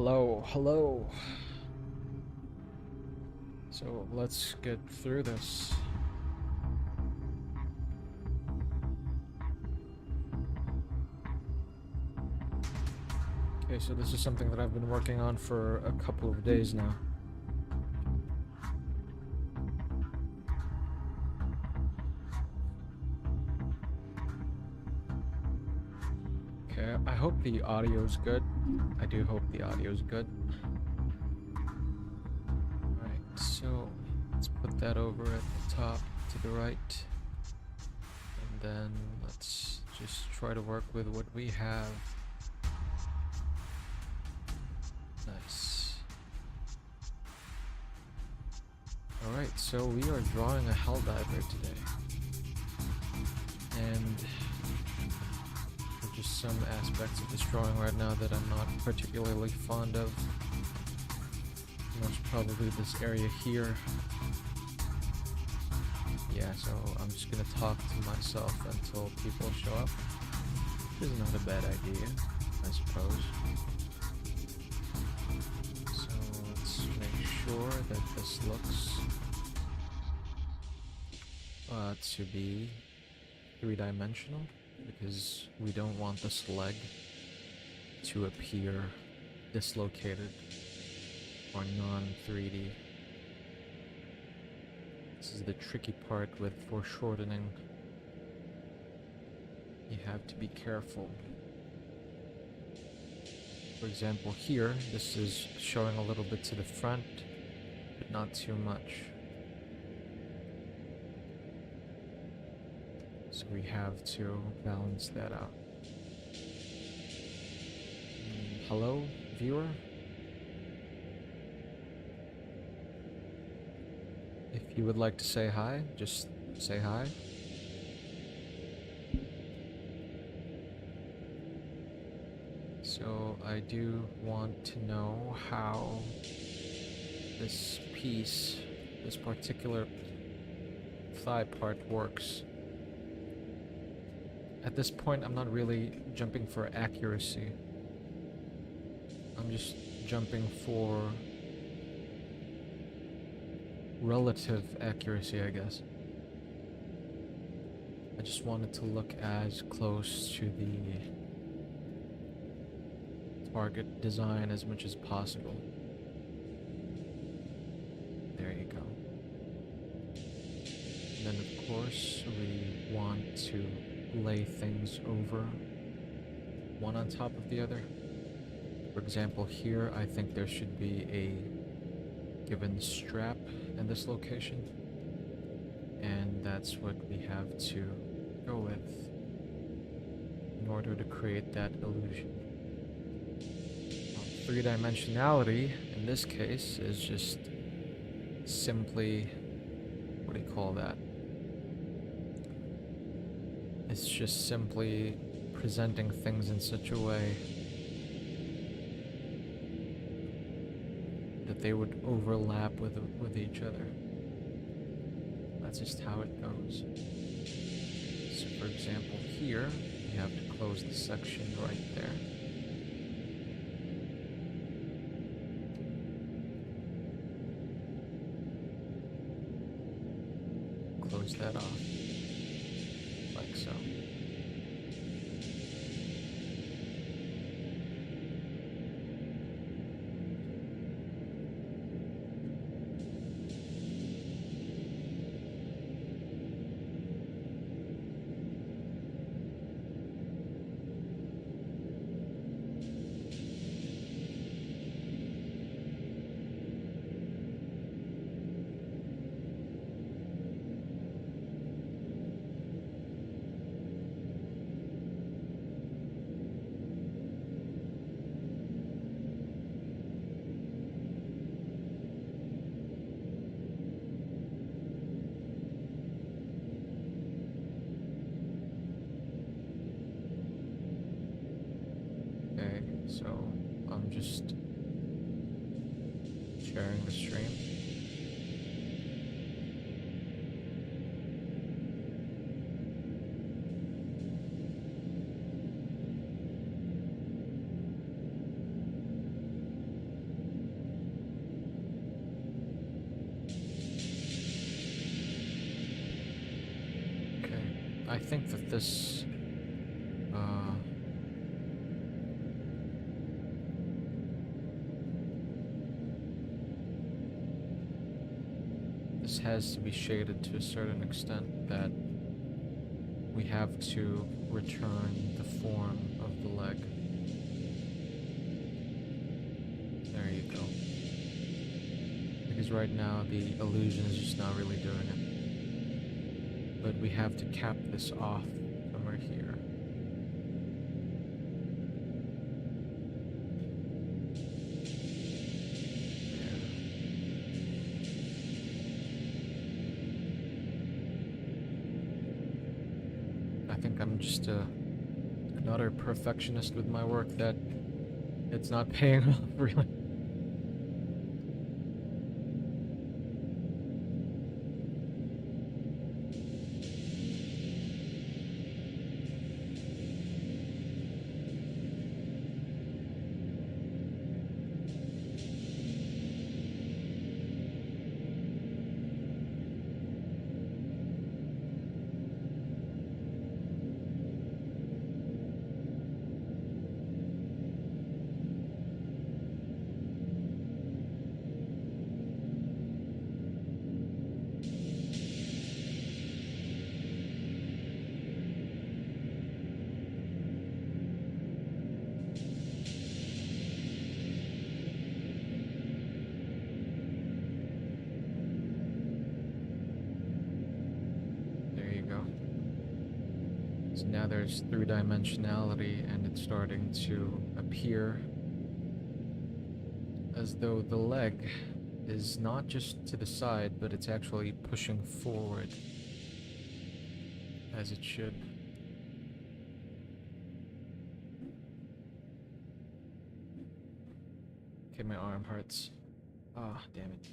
Hello, hello. So let's get through this. Okay, so this is something that I've been working on for a couple of days now. Okay, I hope the audio's good. I do hope the audio's good. Alright, so let's put that over at the top to the right. And then let's just try to work with what we have. Nice. Alright, so we are drawing a Helldiver today. And there are just some aspects of this drawing right now that I'm not particularly fond of. Most probably this area here. Yeah, so I'm just gonna talk to myself until people show up. Which is not a bad idea, I suppose. So let's make sure that this looks to be three-dimensional, because we don't want this leg to appear dislocated or non-3D. This is the tricky part with foreshortening. You have to be careful. For example, here, this is showing a little bit to the front, but not too much. So we have to balance that out. Hello, viewer? If you would like to say hi, just say hi. So I do want to know how this piece, this particular thigh part works. At this point, I'm not really jumping for accuracy. I'm just jumping for relative accuracy, I guess. I just wanted to look as close to the target design as much as possible. There you go. And then of course we want to lay things over one on top of the other. For example, here I think there should be a given strap in this location, and that's what we have to go with in order to create that illusion. Three-dimensionality in this case is just simply, what do you call that? It's just simply presenting things in such a way that they would overlap with each other. That's just how it goes. So for example, here you have to close the section right there. Close that off, like so. Okay, so I'm just sharing the stream. I think that this this has to be shaded to a certain extent that we have to return the form of the leg. There you go. Because right now the illusion is just not really doing it. But we have to cap this off somewhere here. I think I'm just an utter perfectionist with my work that it's not paying off, really. So now there's three-dimensionality, and it's starting to appear as though the leg is not just to the side, but it's actually pushing forward as it should. Okay, my arm hurts. Ah, damn it.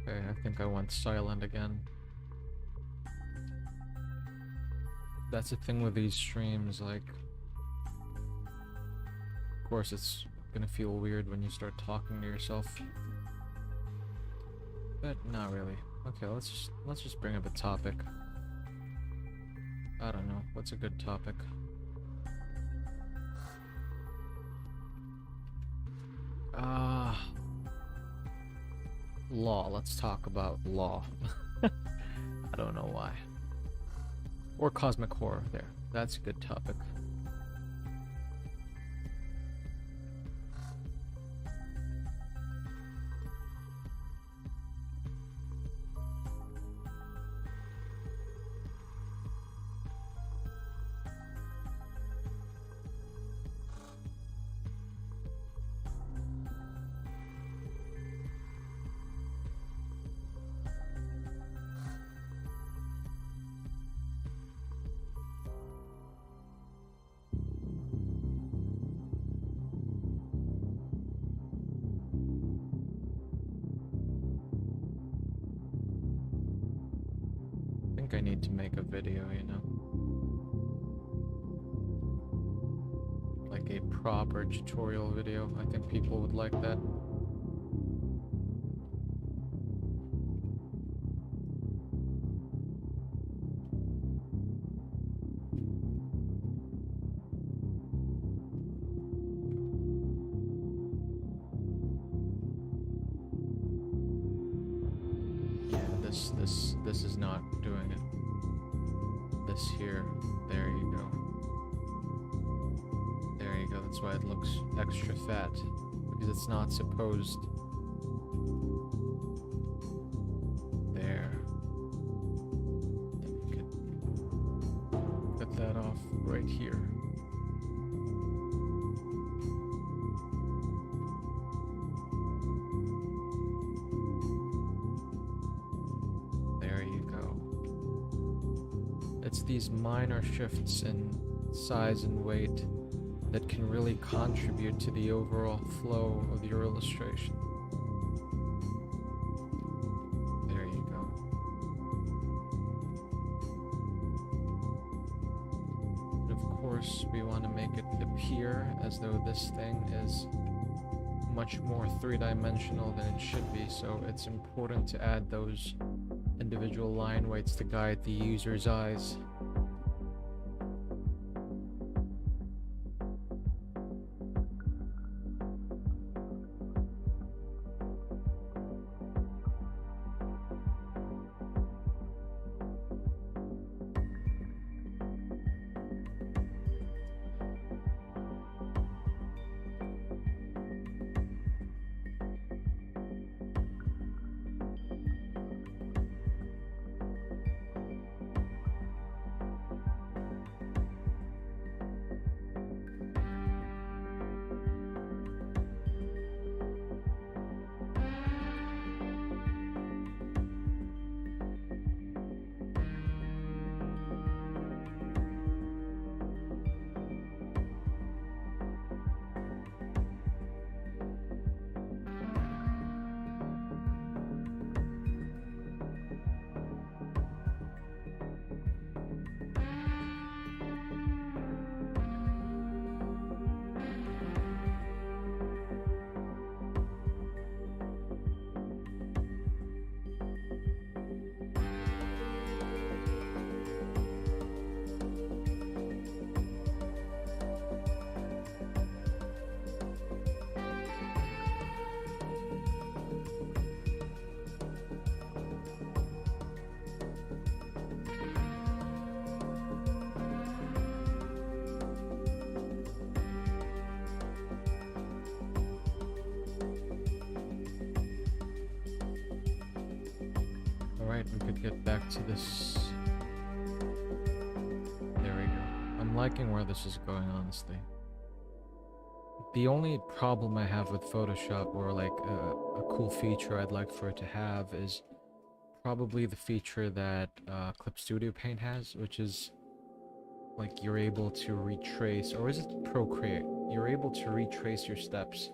Okay, I think I went silent again. That's the thing with these streams, like... Of course it's gonna feel weird when you start talking to yourself. But not really. Okay, let's just bring up a topic. I don't know, what's a good topic? Law. Let's talk about law. I don't know why. Or cosmic horror. There. That's a good topic. I need to make a video, you know? Like a proper tutorial video. I think people would like that. doing it. This here. There you go. There you go. That's why it looks extra fat. Because it's not supposed. There. Then we could cut that off right here. There you go. It's these minor shifts in size and weight that can really contribute to the overall flow of your illustration. There you go. And of course, we want to make it appear as though this thing is much more three-dimensional than it should be, so it's important to add those individual line weights to guide the user's eyes. Alright, we could get back to this. There we go. I'm liking where this is going, honestly. The only problem I have with Photoshop, or like a cool feature I'd like for it to have, is probably the feature that Clip Studio Paint has, which is like you're able to retrace, or is it Procreate? You're able to retrace your steps.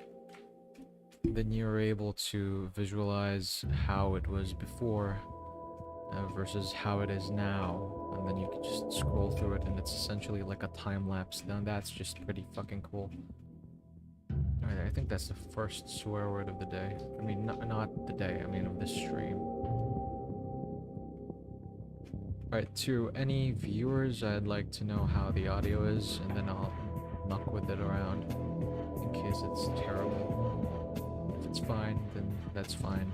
Then you're able to visualize how it was before versus how it is now, and then you can just scroll through it, and it's essentially like a time lapse. Now that's just pretty fucking cool. Alright, I think that's the first swear word of the day. I mean, not the day, I mean of this stream. Alright, to any viewers, I'd like to know how the audio is, and then I'll muck with it around in case it's terrible. If it's fine, then that's fine.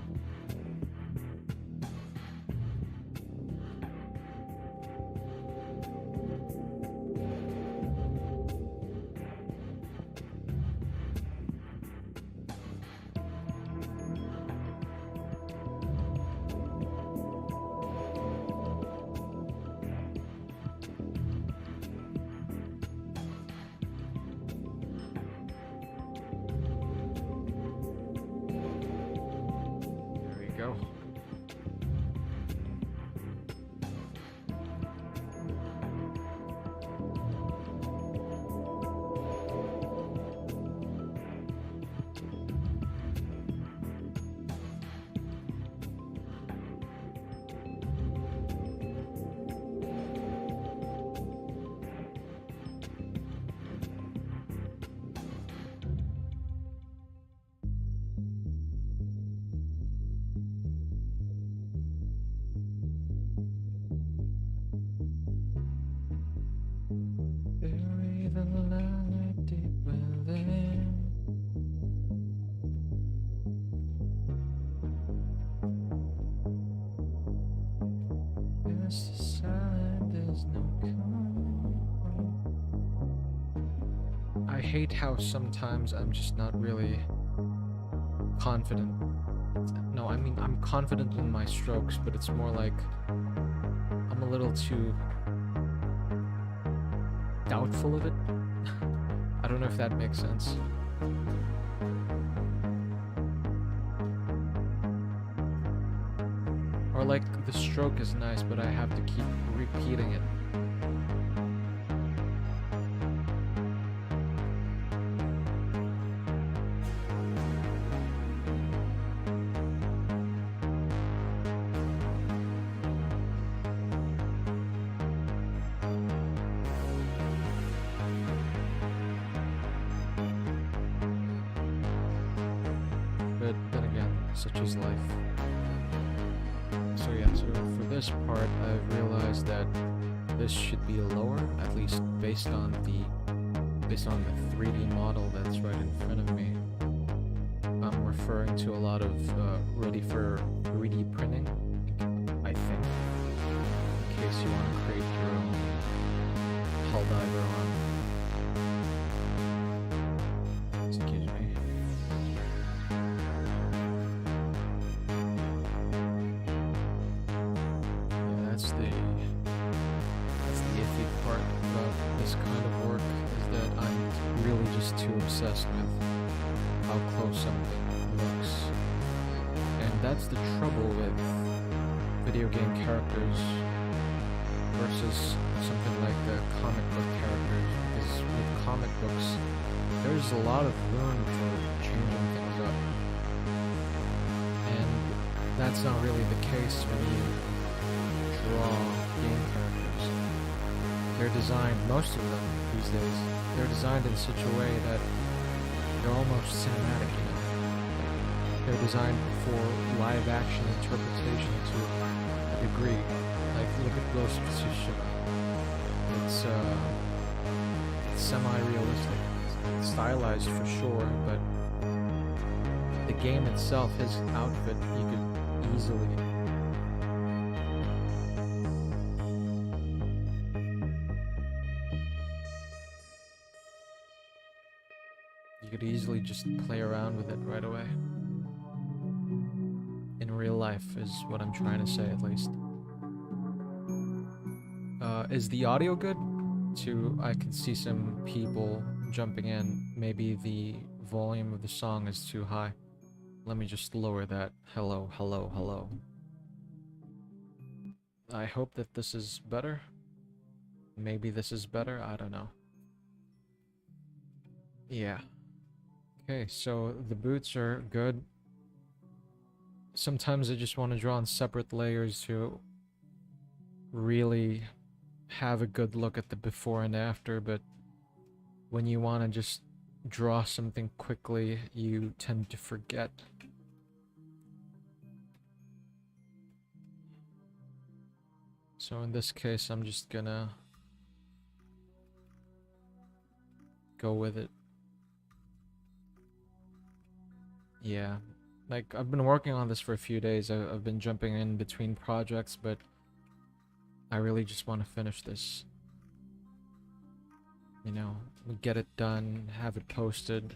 I hate how sometimes I'm just not really confident. No, I mean, I'm confident in my strokes, but it's more like I'm a little too doubtful of it. I don't know if that makes sense. Or like the stroke is nice, but I have to keep repeating it. But then again, such is life. So yeah, so for this part, I've realized that this should be lower, at least based on the 3D model that's right in front of me. I'm referring to a lot of ready for 3D printing, I think, in case you want to create your own Helldiver arm. Excuse me. Yeah, that's the iffy part about this kind of work, is that I'm really just too obsessed with how close something looks. And that's the trouble with video game characters versus something like the comic book characters, because with comic books, there's a lot of room for changing things up. And that's not really the case when you draw game characters. They're designed, most of them these days, they're designed in such a way that they're almost cinematic, you know? They're designed for live action interpretation to a degree. Like, look at Ghost of Tsushima. It's semi-realistic. It's stylized for sure, but the game itself, his outfit, you could easily just play around with it right away. In real life is what I'm trying to say, at least. Is the audio good? I can see some people jumping in. Maybe the volume of the song is too high. Let me just lower that. Hello, hello, hello. I hope that this is better. Maybe this is better, I don't know. Yeah. Okay, so the boots are good. Sometimes I just want to draw on separate layers to really have a good look at the before and after, but when you want to just draw something quickly, you tend to forget. So in this case, I'm just gonna go with it. Yeah, like I've been working on this for a few days. I've been jumping in between projects, but I really just want to finish this. You know, get it done, have it posted,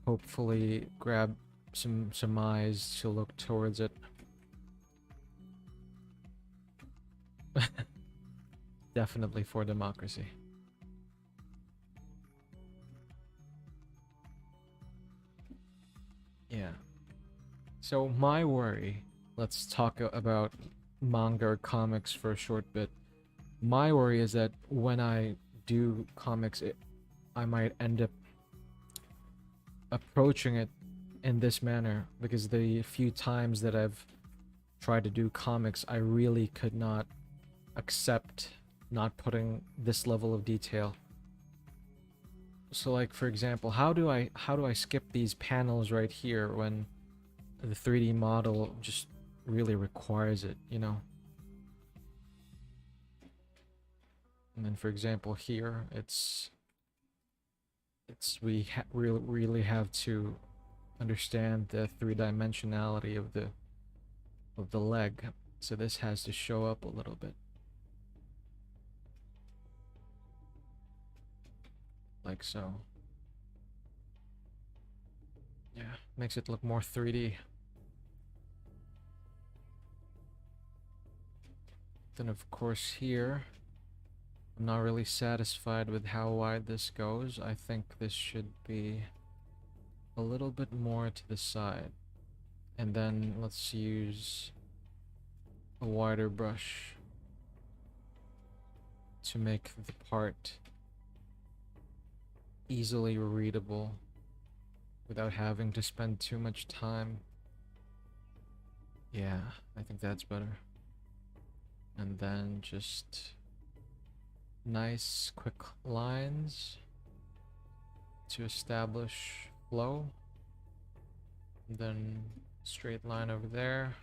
hopefully grab some eyes to look towards it. Definitely for democracy. Yeah. So my worry, let's talk about manga or comics for a short bit. My worry is that when I do comics, I might end up approaching it in this manner, because the few times that I've tried to do comics, I really could not accept not putting this level of detail. So like, for example, how do I skip these panels right here when the 3D model just really requires it, you know? And then for example here, we really have to understand the three-dimensionality of the leg. So this has to show up a little bit. Like so. Yeah, makes it look more 3D. Then of course here, I'm not really satisfied with how wide this goes. I think this should be a little bit more to the side. And then let's use a wider brush to make the part easily readable without having to spend too much time. Yeah, I think that's better. And then just nice quick lines to establish flow. And then straight line over there.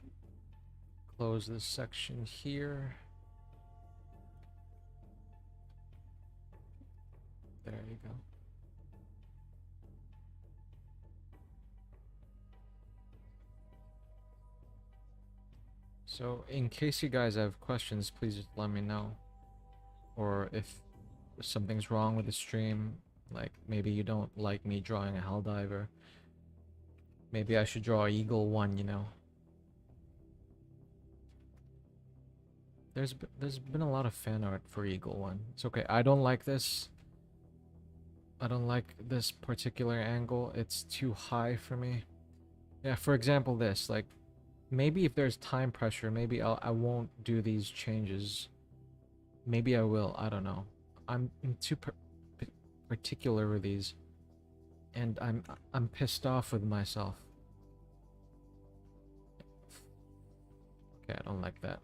Close this section here. There you go. So in case you guys have questions, please just let me know. Or if something's wrong with the stream, like maybe you don't like me drawing a Helldiver, maybe I should draw Eagle 1, you know. There's been a lot of fan art for Eagle 1. It's okay. I don't like this. I don't like this particular angle. It's too high for me. Yeah, for example, this, like, maybe if there's time pressure, maybe I won't do these changes. Maybe I will. I don't know. I'm too particular with these, and I'm pissed off with myself. Okay, I don't like that.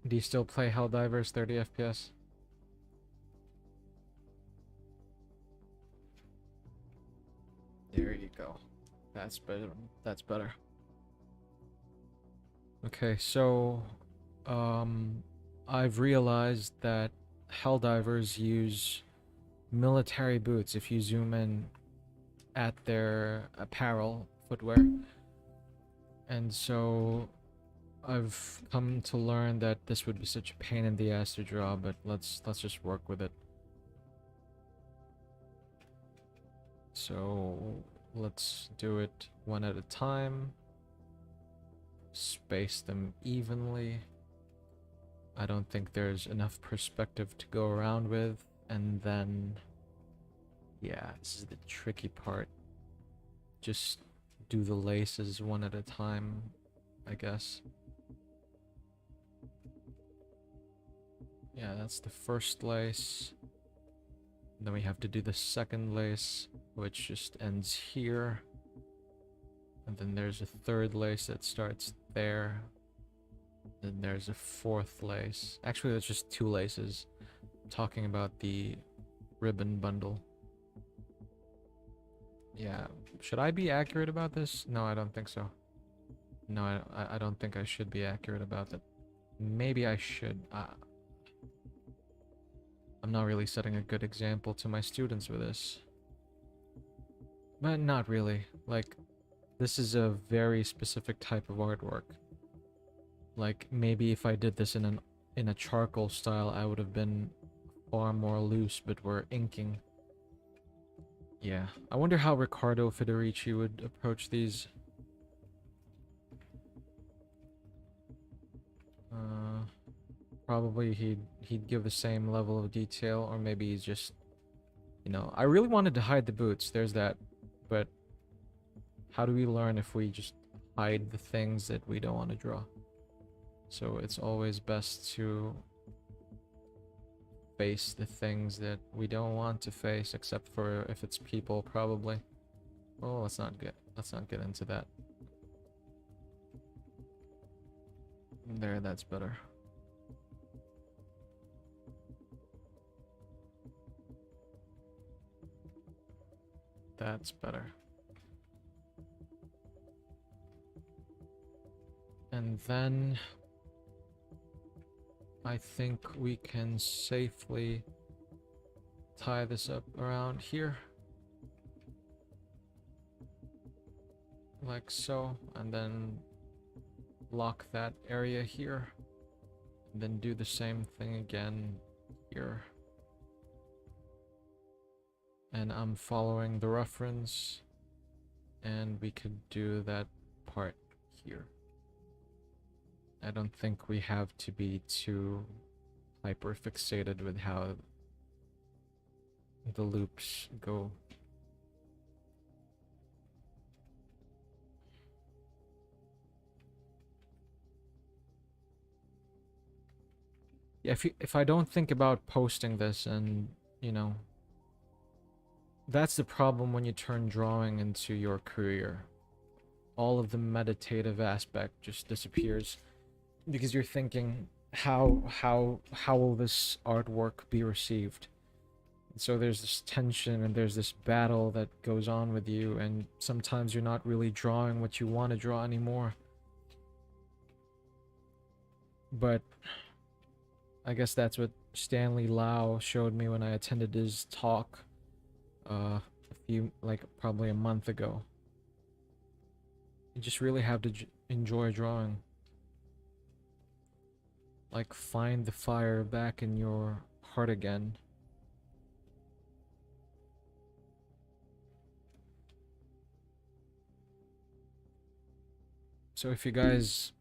Do you still play Helldivers 30 FPS? There you go. That's better. That's better. Okay, so I've realized that Helldivers use military boots if you zoom in at their apparel, footwear. And so I've come to learn that this would be such a pain in the ass to draw, but let's just work with it. So let's do it one at a time. Space them evenly. I don't think there's enough perspective to go around with. And then, yeah, this is the tricky part. Just do the laces one at a time, I guess. Yeah, that's the first lace. Then we have to do the second lace, which just ends here. And then there's a third lace that starts there. Then there's a fourth lace. Actually, there's just two laces. I'm talking about the ribbon bundle. Yeah, should I be accurate about this? No, I don't think so. No, I don't think I should be accurate about it. Maybe I should. I'm not really setting a good example to my students with this. But not really. Like, this is a very specific type of artwork. Like, maybe if I did this in a charcoal style, I would have been far more loose, but we're inking. Yeah. I wonder how Riccardo Federici would approach these. Probably he'd give the same level of detail, or maybe he's just, you know, I really wanted to hide the boots, there's that, but how do we learn if we just hide the things that we don't want to draw? So it's always best to face the things that we don't want to face, except for if it's people, probably. Oh, let's not get into that. There, that's better. That's better. And then I think we can safely tie this up around here. like so, and then lock that area here, and then do the same thing again here. And I'm following the reference, and we could do that part here. I don't think we have to be too hyper fixated with how the loops go. Yeah, if I don't think about posting this, and you know, that's the problem when you turn drawing into your career. All of the meditative aspect just disappears because you're thinking how will this artwork be received? So there's this tension and there's this battle that goes on with you, and sometimes you're not really drawing what you want to draw anymore. But I guess that's what Stanley Lau showed me when I attended his talk a few, like probably a month ago. You just really have to enjoy drawing. Like, find the fire back in your heart again. So if you guys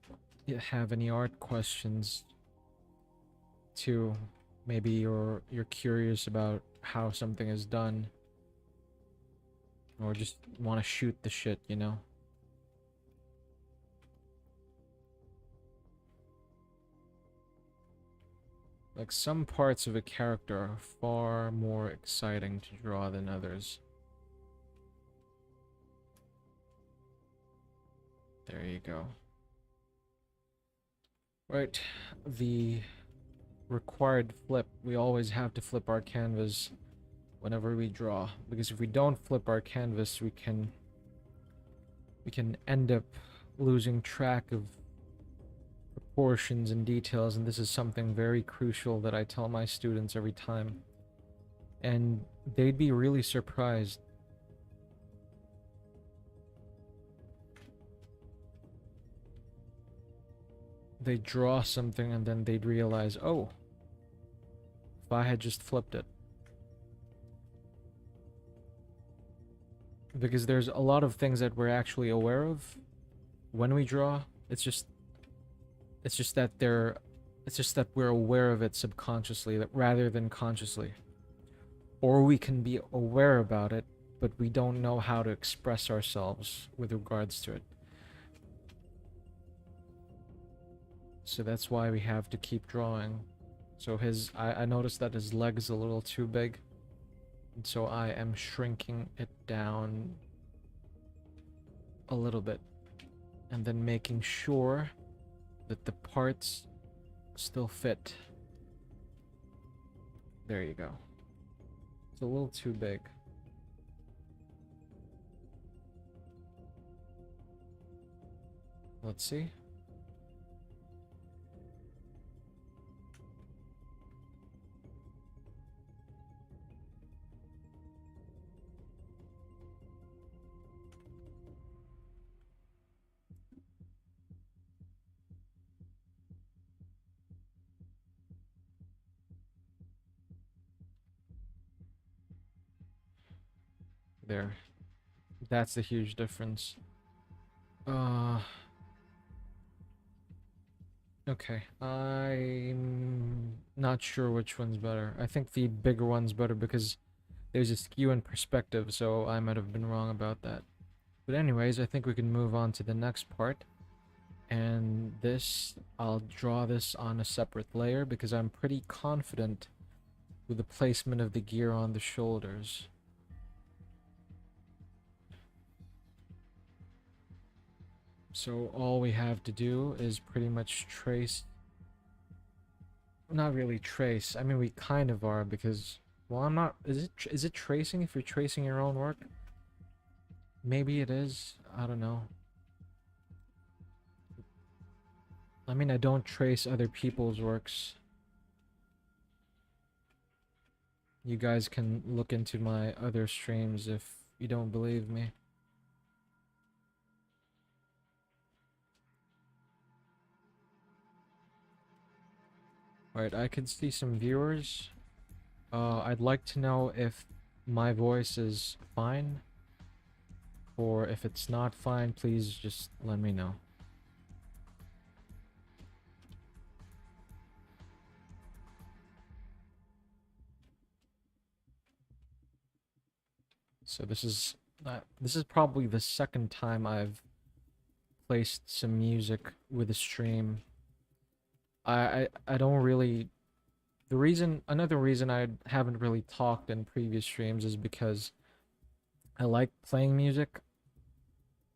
have any art questions too, maybe you're curious about how something is done, or just want to shoot the shit, you know? Like, some parts of a character are far more exciting to draw than others. There you go. Right, the required flip. We always have to flip our canvas whenever we draw, because if we don't flip our canvas, we can end up losing track of proportions and details, and this is something very crucial that I tell my students every time. And they'd be really surprised. They draw something and then they'd realize, oh, if I had just flipped it. Because there's a lot of things that we're actually aware of when we draw. It's just that we're aware of it subconsciously rather than consciously. Or we can be aware about it, but we don't know how to express ourselves with regards to it. So that's why we have to keep drawing. So I noticed that his leg is a little too big. And so I am shrinking it down a little bit. And then making sure that the parts still fit. There you go. It's a little too big. Let's see. There. That's the huge difference. Okay. I'm not sure which one's better. I think the bigger one's better because there's a skew in perspective, so I might have been wrong about that. But anyways, I think we can move on to the next part. And this, I'll draw this on a separate layer because I'm pretty confident with the placement of the gear on the shoulders. So all we have to do is pretty much trace. Not really trace. I mean, we kind of are because, well, I'm not. Is it tracing if you're tracing your own work? Maybe it is. I don't know. I mean, I don't trace other people's works. You guys can look into my other streams if you don't believe me. Alright, I can see some viewers. I'd like to know if my voice is fine, or if it's not fine, please just let me know. So this is probably the second time I've placed some music with a stream. I don't really another reason I haven't really talked in previous streams is because I like playing music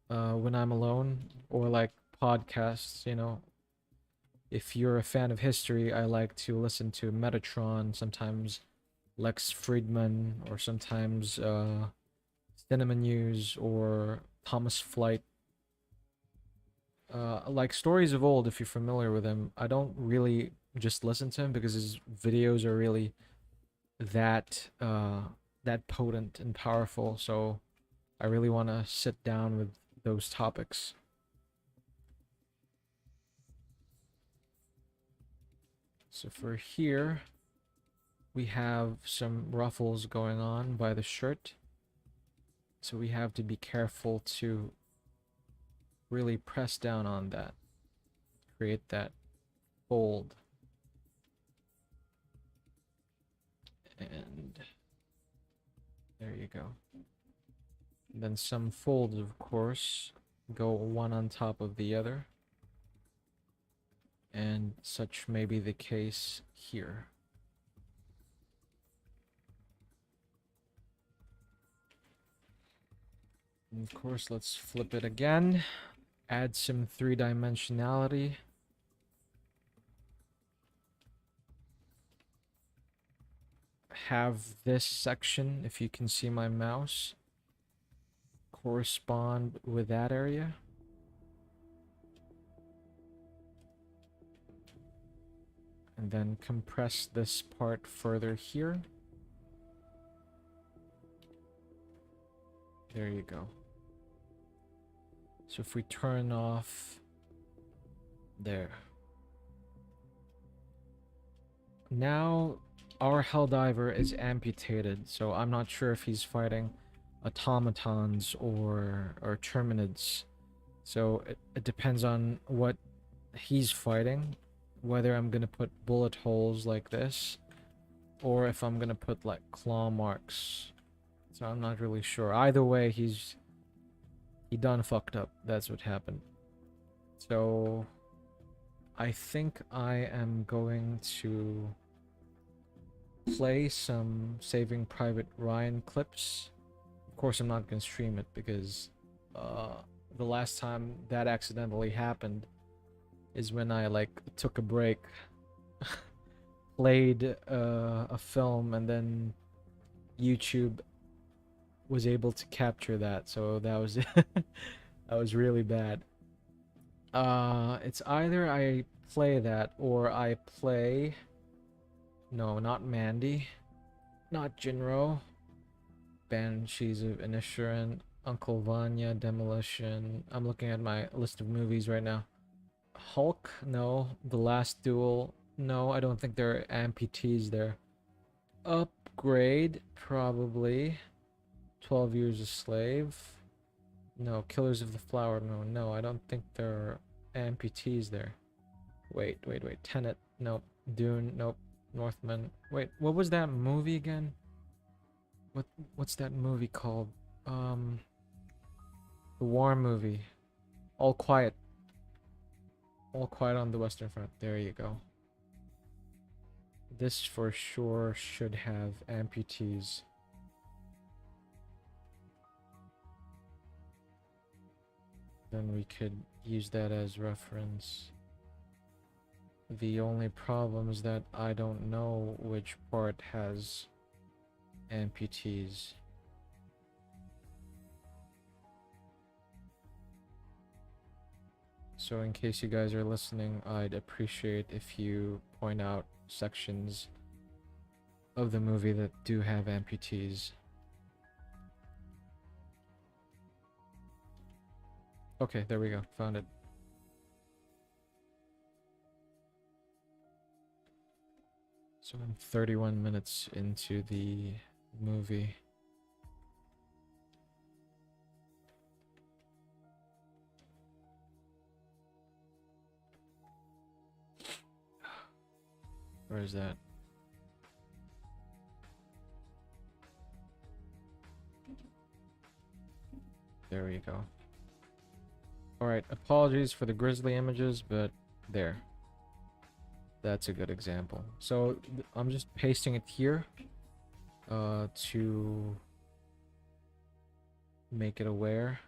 when I'm alone, or like podcasts, you know. If you're a fan of history, I like to listen to Metatron, sometimes Lex Friedman, or sometimes Cinema News or Thomas Flight. Like Stories of Old, if you're familiar with him, I don't really just listen to him because his videos are really that potent and powerful. So I really want to sit down with those topics. So for here, we have some ruffles going on by the shirt. So we have to be careful to really press down on that, create that fold. And there you go. And then some folds, of course, go one on top of the other. And such may be the case here. And of course, let's flip it again. Add some three-dimensionality. Have this section, if you can see my mouse, correspond with that area. And then compress this part further here. There you go. So if we turn off there. Now our Helldiver is amputated, so I'm not sure if he's fighting automatons or terminids. So it depends on what he's fighting, whether I'm gonna put bullet holes like this, or if I'm gonna put like claw marks. So I'm not really sure. Either way, he done fucked up. That's what happened. So I think I am going to play some Saving Private Ryan clips. Of course, I'm not gonna stream it because the last time that accidentally happened is when I like took a break, played a film, and then YouTube was able to capture that. So that was that was really bad. It's either I play that or I play. No, not Mandy, not Jinro. Banshees of Inisherin, Uncle Vanya, Demolition. I'm looking at my list of movies right now. Hulk, no. The Last Duel, no. I don't think there are amputees there. Upgrade, probably. 12 Years a Slave. No. Killers of the Flower Moon, no. I don't think there are amputees there. Wait. Tenet, nope. Dune, nope. Northman. Wait, what was that movie again? What's that movie called? The war movie. All Quiet. All Quiet on the Western Front. There you go. This for sure should have amputees. Then we could use that as reference. The only problem is that I don't know which part has amputees. So in case you guys are listening, I'd appreciate if you point out sections of the movie that do have amputees. Okay, there we go. Found it. So I'm 31 minutes into the movie. Where is that? There we go. Alright, apologies for the grisly images, but there. That's a good example. So I'm just pasting it here to make it aware.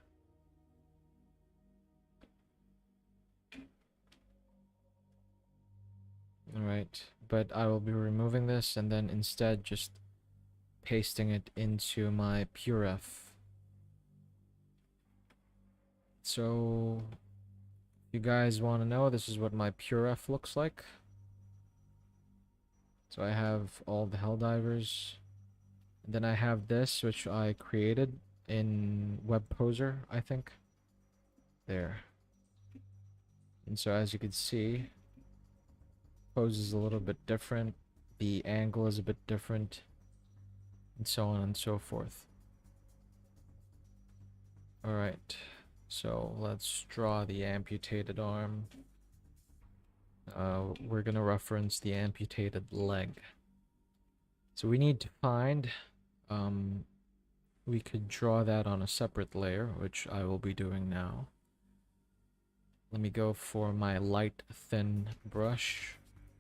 Alright, but I will be removing this and then instead just pasting it into my PureF. So, if you guys want to know, this is what my PureF looks like. So I have all the Helldivers. And then I have this, which I created in WebPoser, I think. There. And so as you can see, pose is a little bit different. The angle is a bit different. And so on and so forth. Alright. So let's draw the amputated arm. We're gonna reference the amputated leg. So we need to find, we could draw that on a separate layer, which I will be doing now. Let me go for my light thin brush.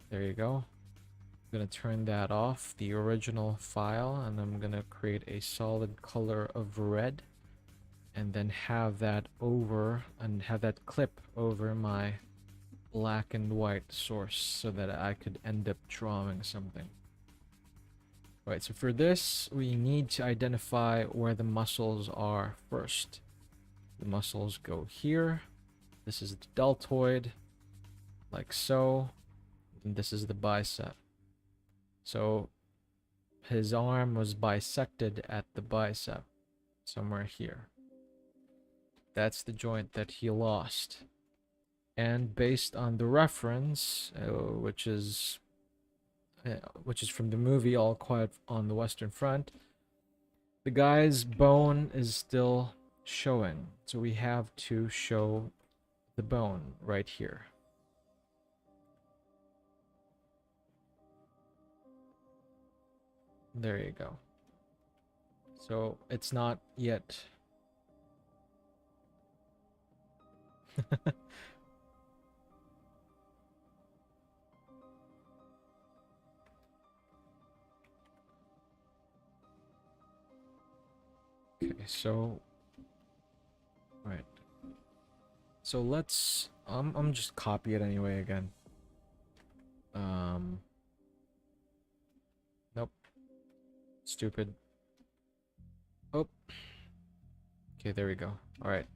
There you go. I'm gonna turn that off, the original file, and I'm gonna create a solid color of red. And then have that over, and have that clip over my black and white source so that I could end up drawing something. Right, so for this, we need to identify where the muscles are first. The muscles go here. This is the deltoid, like so. And this is the bicep. So his arm was bisected at the bicep, somewhere here. That's the joint that he lost. And based on the reference, which is from the movie All Quiet on the Western Front, the guy's bone is still showing. So we have to show the bone right here. There you go. So it's not yet. Okay, so right. So let's I'm just copy it anyway again. Nope. Stupid. Oh. Okay, there we go. Alright.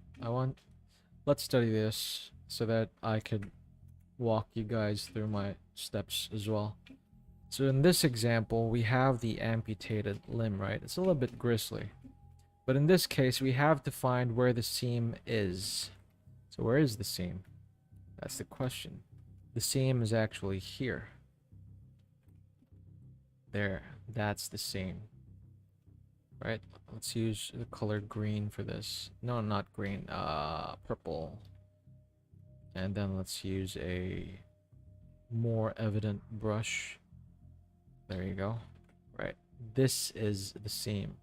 Let's study this so that I could walk you guys through my steps as well. So in this example, we have the amputated limb, right? It's a little bit grisly. But in this case, we have to find where the seam is. So where is the seam? That's the question. The seam is actually here. There. That's the seam. Right? Let's use the color green for this. No, not green. Purple. And then let's use a more evident brush. There you go. Right. This is the seam.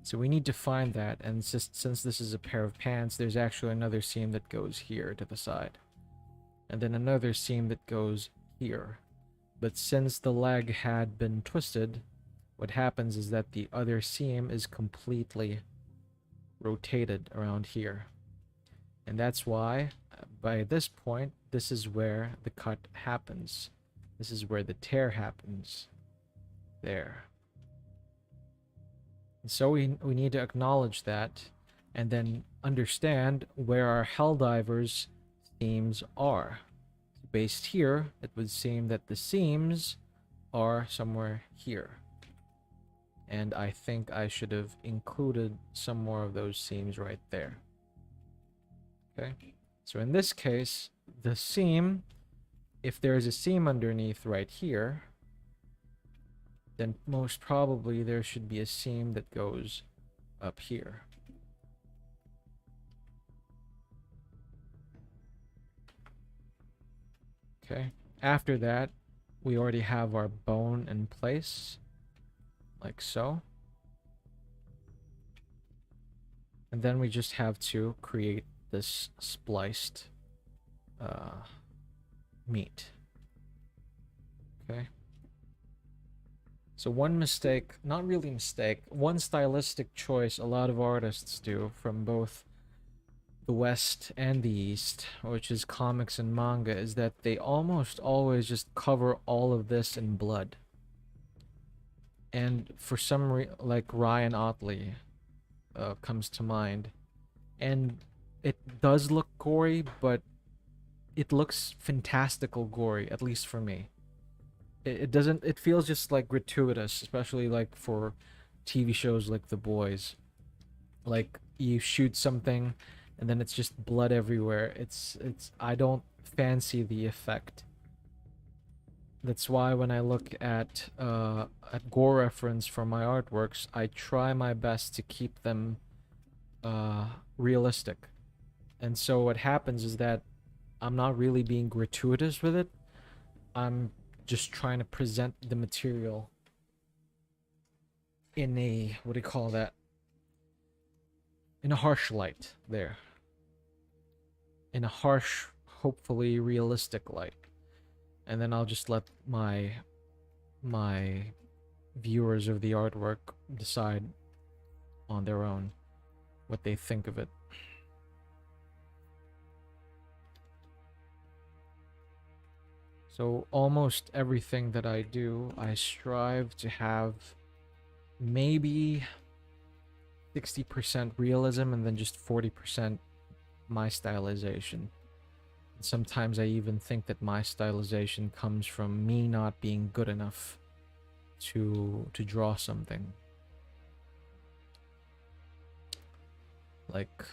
So we need to find that, and since this is a pair of pants, there's actually another seam that goes here to the side. And then another seam that goes here. But since the leg had been twisted, what happens is that the other seam is completely rotated around here. And that's why, by this point, this is where the cut happens. This is where the tear happens. There. And so we need to acknowledge that and then understand where our Helldivers seams are. Based here, it would seem that the seams are somewhere here. And I think I should have included some more of those seams right there. Okay, so in this case, the seam if there is a seam underneath right here, then most probably there should be a seam that goes up here. Okay. After that, we already have our bone in place, like so. And then we just have to create this spliced meat. Okay. So one mistake, not really mistake, one stylistic choice a lot of artists do from both the West and the East, which is comics and manga, is that they almost always just cover all of this in blood. And for some like Ryan Otley comes to mind, and it does look gory, but it looks fantastical gory, at least for me. It doesn't. It feels just like gratuitous, especially like for TV shows like The Boys. Like you shoot something, and then it's just blood everywhere. It's. I don't fancy the effect. That's why when I look at gore reference for my artworks, I try my best to keep them realistic. And so what happens is that I'm not really being gratuitous with it. I'm just trying to present the material in a, what do you call that? In a harsh light there. In a harsh, hopefully realistic light. And then I'll just let my viewers of the artwork decide on their own what they think of it. So almost everything that I do, I strive to have maybe 60% realism and then just 40% my stylization. And sometimes I even think that my stylization comes from me not being good enough to draw something. Like,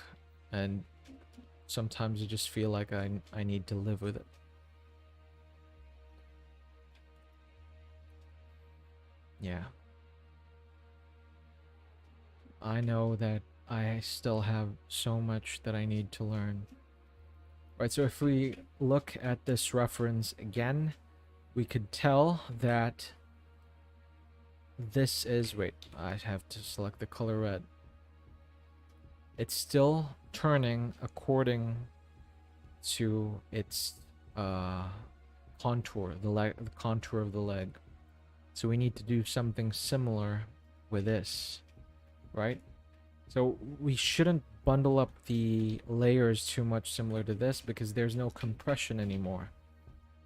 and sometimes I just feel like I need to live with it. Yeah. I know that I still have so much that I need to learn. Right, so if we look at this reference again, we could tell that this is, wait, I have to select the color red. It's still turning according to its contour, the contour of the leg. So we need to do something similar with this, right? So we shouldn't bundle up the layers too much similar to this because there's no compression anymore,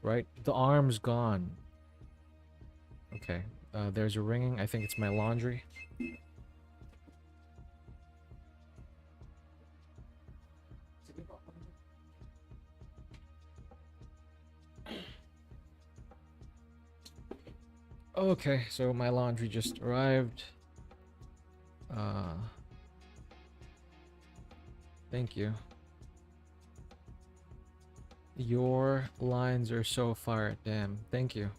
right? The arm's gone. Okay, there's a ringing. I think it's my laundry. Okay, so my laundry just arrived. Thank you. Your lines are so fire. Damn, thank you.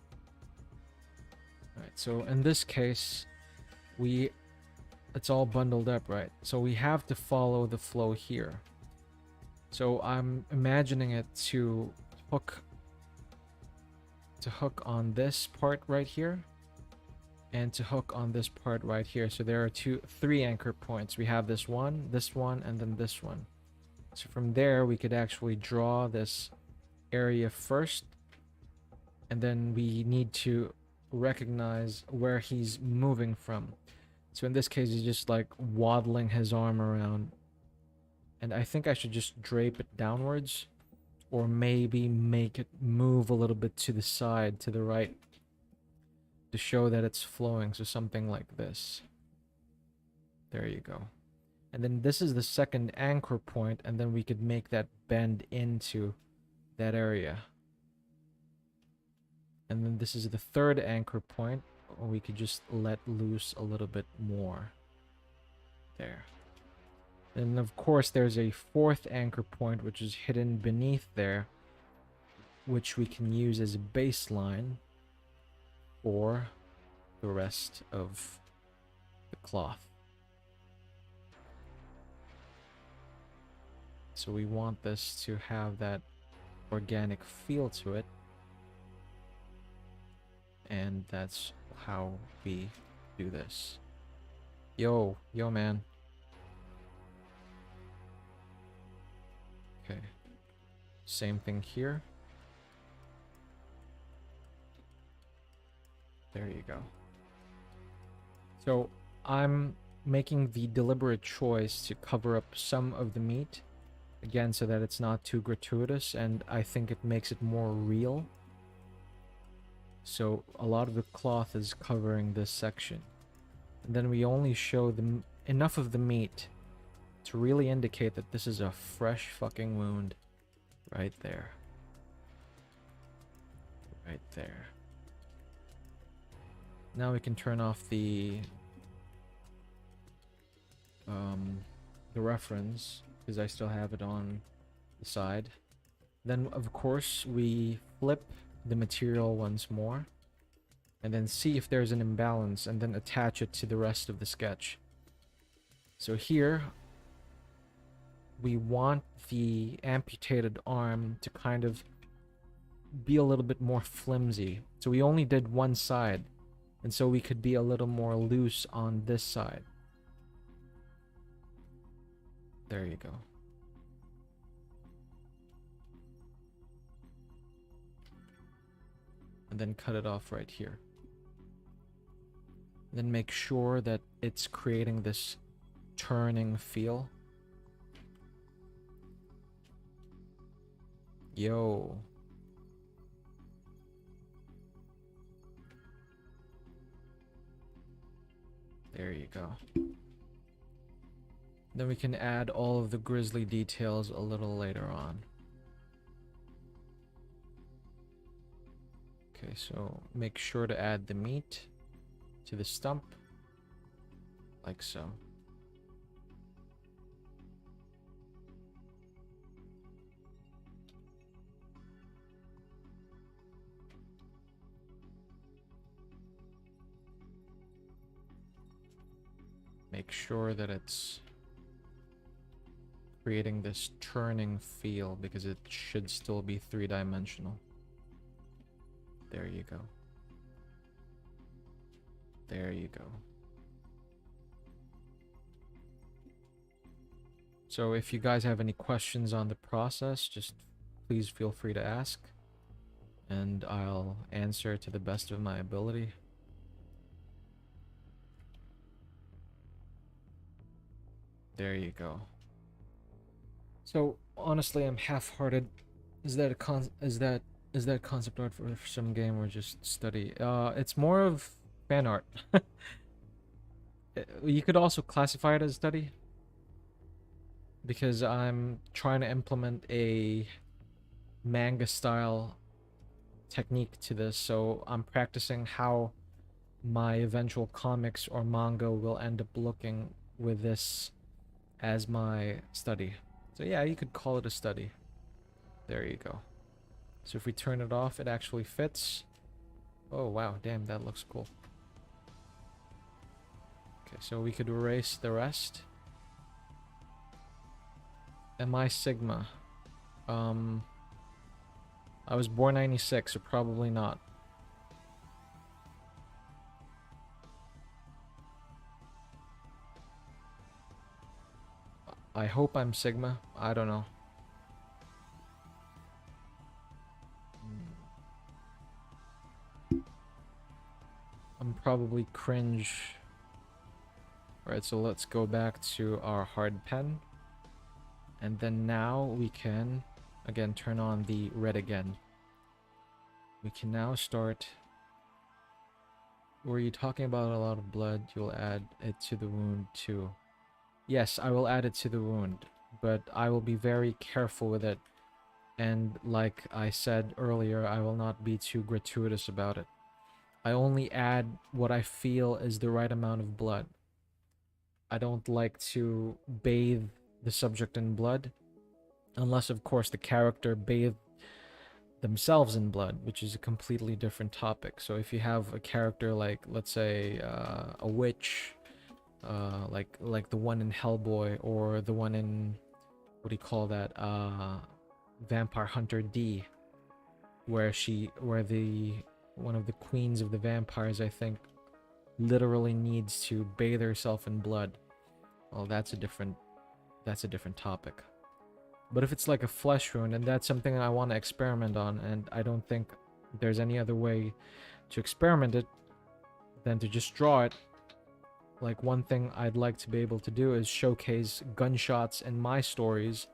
Alright, so in this case, it's all bundled up, right? So we have to follow the flow here. So I'm imagining it to hook on this part right here and to hook on this part right here. So there are three anchor points. We have this one, and then this one. So from there we could actually draw this area first, and then we need to recognize where he's moving from. So in this case he's just like waddling his arm around, and I think I should just drape it downwards, or maybe make it move a little bit to the side, to the right, to show that it's flowing. So something like this. There you go. And then this is the second anchor point, and then we could make that bend into that area. And then this is the third anchor point, or we could just let loose a little bit more. There. And of course there's a fourth anchor point which is hidden beneath there. which we can use as a baseline for the rest of the cloth. So we want this to have that organic feel to it, and that's how we do this. Yo man. Okay, same thing here. There you go. So I'm making the deliberate choice to cover up some of the meat, again, so that it's not too gratuitous, and I think it makes it more real. So a lot of the cloth is covering this section. And then we only show enough of the meat to really indicate that this is a fresh fucking wound. Right there. Right there. Now we can turn off the reference, because I still have it on the side. Then of course we flip the material once more and then see if there's an imbalance, and then attach it to the rest of the sketch. So here we want the amputated arm to kind of be a little bit more flimsy. So we only did one side, and so we could be a little more loose on this side. There you go. And then cut it off right here. Then make sure that it's creating this turning feel. Yo. There you go. Then we can add all of the grisly details a little later on. Okay, so make sure to add the meat to the stump, like so. Make sure that it's creating this turning feel, because it should still be three-dimensional. There you go. There you go. So if you guys have any questions on the process, just please feel free to ask, and I'll answer to the best of my ability. There you go. So honestly, I'm half-hearted. Is that concept art for some game or just study? It's more of fan art. You could also classify it as study, because I'm trying to implement a manga style technique to this, so I'm practicing how my eventual comics or manga will end up looking with this as my study. So yeah, you could call it a study. There you go. So if we turn it off, it actually fits. Oh wow, damn, that looks cool. Okay, so we could erase the rest. Am I Sigma? I was born 96, so probably not. I hope I'm Sigma. I don't know. I'm probably cringe. Alright, so let's go back to our hard pen. And then now we can, again, turn on the red again. We can now start. Were you talking about a lot of blood? You'll add it to the wound too. Yes, I will add it to the wound, but I will be very careful with it. And like I said earlier, I will not be too gratuitous about it. I only add what I feel is the right amount of blood. I don't like to bathe the subject in blood, unless of course the character bathed themselves in blood, which is a completely different topic. So if you have a character like, let's say, a witch, like the one in Hellboy, or the one in, what do you call that, Vampire Hunter D, where the one of the queens of the vampires, I think, literally needs to bathe herself in blood. Well, that's a different topic. But if it's like a flesh wound, and that's something I want to experiment on, and I don't think there's any other way to experiment it than to just draw it. Like, one thing I'd like to be able to do is showcase gunshots in my stories,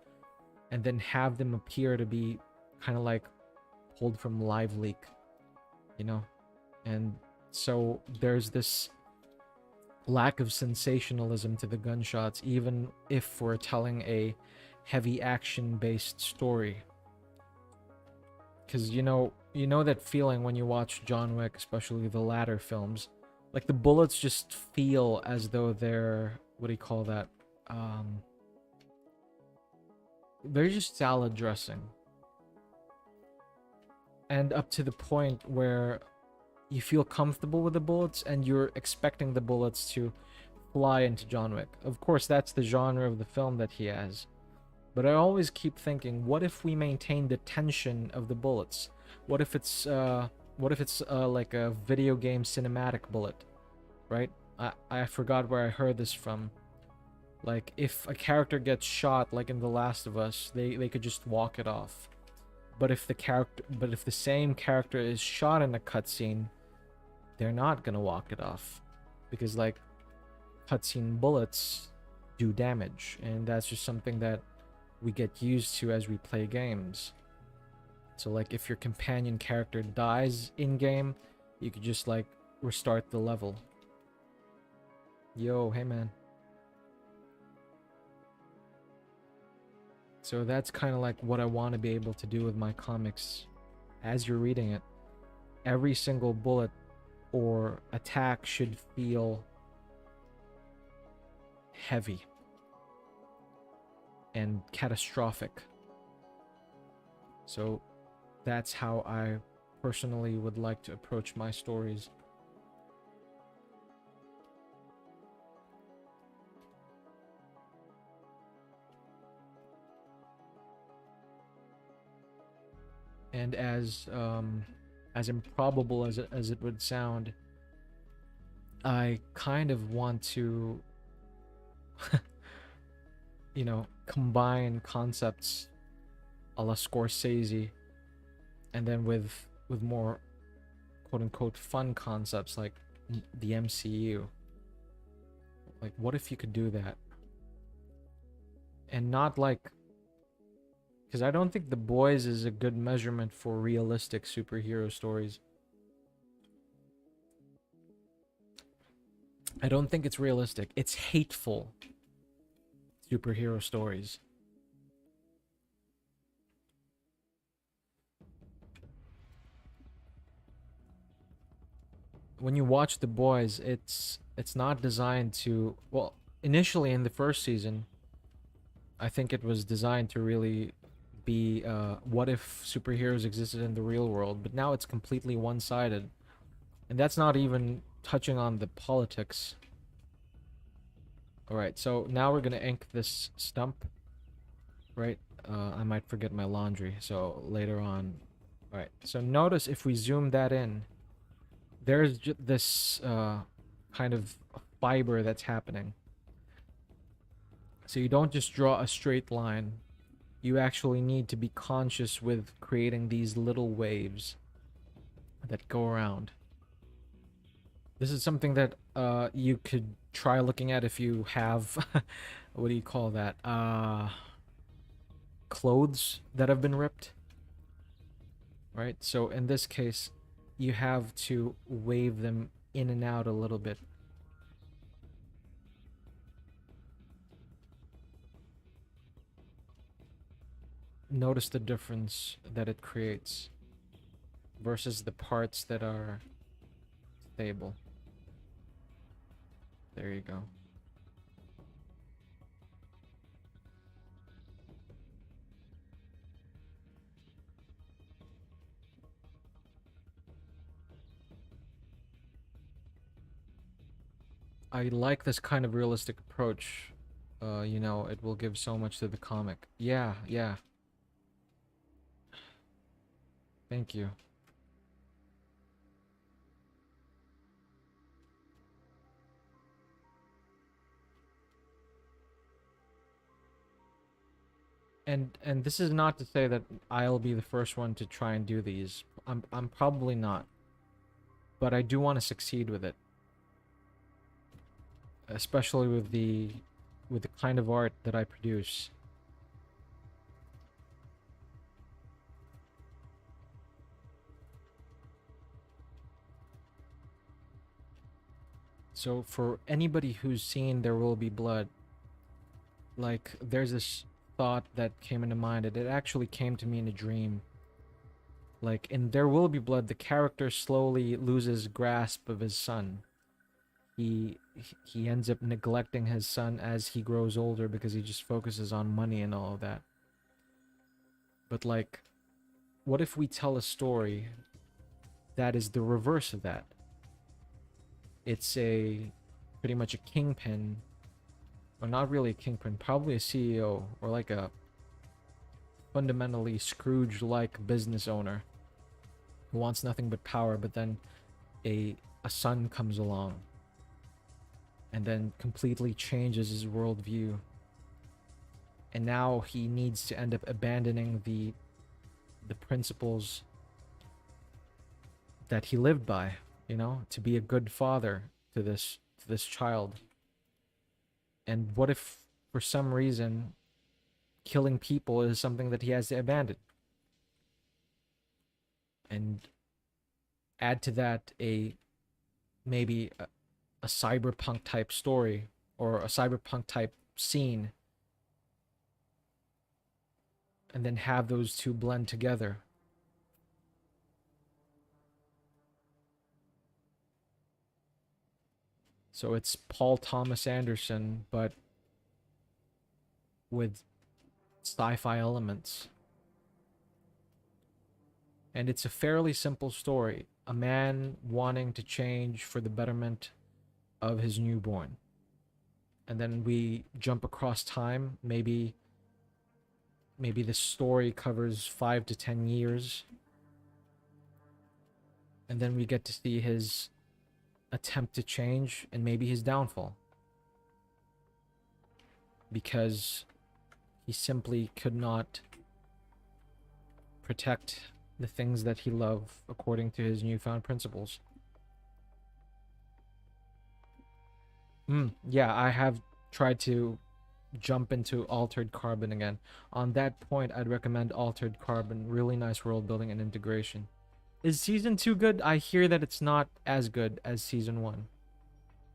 and then have them appear to be kind of like pulled from live leak, you know? And so there's this lack of sensationalism to the gunshots, even if we're telling a heavy action based story. Because you know that feeling when you watch John Wick, especially the latter films, like the bullets just feel as though they're, what do you call that, they're just salad dressing, and up to the point where you feel comfortable with the bullets and you're expecting the bullets to fly into John Wick. Of course, that's the genre of the film that he has. But I always keep thinking, what if we maintain the tension of the bullets? What if it's like a video game cinematic bullet, right? I forgot where I heard this from. Like, if a character gets shot, like in The Last of Us, they could just walk it off. But if the same character is shot in a cutscene, they're not gonna walk it off, because like cutscene bullets do damage, and that's just something that we get used to as we play games. So like, if your companion character dies in game, you could just like restart the level. Yo, hey man. So that's kind of like what I want to be able to do with my comics. As you're reading it, every single bullet or attack should feel heavy and catastrophic. So that's how I personally would like to approach my stories. And as improbable as it would sound, I kind of want to combine concepts a la Scorsese, and then with more quote unquote fun concepts like the MCU. Like, what if you could do that? And not like, because I don't think The Boys is a good measurement for realistic superhero stories. I don't think it's realistic. It's hateful superhero stories. When you watch The Boys, it's not designed to, well, initially in the first season, I think it was designed to really be what if superheroes existed in the real world, but now it's completely one-sided. And that's not even touching on the politics. Alright, so now we're gonna ink this stump. Right? I might forget my laundry, so later on. Alright, so notice if we zoom that in, there's this kind of fiber that's happening. So you don't just draw a straight line. You actually need to be conscious with creating these little waves that go around. This is something that you could try looking at if you have what do you call that? Clothes that have been ripped. Right? So in this case, you have to wave them in and out a little bit. Notice the difference that it creates versus the parts that are stable. There you go. I like this kind of realistic approach. You know, it will give so much to the comic. Yeah, yeah. Thank you. And this is not to say that I'll be the first one to try and do these. I'm probably not, but I do want to succeed with it, especially with the kind of art that I produce. So for anybody who's seen There Will Be Blood, like there's this thought that came into mind, and it actually came to me in a dream. Like in There Will Be Blood, the character slowly loses grasp of his son. He ends up neglecting his son as he grows older because he just focuses on money and all of that. But like, what if we tell a story that is the reverse of that? It's a pretty much a kingpin, or not really a kingpin, probably a CEO, or like a fundamentally Scrooge-like business owner who wants nothing but power, but then a son comes along and then completely changes his worldview. And now he needs to end up abandoning the principles that he lived by, you know, to be a good father to this child. And what if for some reason killing people is something that he has to abandon? And add to that maybe a cyberpunk type story or a cyberpunk type scene, and then have those two blend together. So it's Paul Thomas Anderson, but with sci-fi elements. And it's a fairly simple story. A man wanting to change for the betterment of his newborn. And then we jump across time. Maybe this story covers 5 to 10 years. And then we get to see his attempt to change and maybe his downfall. Because he simply could not protect the things that he loved according to his newfound principles. Yeah, I have tried to jump into Altered Carbon again. On that point, I'd recommend Altered Carbon. Really nice world building and integration. Is season 2 good? I hear that it's not as good as season 1.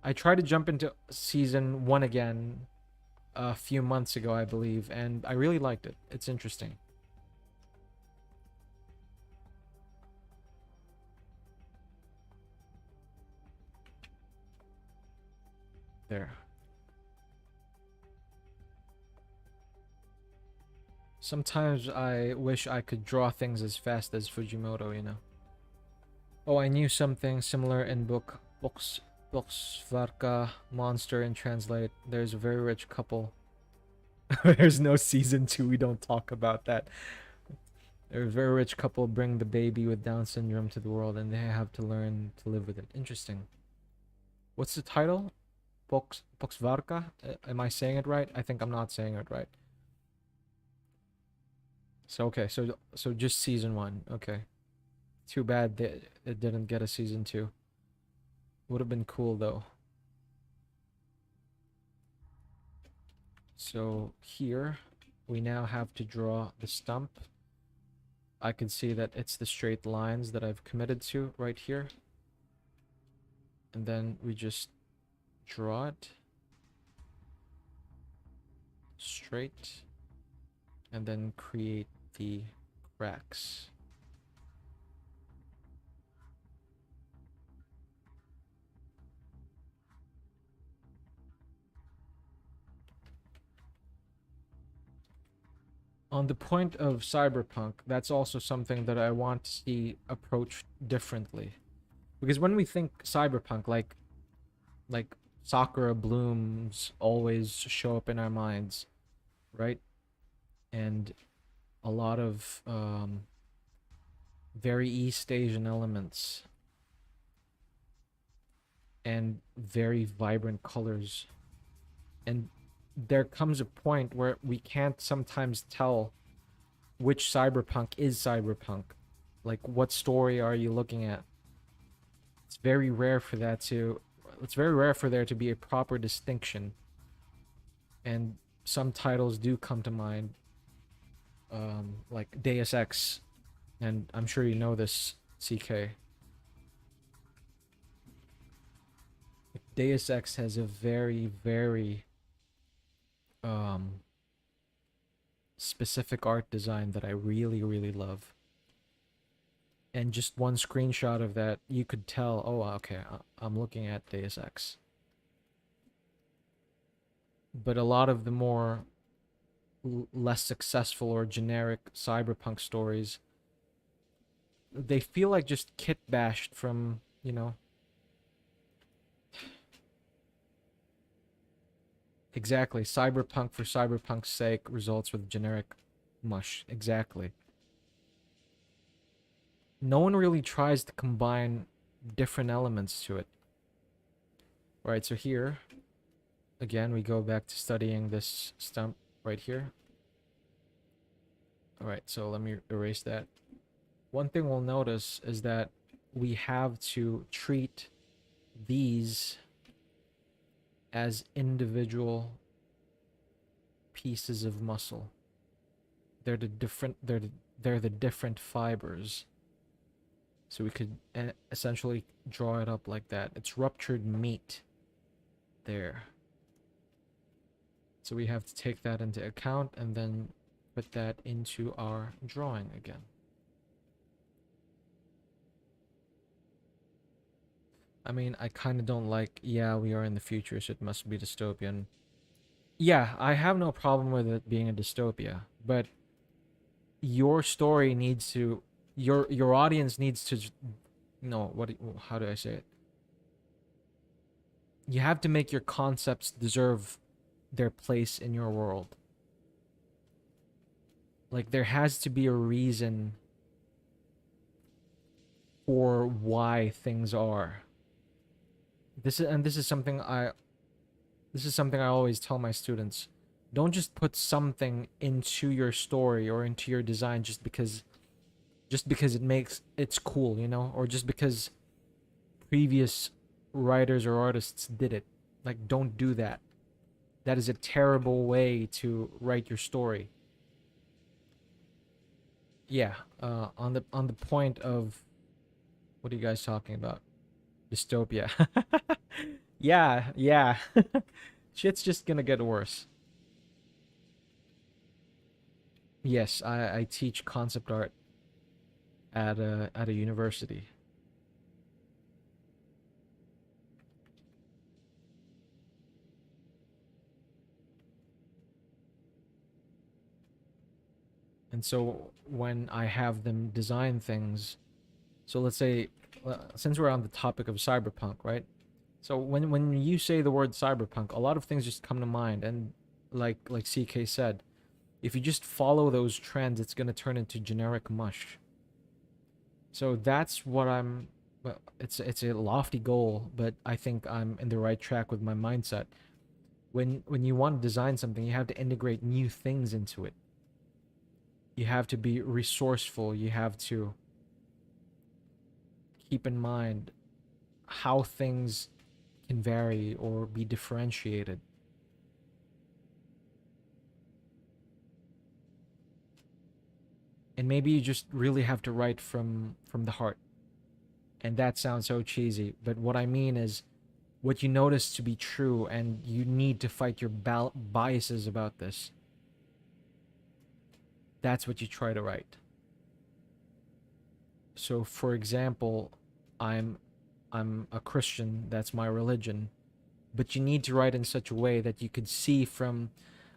I tried to jump into season 1 again a few months ago, I believe, and I really liked it. It's interesting. There. Sometimes I wish I could draw things as fast as Fujimoto, you know. Oh, I knew something similar in books Varka Monster and Translate. There's a very rich couple. There's no season 2, we don't talk about that. There's a very rich couple bring the baby with Down syndrome to the world, and they have to learn to live with it. Interesting. What's the title? Varka? Am I saying it right? I think I'm not saying it right. So okay, so just season 1. Okay. Too bad that it didn't get a season 2. Would have been cool though. So here we now have to draw the stump. I can see that it's the straight lines that I've committed to right here. And then we just draw it straight and then create the cracks. On the point of cyberpunk, that's also something that I want to see approached differently. Because when we think cyberpunk, like sakura blooms always show up in our minds, right? And a lot of very East Asian elements and very vibrant colors. And there comes a point where we can't sometimes tell which cyberpunk is cyberpunk. Like, what story are you looking at? It's very rare for that to. It's very rare for there to be a proper distinction. And some titles do come to mind, like Deus Ex, and I'm sure you know this, CK. Deus Ex has a very, very um, specific art design that I really, really love. And just one screenshot of that, you could tell, oh, okay, I'm looking at Deus Ex. But a lot of the more less successful or generic cyberpunk stories, they feel like just kit bashed from, exactly, cyberpunk for cyberpunk's sake results with generic mush. Exactly. No one really tries to combine different elements to it. Right, so here, again, we go back to studying this stump right here. Alright, so let me erase that. One thing we'll notice is that we have to treat these as individual pieces of muscle. They're the different fibers. So we could essentially draw it up like that. It's ruptured meat there. So we have to take that into account and then put that into our drawing again. I mean, I kind of don't like, yeah, we are in the future, so it must be dystopian. Yeah, I have no problem with it being a dystopia, but your story needs to, your audience needs to, no, how do I say it? You have to make your concepts deserve their place in your world. Like, there has to be a reason for why things are. This is something I always tell my students. Don't just put something into your story or into your design just because it's cool, or just because previous writers or artists did it. Like, don't do that. That is a terrible way to write your story. Yeah, on the point of, what are you guys talking about? Dystopia. Yeah, yeah. Shit's just gonna get worse. Yes, I teach concept art at a university. And so when I have them design things, so let's say, since we're on the topic of cyberpunk, right? So when you say the word cyberpunk, a lot of things just come to mind, and like CK said, if you just follow those trends, it's gonna turn into generic mush. So that's what I'm. Well, it's a lofty goal, but I think I'm in the right track with my mindset. When you want to design something, you have to integrate new things into it. You have to be resourceful. You have to keep in mind how things can vary or be differentiated. And maybe you just really have to write from the heart. And that sounds so cheesy, but what I mean is what you notice to be true, and you need to fight your biases about this. That's what you try to write. So, for example, I'm I'm a Christian, that's my religion, but you need to write in such a way that you could see from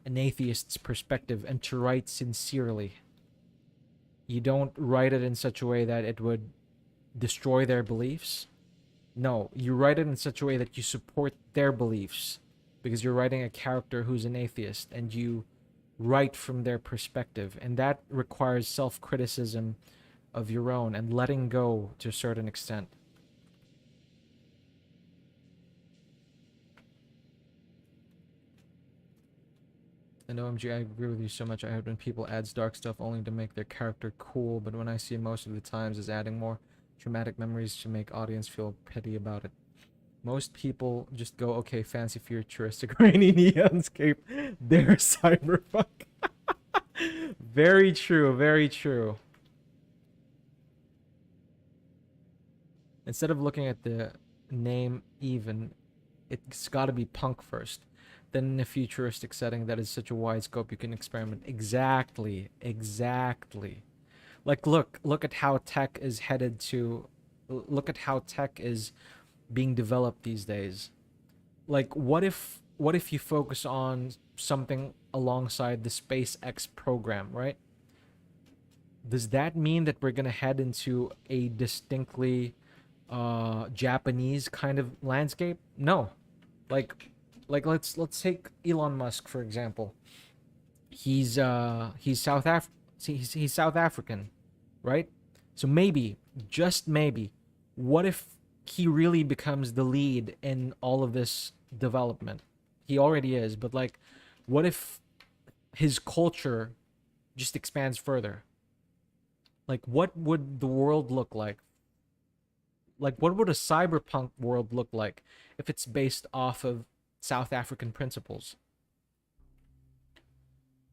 an atheist's perspective and to write sincerely. You don't write it in such a way that it would destroy their beliefs, No, you write it in such a way that you support their beliefs, because you're writing a character who's an atheist, and you write from their perspective, and that requires self-criticism of your own and letting go to a certain extent. And OMG, I agree with you so much. I hate when people adds dark stuff only to make their character cool, but when I see it most of the times is adding more traumatic memories to make audience feel petty about it. Most people just go, okay, fancy futuristic rainy neonscape. They're cyberpunk. Very true, very true. Instead of looking at the name even, it's got to be punk first. Then in a futuristic setting that is such a wide scope, you can experiment. Exactly, exactly. Like, look at how tech is headed to. Look at how tech is being developed these days. Like, what if you focus on something alongside the SpaceX program, right? Does that mean that we're gonna head into a distinctly Japanese kind of landscape? No. Like let's take Elon Musk for example. He's he's South African, right? So maybe, just maybe, what if he really becomes the lead in all of this development? He already is, but like, what if his culture just expands further? Like, what would the world look like? Like, what would a cyberpunk world look like if it's based off of South African principles?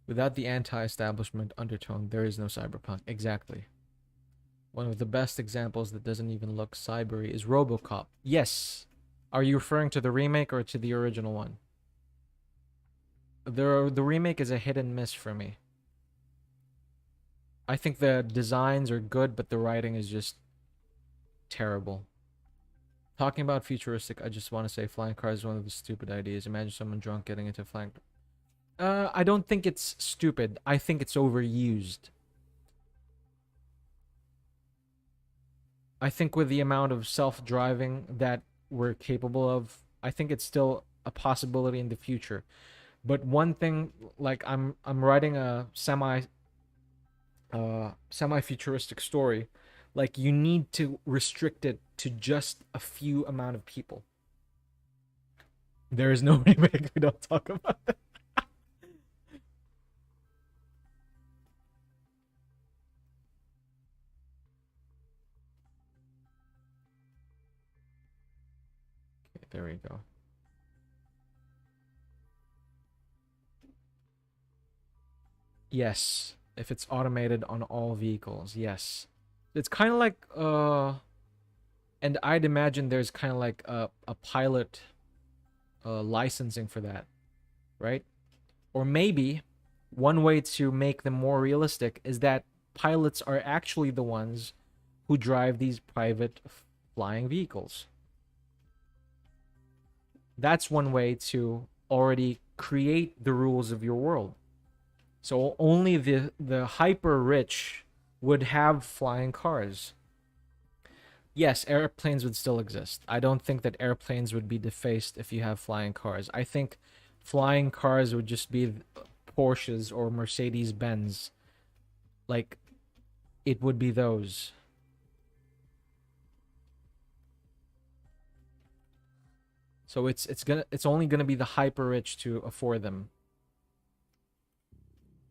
Without the anti-establishment undertone, there is no cyberpunk. Exactly. One of the best examples that doesn't even look cybery is RoboCop. Yes. Are you referring to the remake or to the original one? The remake is a hit and miss for me. I think the designs are good, but the writing is just terrible. Talking about futuristic, I just want to say flying cars is one of the stupid ideas. Imagine someone drunk getting into flying. I don't think it's stupid. I think it's overused. I think with the amount of self-driving that we're capable of, I think it's still a possibility in the future. But one thing, like I'm writing a semi-futuristic story, like you need to restrict it to just a few amount of people. There is no remake. We don't talk about it. Okay, there we go. Yes, if it's automated on all vehicles, yes. It's kind of like and I'd imagine there's kind of like a pilot licensing for that, right? Or maybe one way to make them more realistic is that pilots are actually the ones who drive these private flying vehicles. That's one way to already create the rules of your world. So only the hyper rich would have flying cars. Yes, airplanes would still exist. I don't think that airplanes would be defaced if you have flying cars. I think flying cars would just be Porsches or Mercedes Benz. Like, it would be those. So it's only gonna be the hyper rich to afford them.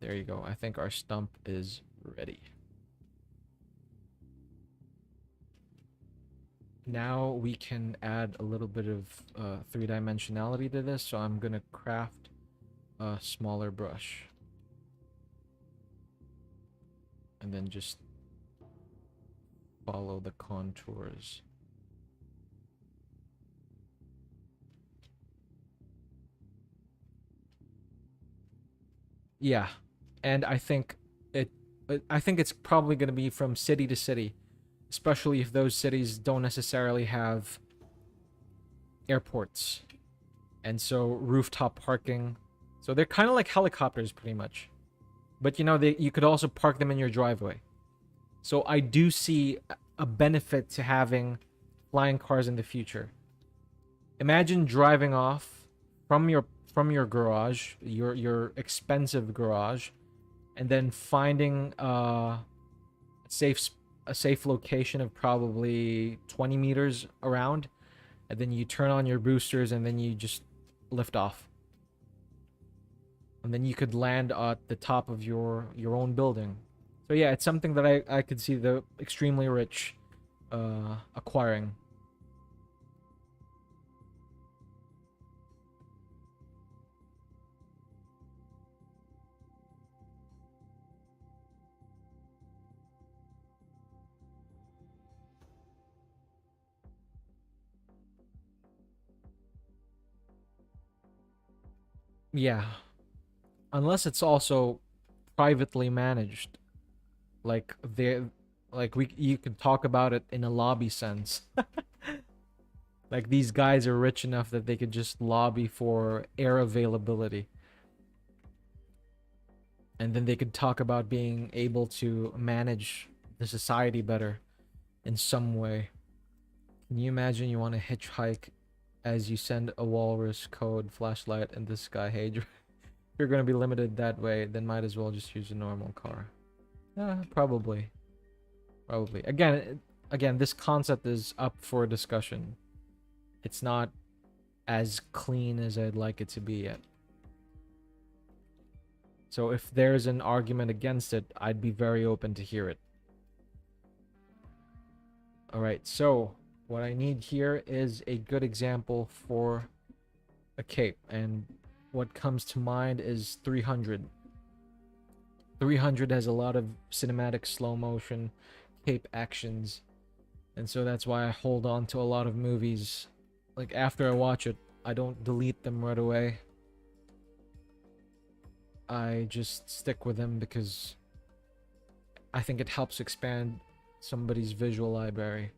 There you go. I think our stump is ready. Now we can add a little bit of three-dimensionality to this, so I'm gonna craft a smaller brush. And then just follow the contours. Yeah, and I think it's probably going to be from city to city, especially if those cities don't necessarily have airports, and so rooftop parking. So they're kind of like helicopters, pretty much. But you know, you could also park them in your driveway. So I do see a benefit to having flying cars in the future. Imagine driving off from your garage, your expensive garage, and then finding safe a safe location of probably 20 meters around, and then you turn on your boosters and then you just lift off. And then you could land at the top of your own building. So yeah, it's something that I could see the extremely rich acquiring. Yeah, unless it's also privately managed, like they like we you could talk about it in a lobby sense. Like these guys are rich enough that they could just lobby for air availability, and then they could talk about being able to manage the society better in some way. Can you imagine you want to hitchhike as you send a walrus code flashlight in the sky? Hey, if you're going to be limited that way, then might as well just use a normal car. Probably. Probably. Again, this concept is up for discussion. It's not as clean as I'd like it to be yet. So if there's an argument against it, I'd be very open to hear it. Alright, so what I need here is a good example for a cape, and what comes to mind is 300. 300 has a lot of cinematic slow motion cape actions, and so that's why I hold on to a lot of movies. Like after I watch it, I don't delete them right away. I just stick with them because I think it helps expand somebody's visual library.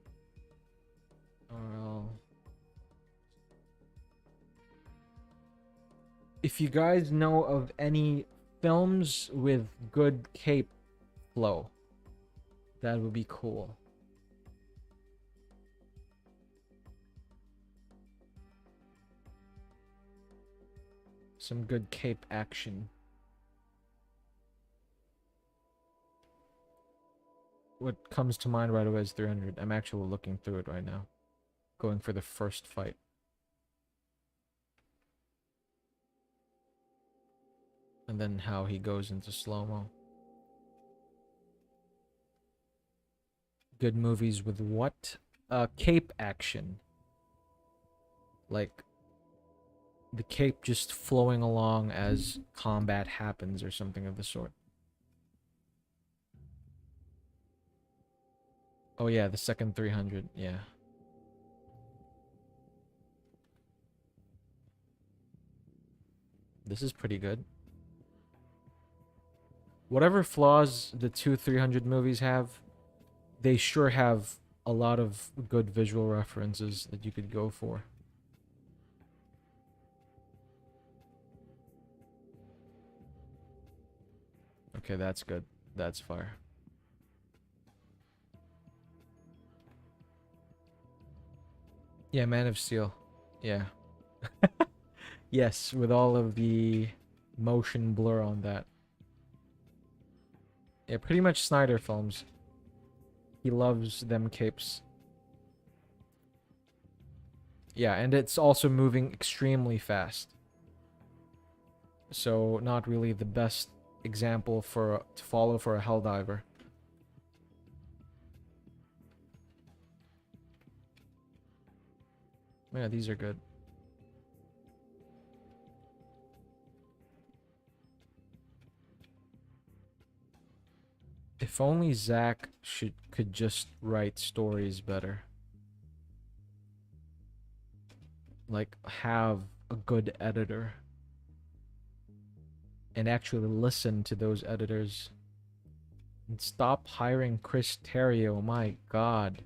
Or if you guys know of any films with good cape flow, that would be cool. Some good cape action. What comes to mind right away is 300. I'm actually looking through it right now. Going for the first fight. And then how he goes into slow-mo. Good movies with what? Cape action. Like the cape just flowing along as combat happens or something of the sort. Oh yeah, the second 300, yeah. This is pretty good. Whatever flaws the two 300 movies have, they sure have a lot of good visual references that you could go for. Okay, that's good. That's fire. Yeah, Man of Steel. Yeah. Yes, with all of the motion blur on that. Yeah, pretty much Snyder films. He loves them capes. Yeah, and it's also moving extremely fast. So not really the best example to follow for a Helldiver. Yeah, these are good. If only Zach could just write stories better. Like, have a good editor. And actually listen to those editors. And stop hiring Chris Terrio, my god.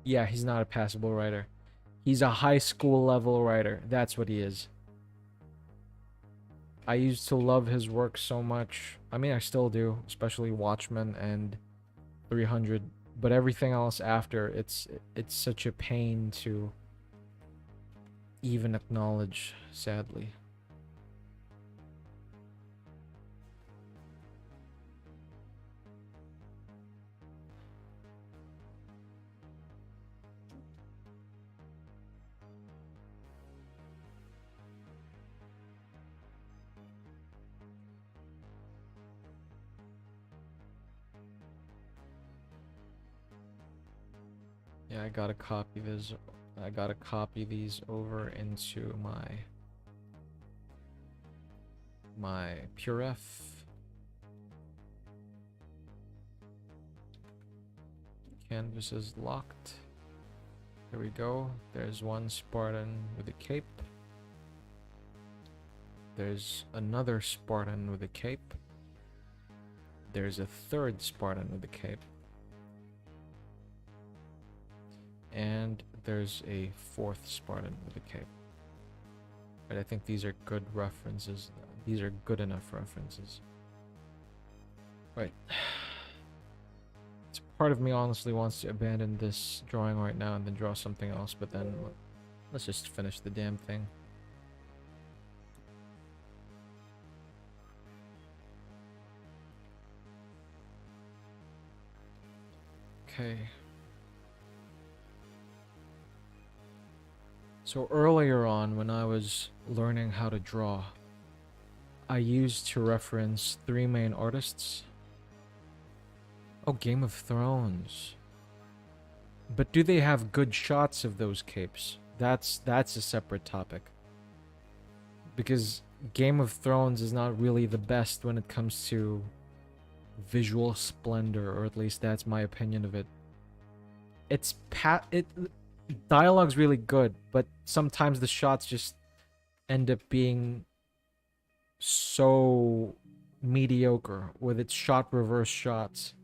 Yeah, he's not a passable writer. He's a high school level writer. That's what he is. I used to love his work so much. I mean, I still do, especially Watchmen and 300. But everything else after, it's such a pain to even acknowledge, sadly. Yeah, I gotta copy this. I gotta copy these over into my PureF. Canvas is locked. Here we go. There's one Spartan with a cape. There's another Spartan with a cape. There's a third Spartan with a cape. And there's a fourth Spartan with a cape. But I think these are good references. These are good enough references. Right. Part of me honestly wants to abandon this drawing right now and then draw something else, but then let's just finish the damn thing. Okay. So earlier on, when I was learning how to draw, I used to reference three main artists. Oh, Game of Thrones. But do they have good shots of those capes? That's a separate topic. Because Game of Thrones is not really the best when it comes to visual splendor, or at least that's my opinion of it. Dialogue's really good, but sometimes the shots just end up being so mediocre with its shot reverse shots.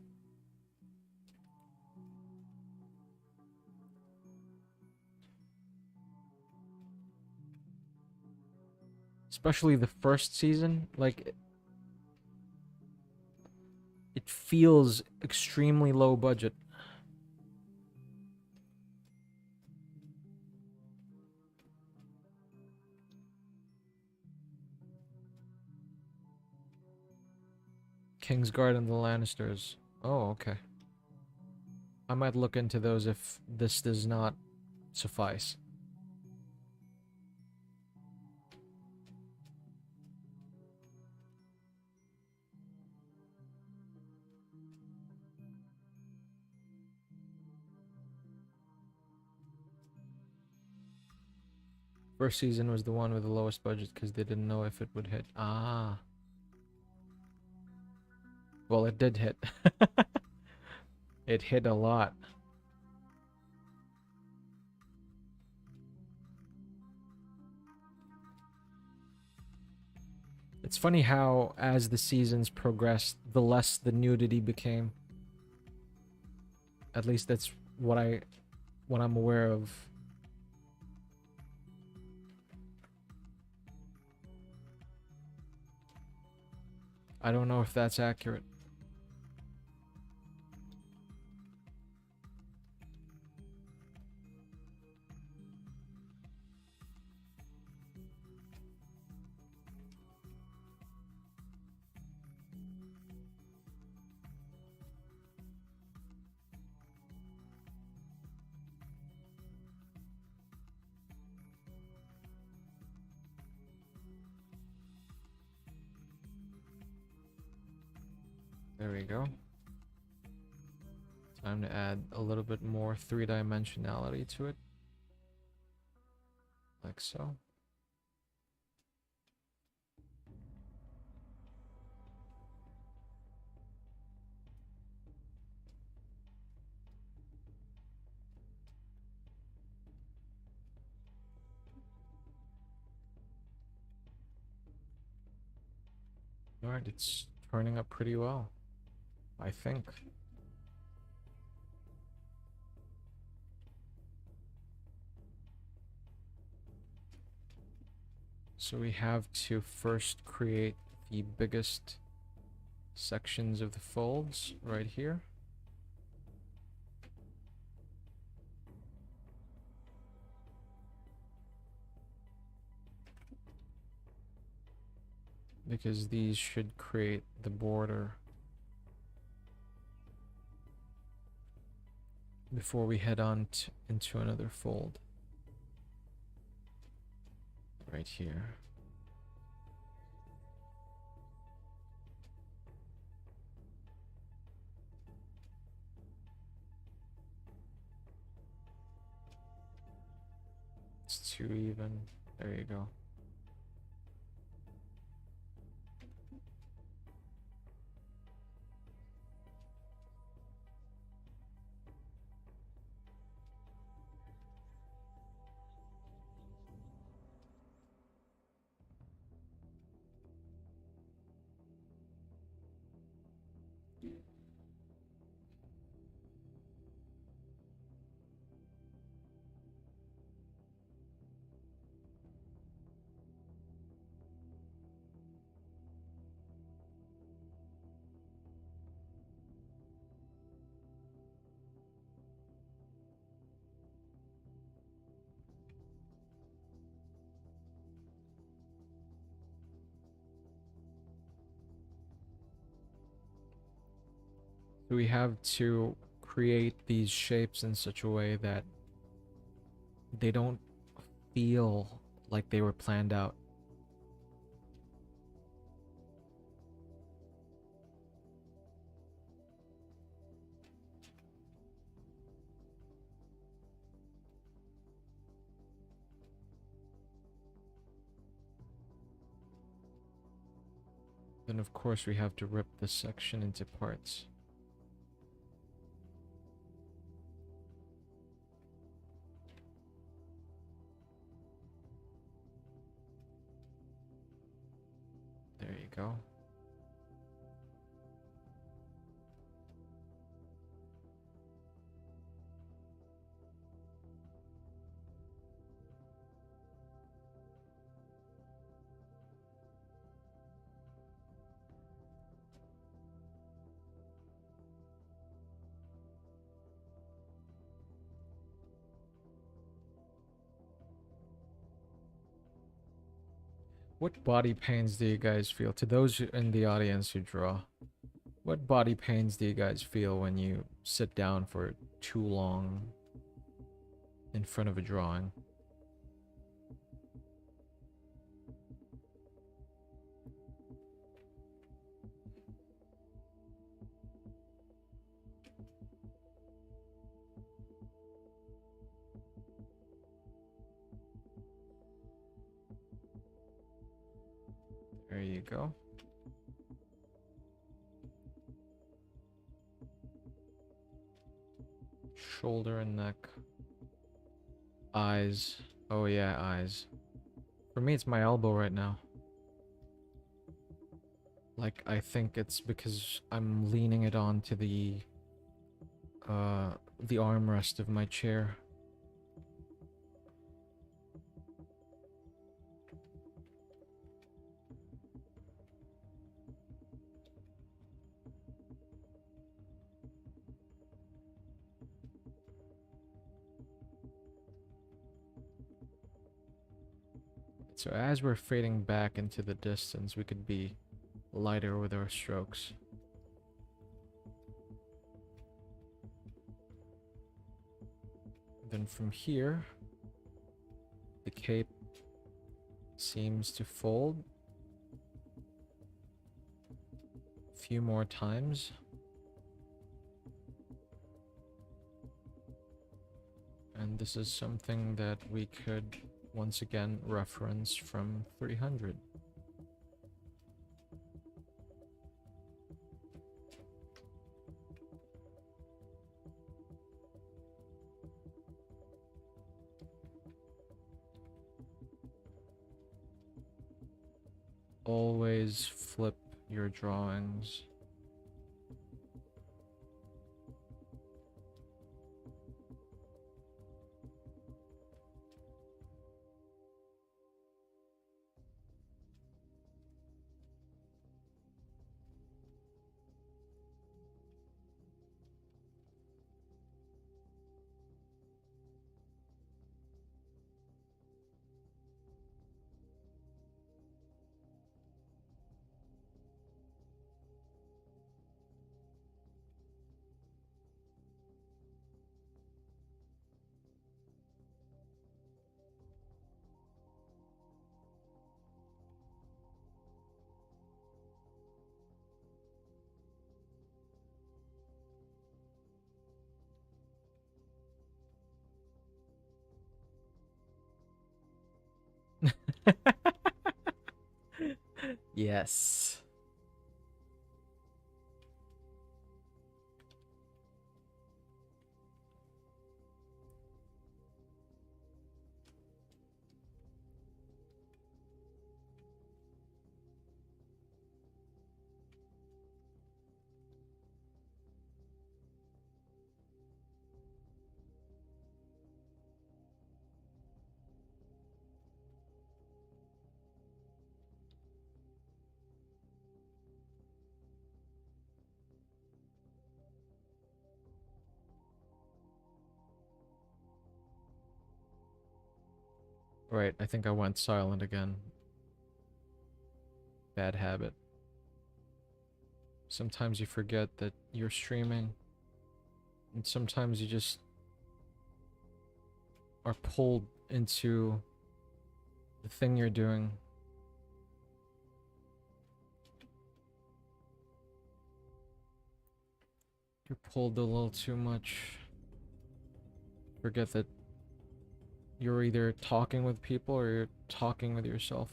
Especially the first season, like it feels extremely low budget. Kingsguard and the Lannisters. Oh, okay. I might look into those if this does not suffice. First season was the one with the lowest budget because they didn't know if it would hit. Ah. Well, it did hit. It hit a lot. It's funny how, as the seasons progressed, the less the nudity became. At least that's what I'm aware of. I don't know if that's accurate. There we go. Time to add a little bit more three-dimensionality to it. Like so. Alright, it's turning up pretty well, I think. So we have to first create the biggest sections of the folds right here. Because these should create the border before we head on into another fold. Right here. It's too even. There you go. We have to create these shapes in such a way that they don't feel like they were planned out. Then of course we have to rip this section into parts. There you go. What body pains do you guys feel? To those in the audience who draw, what body pains do you guys feel when you sit down for too long in front of a drawing? There you go. Shoulder and neck. Eyes. Oh yeah, eyes. For me, it's my elbow right now. Like, I think it's because I'm leaning it onto the armrest of my chair. So as we're fading back into the distance, we could be lighter with our strokes. Then from here, the cape seems to fold a few more times. And this is something that we could once again reference from 300. Always flip your drawings. Yes. Right, I think I went silent again. Bad habit. Sometimes you forget that you're streaming, and sometimes you just are pulled into the thing you're doing. You're pulled a little too much. Forget that you're either talking with people or you're talking with yourself.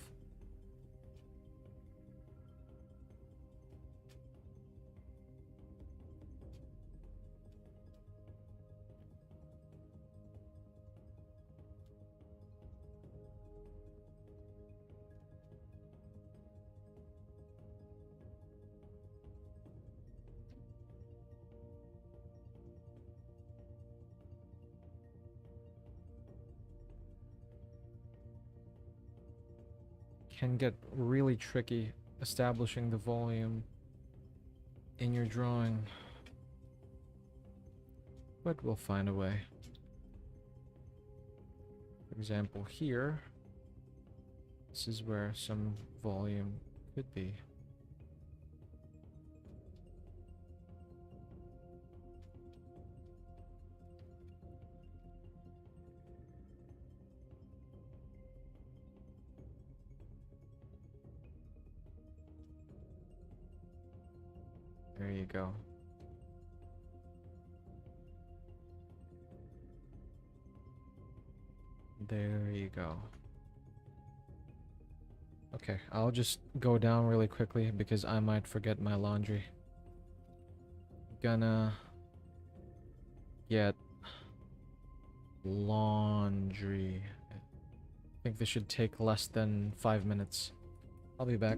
Can get really tricky establishing the volume in your drawing, but we'll find a way. For example, here, this is where some volume could be. There you go. There you go. Okay, I'll just go down really quickly because I might forget my laundry. Gonna get laundry. I think this should take less than 5 minutes. I'll be back.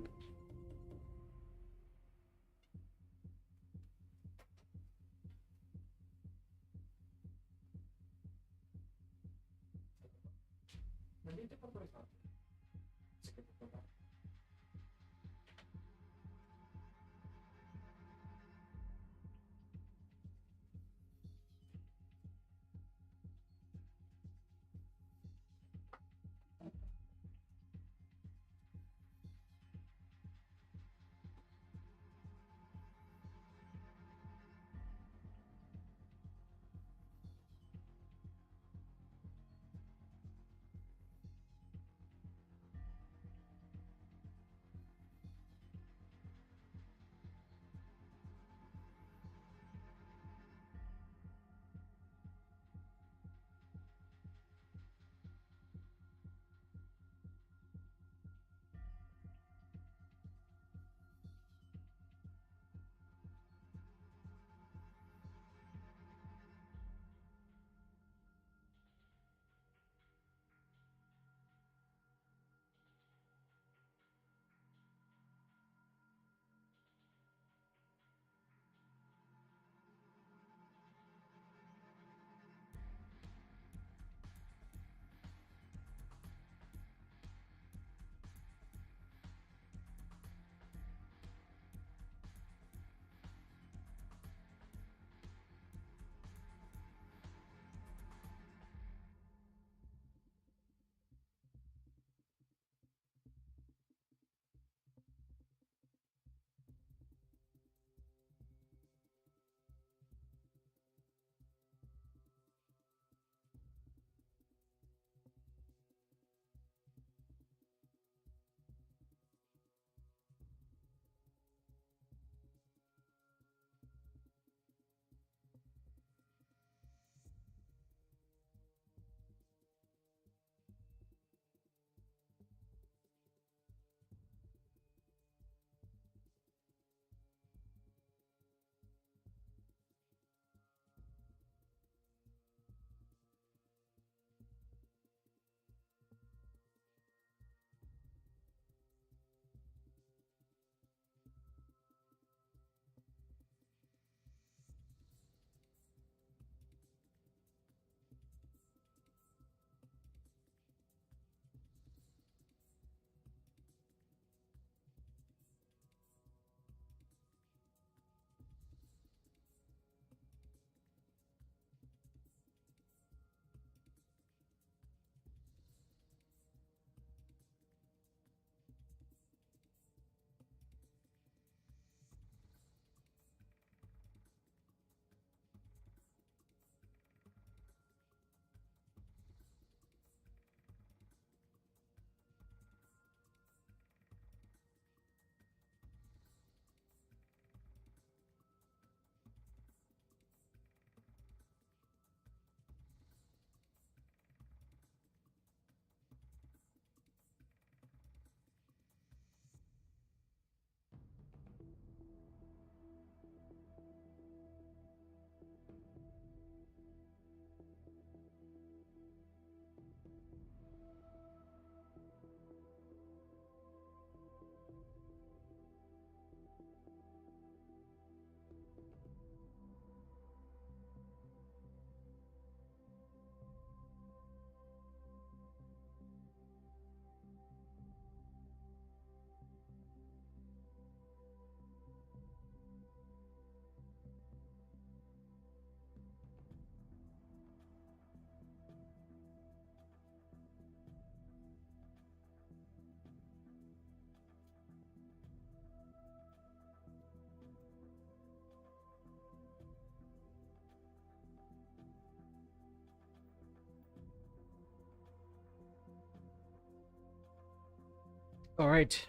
Alright.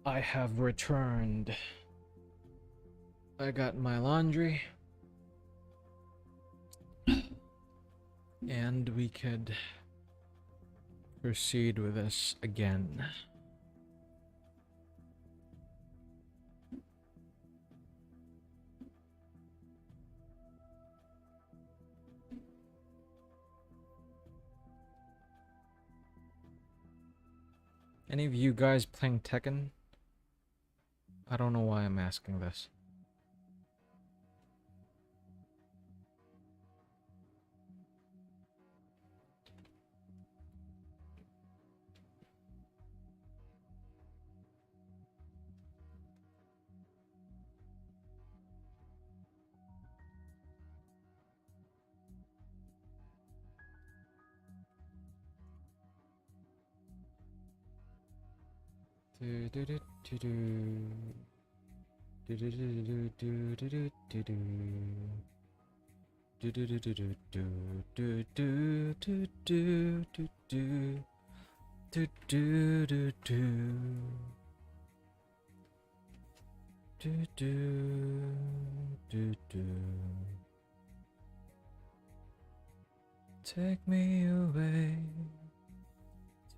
I have returned. I got my laundry. And we could proceed with this again. Any of you guys playing Tekken? I don't know why I'm asking this. Do do do do do. Do do do do do do do do do. Do do do do do do do do do do do do do do do do do do. Take me away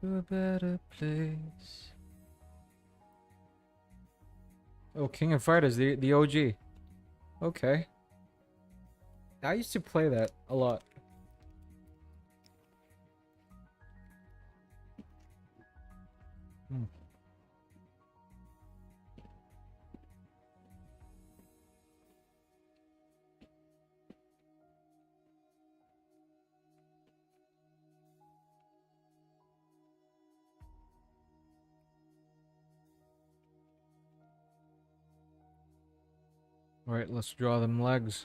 to a better place. Oh, King of Fighters, the OG. Okay. I used to play that a lot. Alright, let's draw them legs.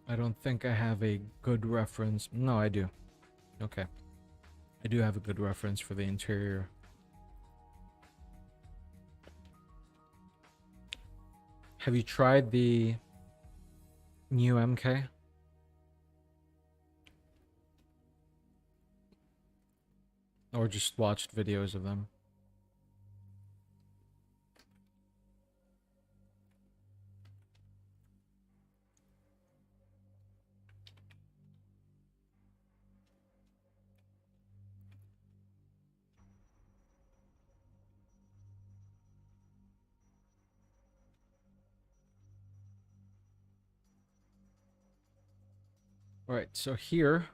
I don't think I have a good reference. No, I do. Okay. I do have a good reference for the interior. Have you tried the new MK? Or just watched videos of them? Alright, so here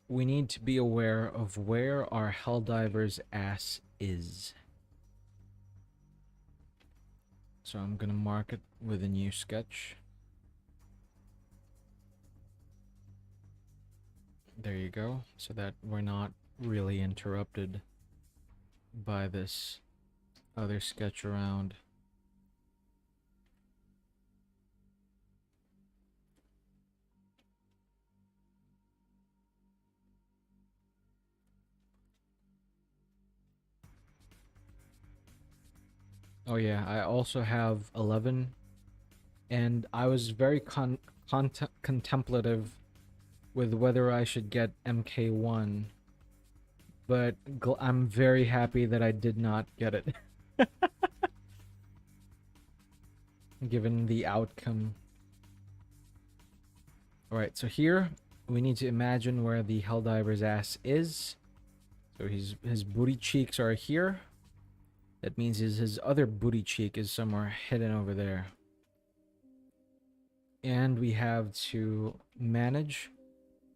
we need to be aware of where our Helldiver's ass is. So I'm gonna mark it with a new sketch. There you go, so that we're not really interrupted by this other sketch around. Oh yeah, I also have 11, and I was very contemplative with whether I should get MK1, but I'm very happy that I did not get it. Given the outcome. Alright, so here we need to imagine where the Helldiver's ass is. So his booty cheeks are here. That means his other booty cheek is somewhere hidden over there. And we have to manage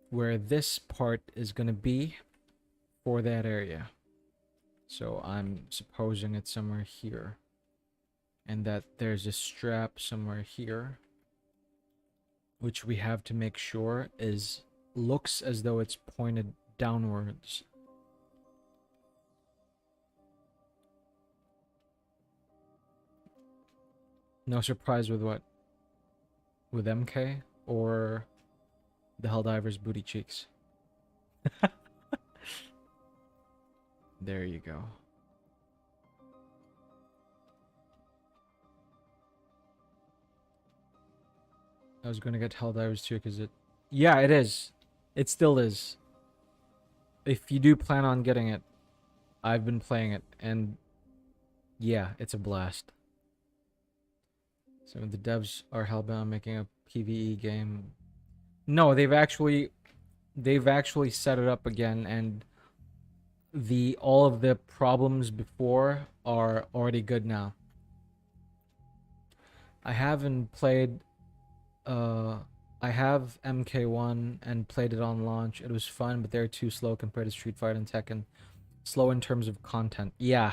where this part is going to be for that area. So I'm supposing it's somewhere here. And that there's a strap somewhere here, which we have to make sure looks as though it's pointed downwards. No surprise with what? With MK or the Helldiver's booty cheeks? There you go. I was gonna get Helldivers too, because it... Yeah, it is. It still is. If you do plan on getting it, I've been playing it, and yeah, it's a blast. So the devs are hellbound on making a PvE game. No, they've actually set it up again, and all of the problems before are already good now. I haven't played I have MK1 and played it on launch. It was fun, but they're too slow compared to Street Fighter and Tekken. Slow in terms of content. Yeah.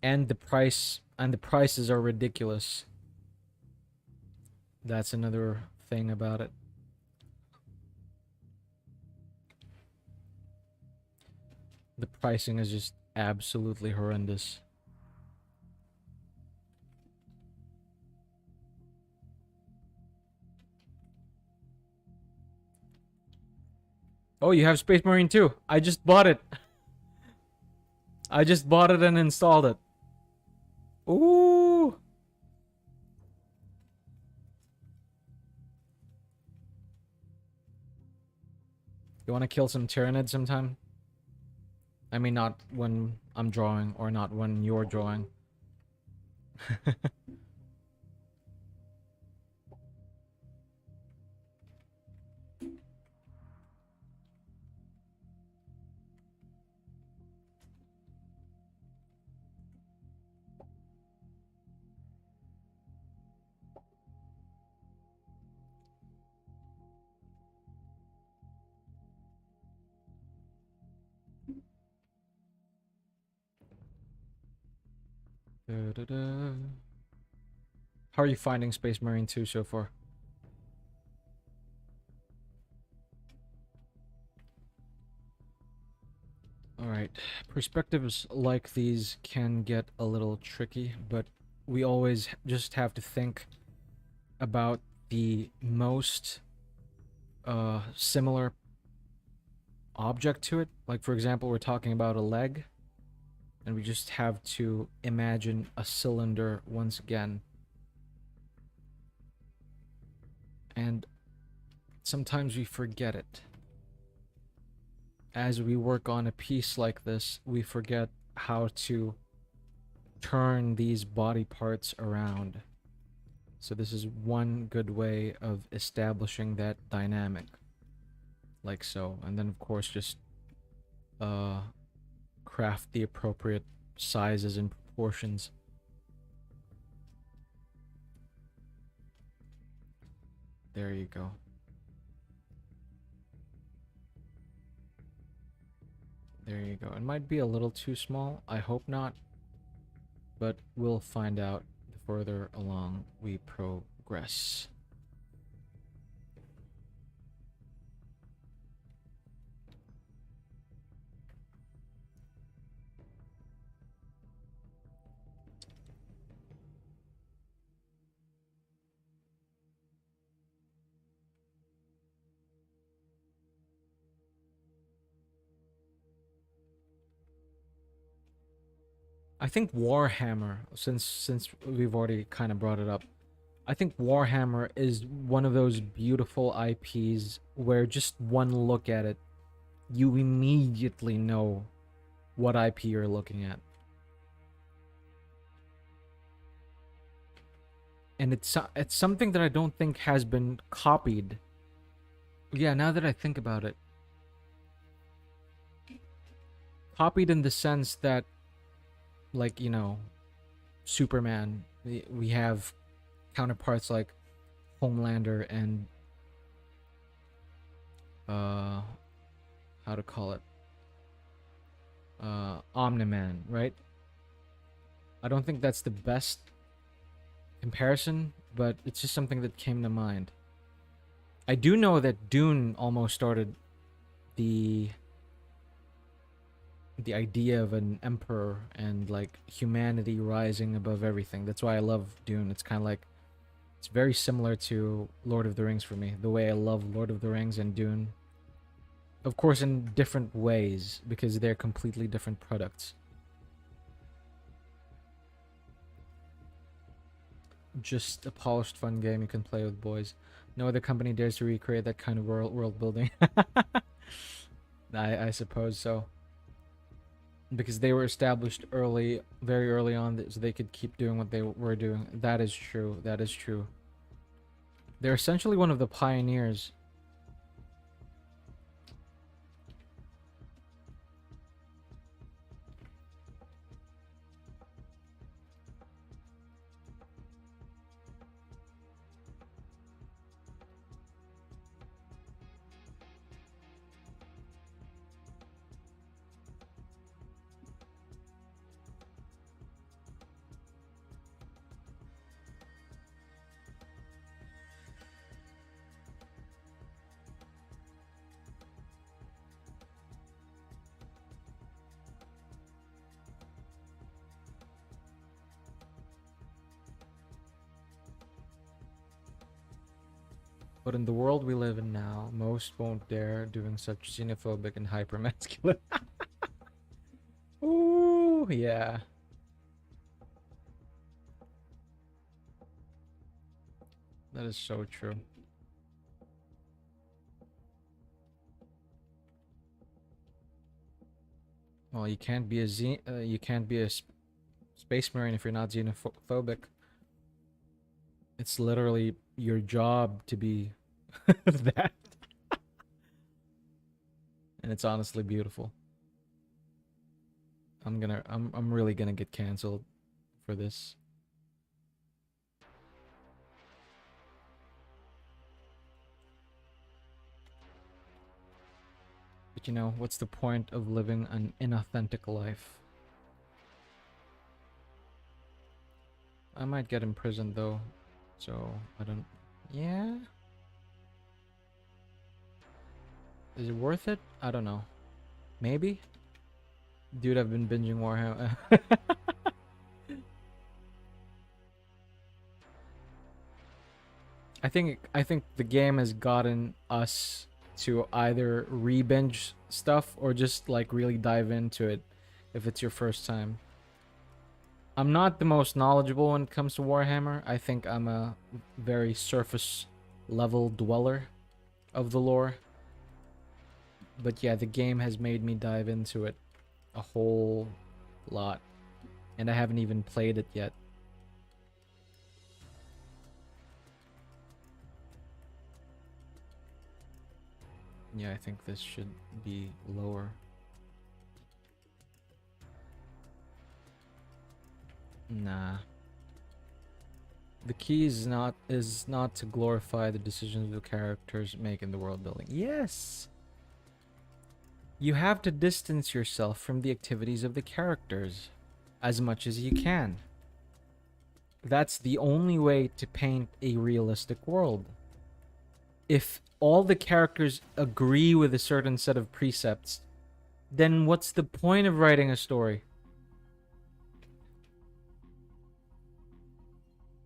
And the prices are ridiculous. That's another thing about it. The pricing is just absolutely horrendous. Oh, you have Space Marine too. I just bought it. I just bought it and installed it. Ooh. You want to kill some Tyranids sometime? I mean, not when I'm drawing, or not when you're drawing. Da-da-da. How are you finding Space Marine 2 so far? Alright, perspectives like these can get a little tricky, but we always just have to think about the most similar object to it. Like, for example, we're talking about a leg, and we just have to imagine a cylinder once again. And sometimes we forget it. As we work on a piece like this, we forget how to turn these body parts around. So this is one good way of establishing that dynamic. Like so. And then of course just craft the appropriate sizes and proportions. There you go. There you go. It might be a little too small. I hope not. But we'll find out the further along we progress. I think Warhammer, since we've already kind of brought it up, I think Warhammer is one of those beautiful IPs where just one look at it, you immediately know what IP you're looking at. And it's something that I don't think has been copied. Yeah, now that I think about it. Copied in the sense that, like, you know, Superman, we have counterparts like Homelander and how to call it, Omni-Man, right? I don't think that's the best comparison, but it's just something that came to mind. I do know that Dune almost started the idea of an emperor and like humanity rising above everything. That's why I love Dune. It's kind of like, it's very similar to Lord of the Rings for me. The way I love Lord of the Rings and Dune. Of course, in different ways, because they're completely different products. Just a polished, fun game you can play with boys. No other company dares to recreate that kind of world building. I suppose so. Because they were established early, very early on, so they could keep doing what they were doing. That is true. That is true. They're essentially one of the pioneers. But in the world we live in now, most won't dare doing such xenophobic and hypermasculine. Ooh, yeah. That is so true. Well, you can't be a space marine if you're not xenophobic. It's literally your job to be that. And it's honestly beautiful. I'm really gonna get canceled for this. But you know, what's the point of living an inauthentic life? I might get imprisoned though, so I don't... Yeah? Is it worth it? I don't know. Maybe? Dude, I've been binging Warhammer. I think the game has gotten us to either re-binge stuff or just like really dive into it if it's your first time. I'm not the most knowledgeable when it comes to Warhammer. I think I'm a very surface level dweller of the lore. But yeah, the game has made me dive into it a whole lot. And I haven't even played it yet. Yeah, I think this should be lower. Nah. The key is not to glorify the decisions the characters make in the world building. Yes. You have to distance yourself from the activities of the characters as much as you can. That's the only way to paint a realistic world. If all the characters agree with a certain set of precepts, then what's the point of writing a story?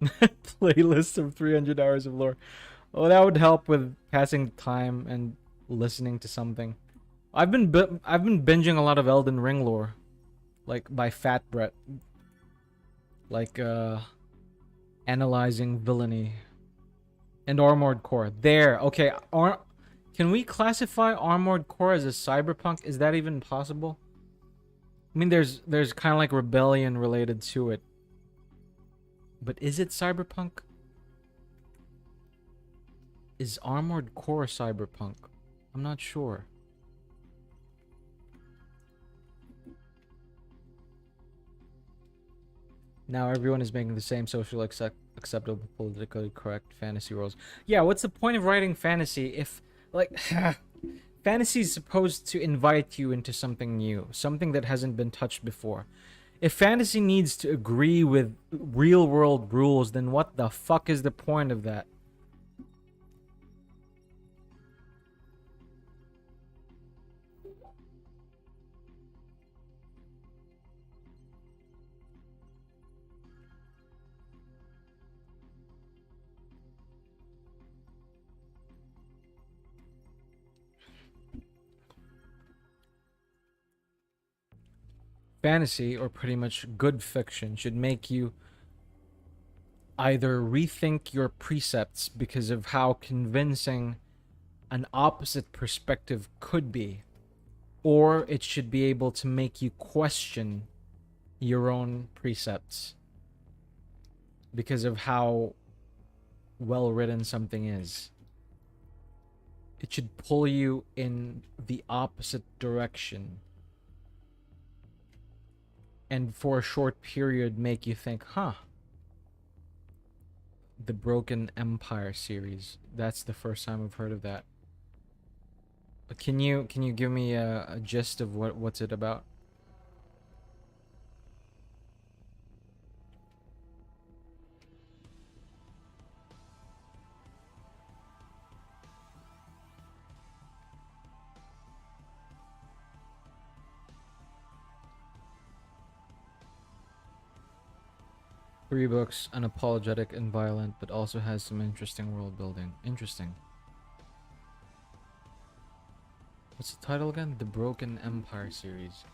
Playlist of 300 hours of lore. Oh, that would help with passing time and listening to something. I've been binging a lot of Elden Ring lore, like by Fat Brett, like analyzing villainy and Armored Core. There, okay. Can we classify Armored Core as a cyberpunk? Is that even possible? I mean, there's kind of like rebellion related to it, but is it cyberpunk? Is Armored Core cyberpunk? I'm not sure. Now everyone is making the same social acceptable, politically correct fantasy worlds. Yeah, what's the point of writing fantasy if, like, fantasy is supposed to invite you into something new, something that hasn't been touched before. If fantasy needs to agree with real world rules, then what the fuck is the point of that? Fantasy, or pretty much good fiction, should make you either rethink your precepts because of how convincing an opposite perspective could be, or it should be able to make you question your own precepts because of how well written something is. It should pull you in the opposite direction and for a short period make you think, huh, the Broken Empire series. That's the first time I've heard of that. But can you give me a gist of what's it about? 3 books, unapologetic and violent, but also has some interesting world building. Interesting. What's the title again? The Broken Empire series.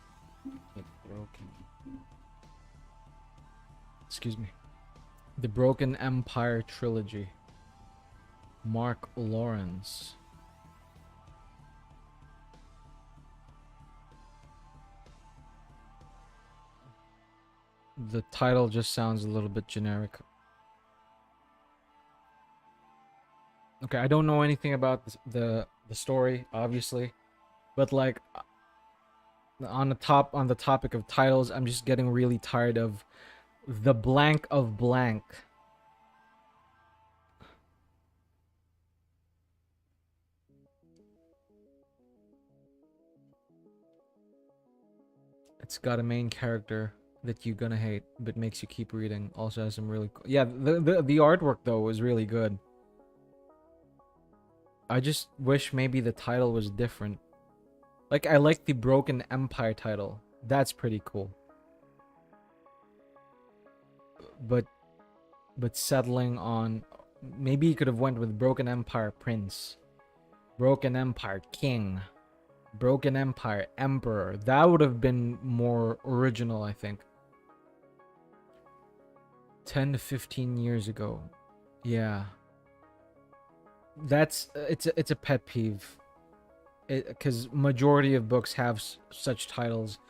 The Broken. Excuse me. The Broken Empire trilogy. Mark Lawrence. The title just sounds a little bit generic. Okay, I don't know anything about the story, obviously, but like on the topic of titles, I'm just getting really tired of the blank of blank. It's got a main character that you're gonna hate, but makes you keep reading. Also has some really yeah. The artwork though was really good. I just wish maybe the title was different. Like I like the Broken Empire title. That's pretty cool. But settling on maybe you could have went with Broken Empire Prince, Broken Empire King, Broken Empire Emperor. That would have been more original, I think. 10 to 15 years ago. Yeah. That's it's a pet peeve. Cuz majority of books have such titles.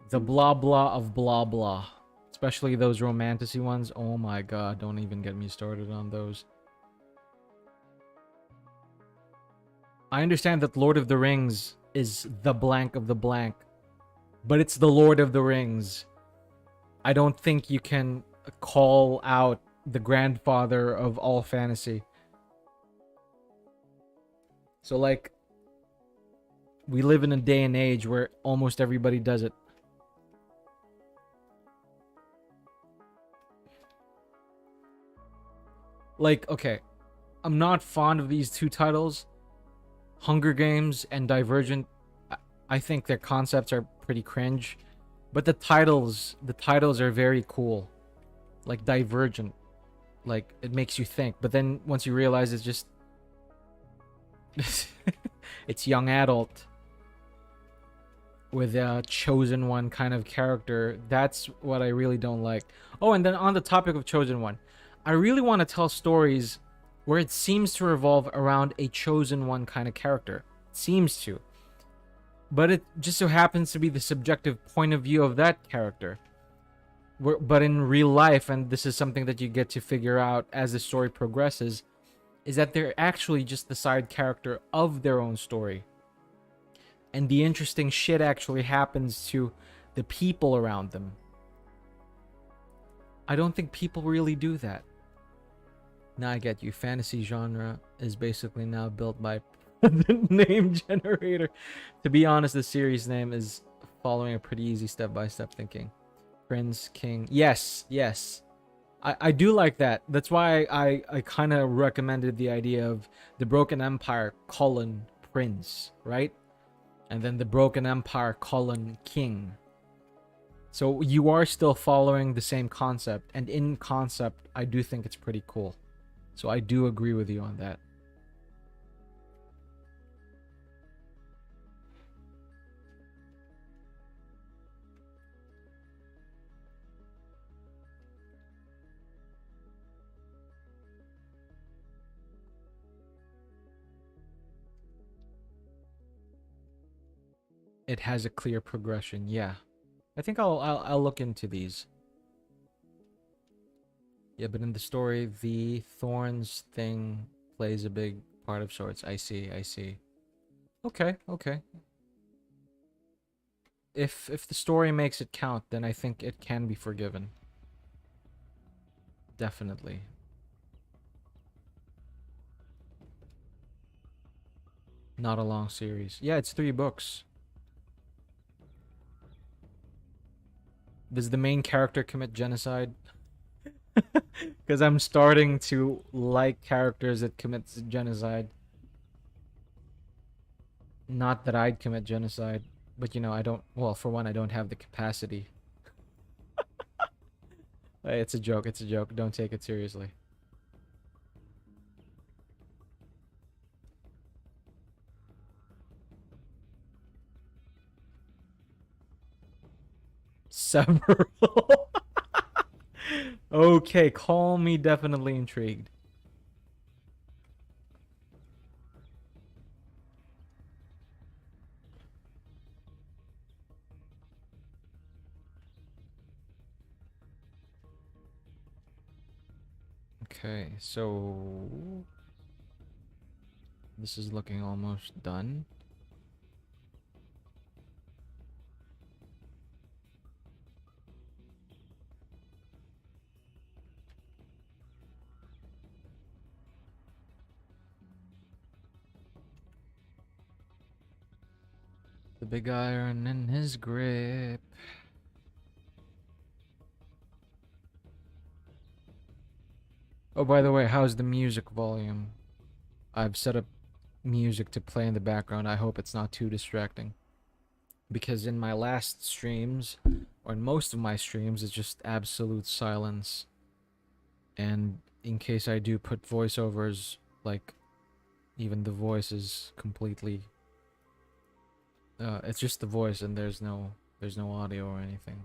The blah blah of blah blah. Especially those romantasy ones. Oh my god, don't even get me started on those. I understand that Lord of the Rings is the blank of the blank, but it's the Lord of the Rings. I don't think you can call out the grandfather of all fantasy. So like we live in a day and age where almost everybody does it. Like, okay, I'm not fond of these two titles, Hunger Games and Divergent. I think their concepts are pretty cringe, but the titles are very cool. Like Divergent, like it makes you think, but then once you realize it's just it's young adult with a chosen one kind of character. That's what I really don't like. Oh, and then on the topic of chosen one, I really want to tell stories where it seems to revolve around a chosen one kind of character. It seems to. But it just so happens to be the subjective point of view of that character. But in real life, and this is something that you get to figure out as the story progresses, is that they're actually just the side character of their own story. And the interesting shit actually happens to the people around them. I don't think people really do that. Now I get you. Fantasy genre is basically now built by the name generator. To be honest, the series name is following a pretty easy step-by-step thinking. Prince, King. Yes, yes. I do like that. That's why I kind of recommended the idea of the Broken Empire, Prince, right? And then the Broken Empire, King. So you are still following the same concept. And in concept, I do think it's pretty cool. So I do agree with you on that. it has a clear progression. Yeah, I think I'll look into these. Yeah, but in the story, the thorns thing plays a big part of sorts. I see. I see. Okay. Okay. If the story makes it count, then I think it can be forgiven. Definitely. Not a long series. Yeah, it's 3 books. Does the main character commit genocide? Because I'm starting to like characters that commit genocide. Not that I'd commit genocide, but you know, I don't. Well, for one, I don't have the capacity. Hey, it's a joke. It's a joke. Don't take it seriously. Several. Okay, call me definitely intrigued. Okay, so this is looking almost done. The big iron in his grip. Oh, by the way, how's the music volume? I've set up music to play in the background. I hope it's not too distracting. Because in my last streams, or in most of my streams, it's just absolute silence. And in case I do put voiceovers, like, even the voice is completely it's just the voice and there's no audio or anything.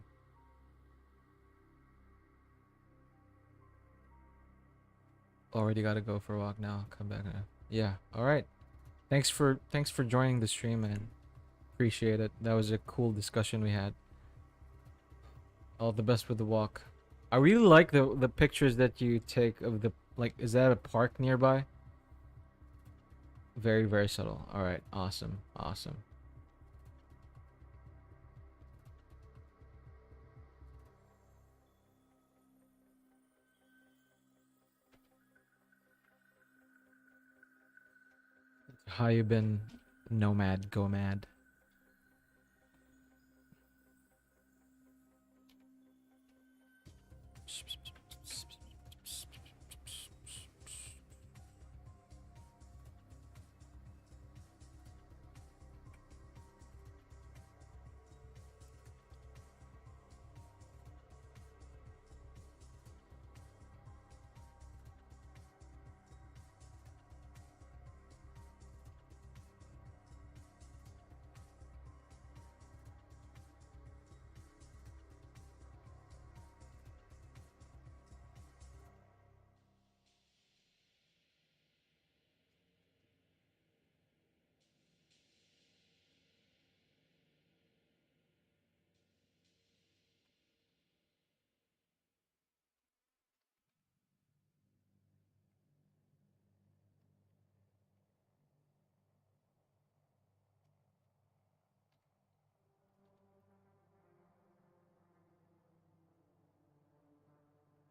Already gotta go for a walk now. Come back now. Yeah, alright. Thanks for joining the stream, man. Appreciate it. That was a cool discussion we had. All the best with the walk. I really like the pictures that you take of the, like, is that a park nearby? Very, very subtle. Alright, awesome. Awesome. How you been, nomad, go mad?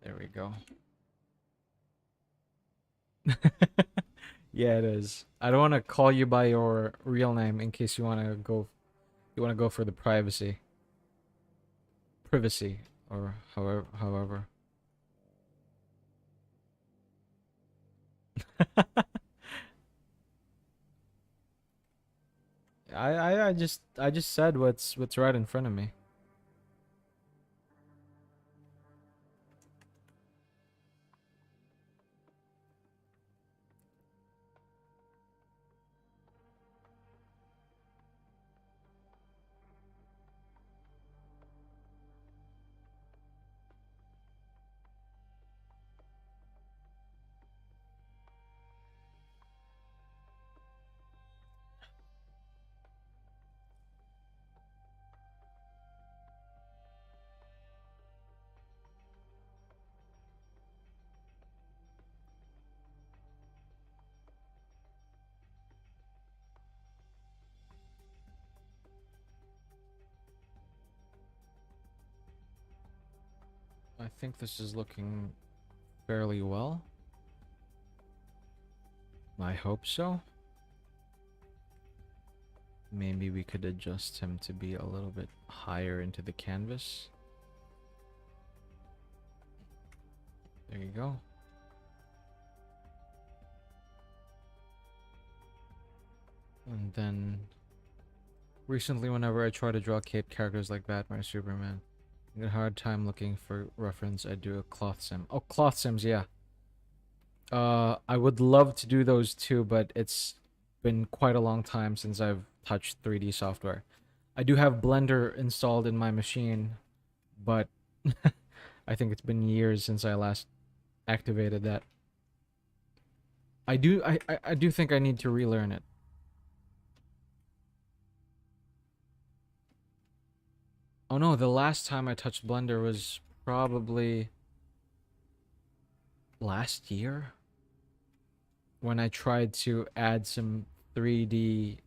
There we go. Yeah, it is. I don't want to call you by your real name in case you want to go for the privacy, or however. I just said what's right in front of me. think this is looking fairly well. I hope so. Maybe we could adjust him to be a little bit higher into the canvas. There you go. And then recently, whenever I try to draw cape characters like Batman or Superman, I get a hard time looking for reference. I do a cloth sim. Oh, cloth sims, yeah. I would love to do those too, but it's been quite a long time since I've touched 3D software. I do have Blender installed in my machine, but I think it's been years since I last activated that. I do think I need to relearn it. Oh no, the last time I touched Blender was probably last year when I tried to add some 3D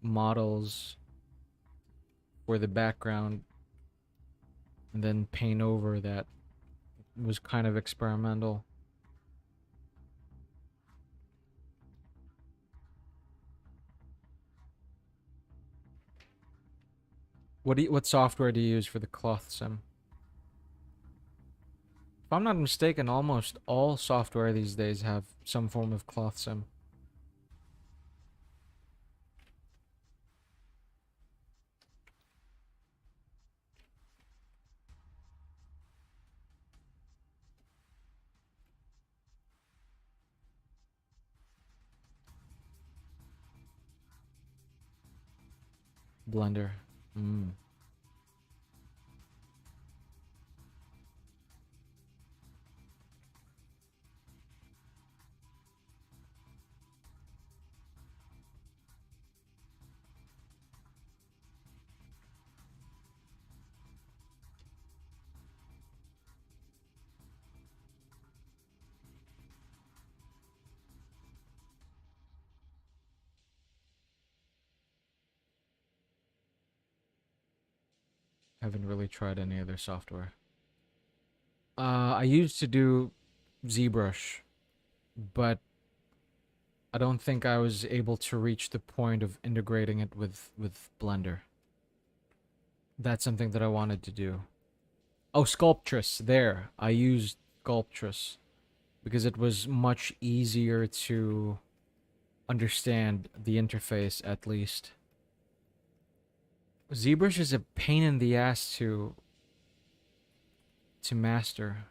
models for the background and then paint over that. It was kind of experimental. What software do you use for the cloth sim? If I'm not mistaken, almost all software these days have some form of cloth sim. Blender. Mm. Haven't really tried any other software. I used to do ZBrush, but I don't think I was able to reach the point of integrating it with Blender. That's something that I wanted to do. Oh, Sculptress. There. I used Sculptress because it was much easier to understand the interface, at least. ZBrush is a pain in the ass to master.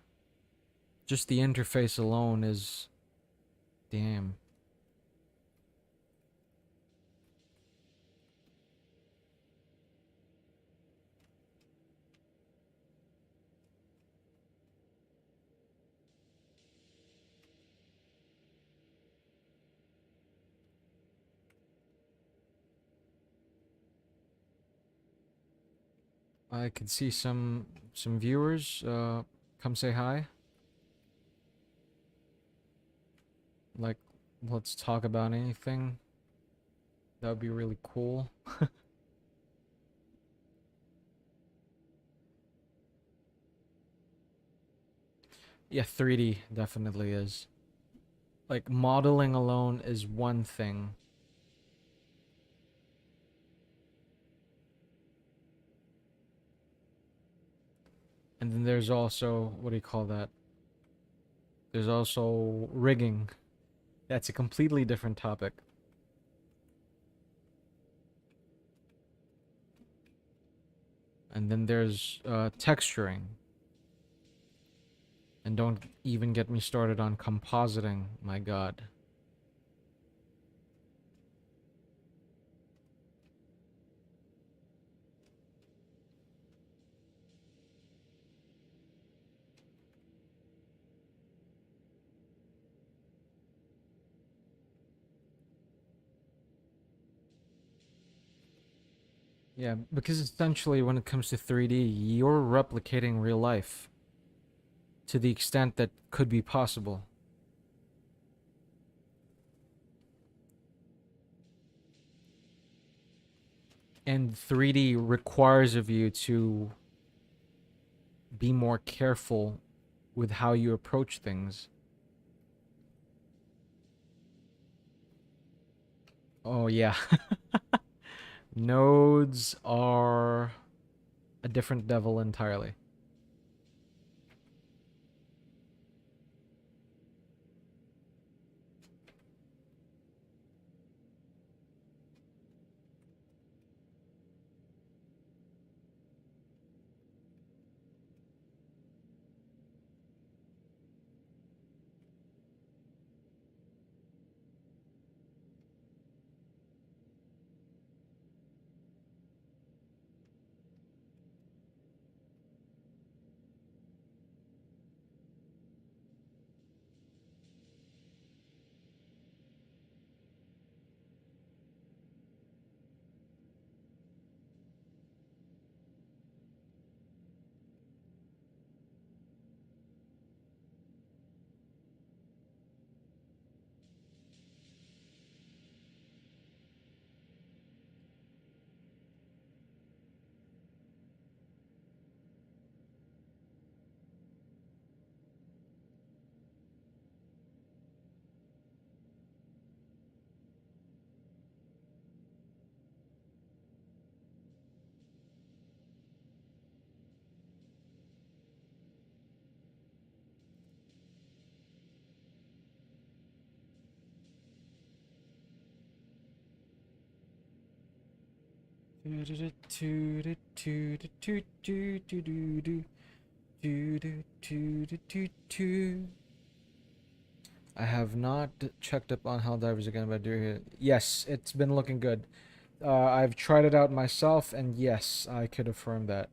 Just the interface alone is damn. I could see some viewers come say hi. Like, let's talk about anything. That would be really cool. Yeah, 3D definitely is. Like, modeling alone is one thing. And then there's also, what do you call that? There's also rigging. That's a completely different topic. And then there's texturing. And don't even get me started on compositing, my god. Yeah, because essentially when it comes to 3D, you're replicating real life to the extent that could be possible. And 3D requires of you to be more careful with how you approach things. Oh, yeah. Nodes are a different devil entirely. I have not checked up on Helldivers again, but yes, it's been looking good. I've tried it out myself, and yes, I could affirm that.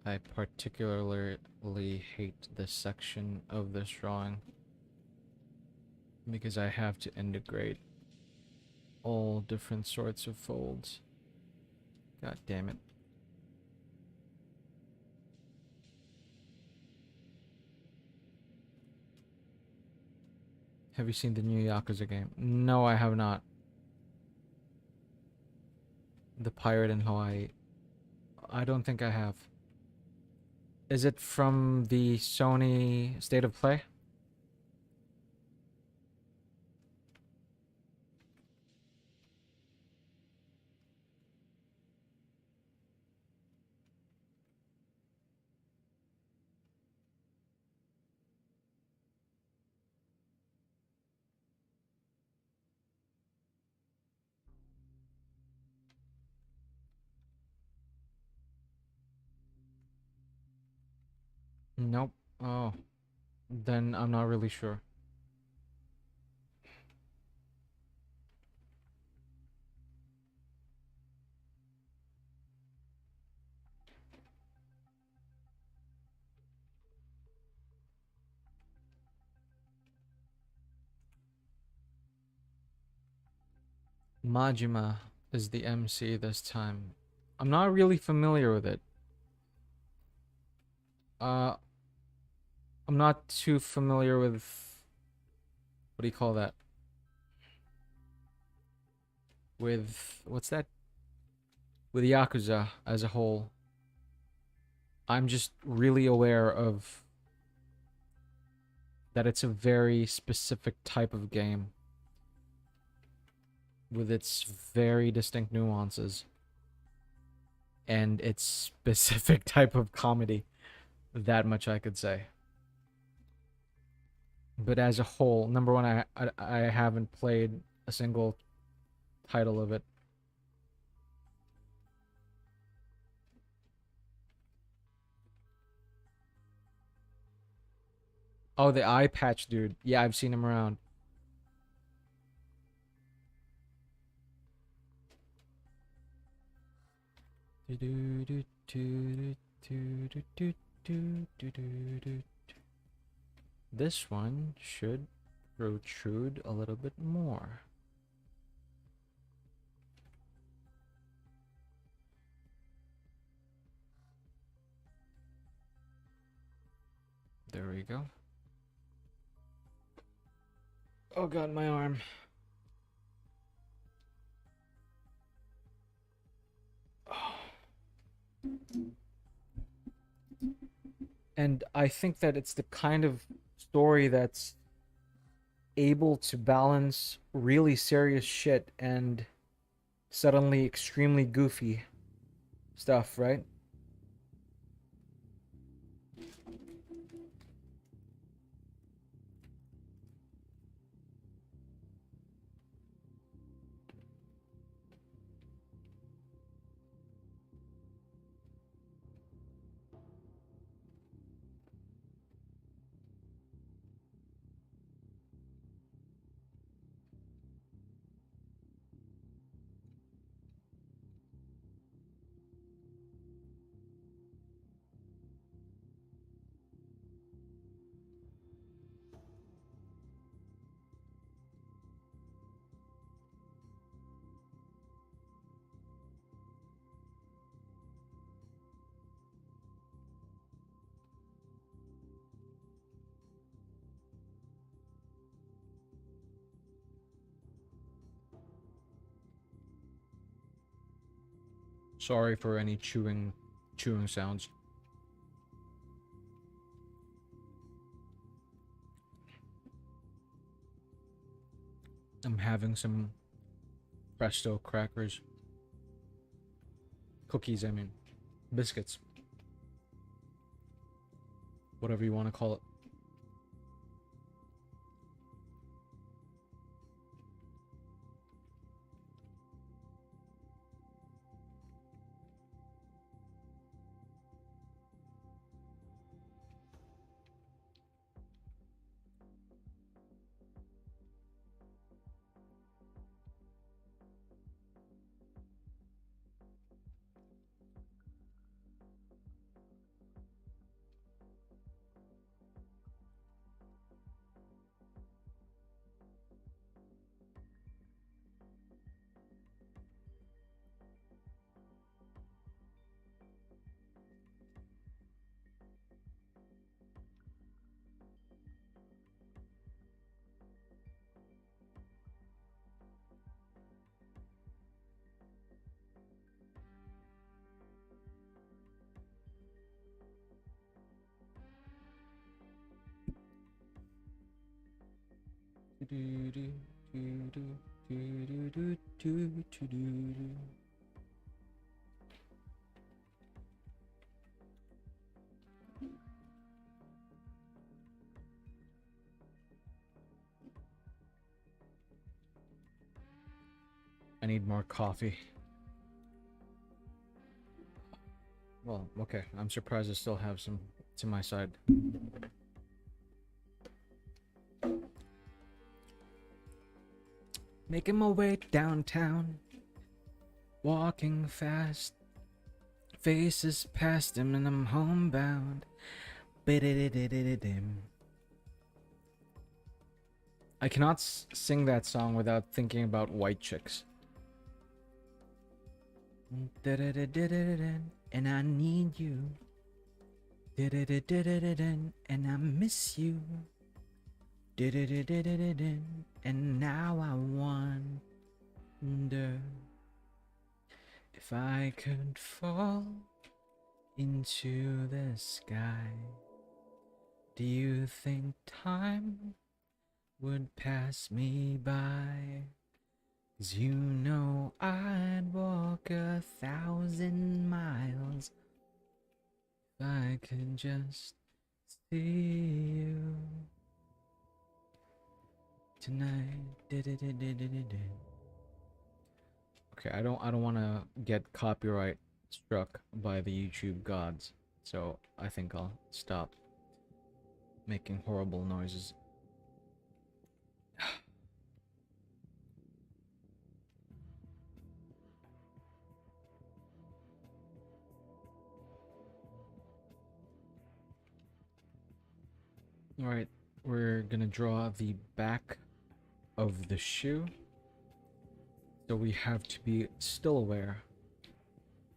I particularly hate this section of this drawing because I have to integrate all different sorts of folds. God damn it. Have you seen the new Yakuza game? No, I have not. The Pirate in Hawaii. I don't think I have. Is it from the Sony State of Play? Nope. Oh, then I'm not really sure. Majima is the MC this time. I'm not really familiar with it. Uh, I'm not too familiar with, what do you call that? With, what's that? With Yakuza as a whole. I'm just really aware of that it's a very specific type of game with its very distinct nuances and its specific type of comedy. That much I could say. But as a whole, number one, I haven't played a single title of it. Oh, the eye patch dude. Yeah, I've seen him around. this one should protrude a little bit more. There we go. Oh god, my arm. And I think that it's the kind of story that's able to balance really serious shit and suddenly extremely goofy stuff, right? Sorry for any chewing sounds. I'm having some Presto crackers. Cookies, I mean. Biscuits. Whatever you want to call it. I need more coffee. Well, okay. I'm surprised I still have some to my side. Making my way downtown, walking fast, faces past him, and I'm homebound. I cannot sing that song without thinking about white chicks. And I need you. And I miss you. And now I wonder if I could fall into the sky. Do you think time would pass me by? 'Cause you know I'd walk 1,000 miles if I could just see you tonight. Okay, I don't want to get copyright struck by the YouTube gods, so I think I'll stop making horrible noises. All right, we're gonna draw the back of the shoe. So we have to be still aware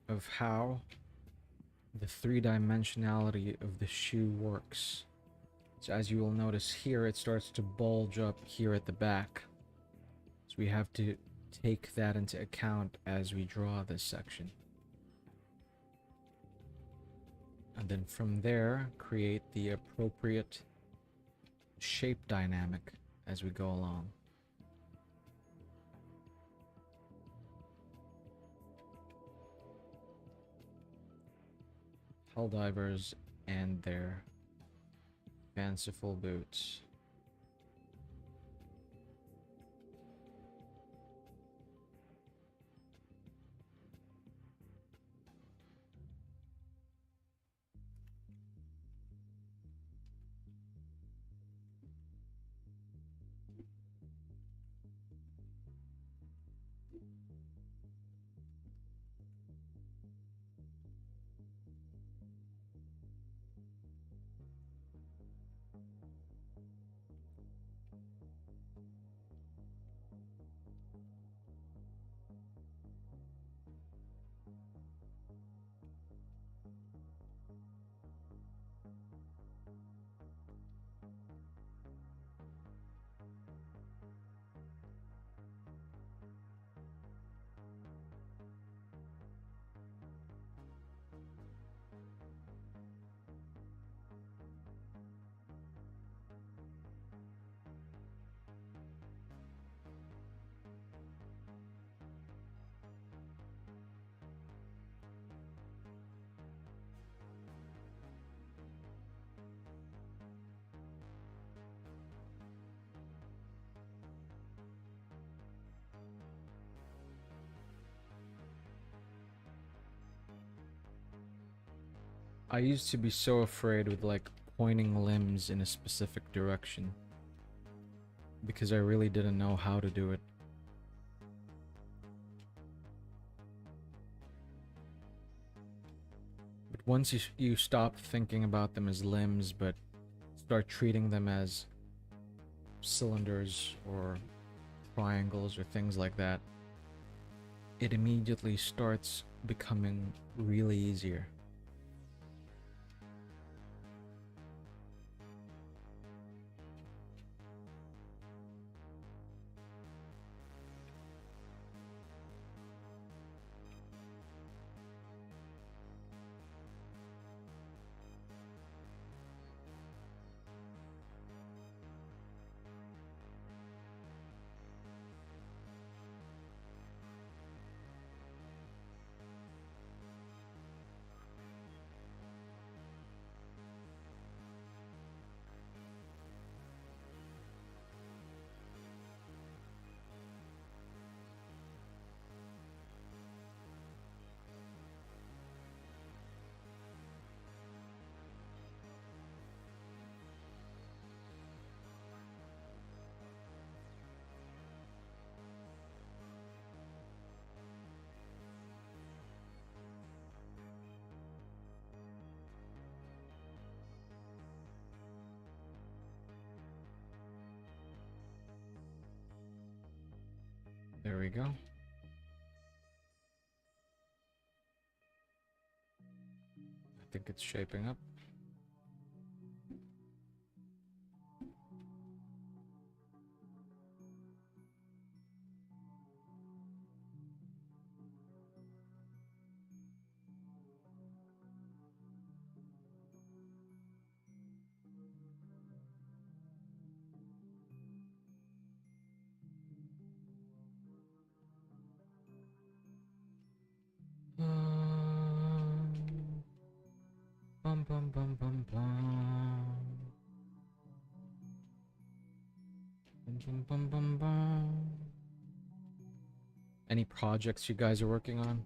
of how the three-dimensionality of the shoe works. So as you will notice here, it starts to bulge up here at the back. So we have to take that into account as we draw this section. And then from there, create the appropriate shape dynamic as we go along. Helldivers and their fanciful boots. I used to be so afraid with like pointing limbs in a specific direction because I really didn't know how to do it. But once you stop thinking about them as limbs but start treating them as cylinders or triangles or things like that, it immediately starts becoming really easier. There we go. I think it's shaping up. Bum bum bum bum bum. Bum bum bum bum bum. Any projects you guys are working on?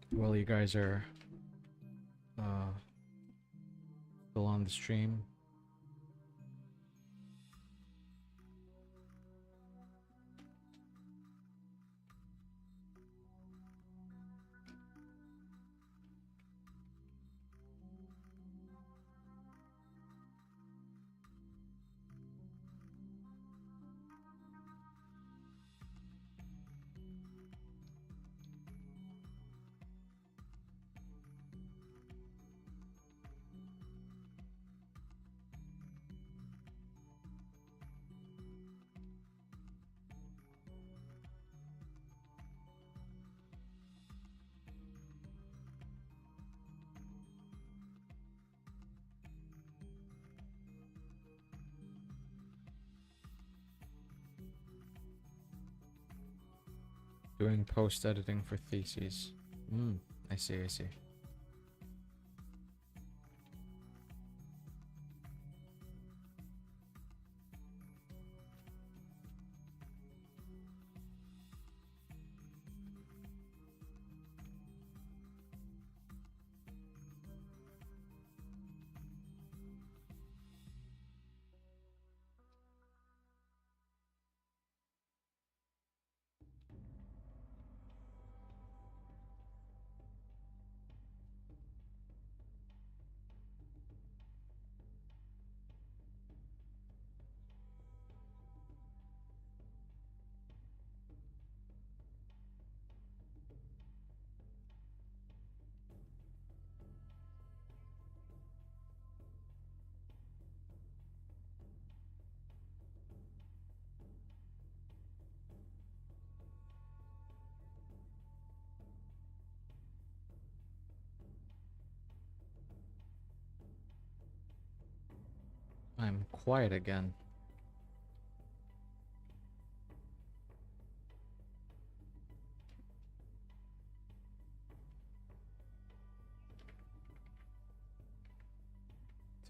While you guys are still on the stream. Doing post-editing for theses. I see, I see. I'm quiet again.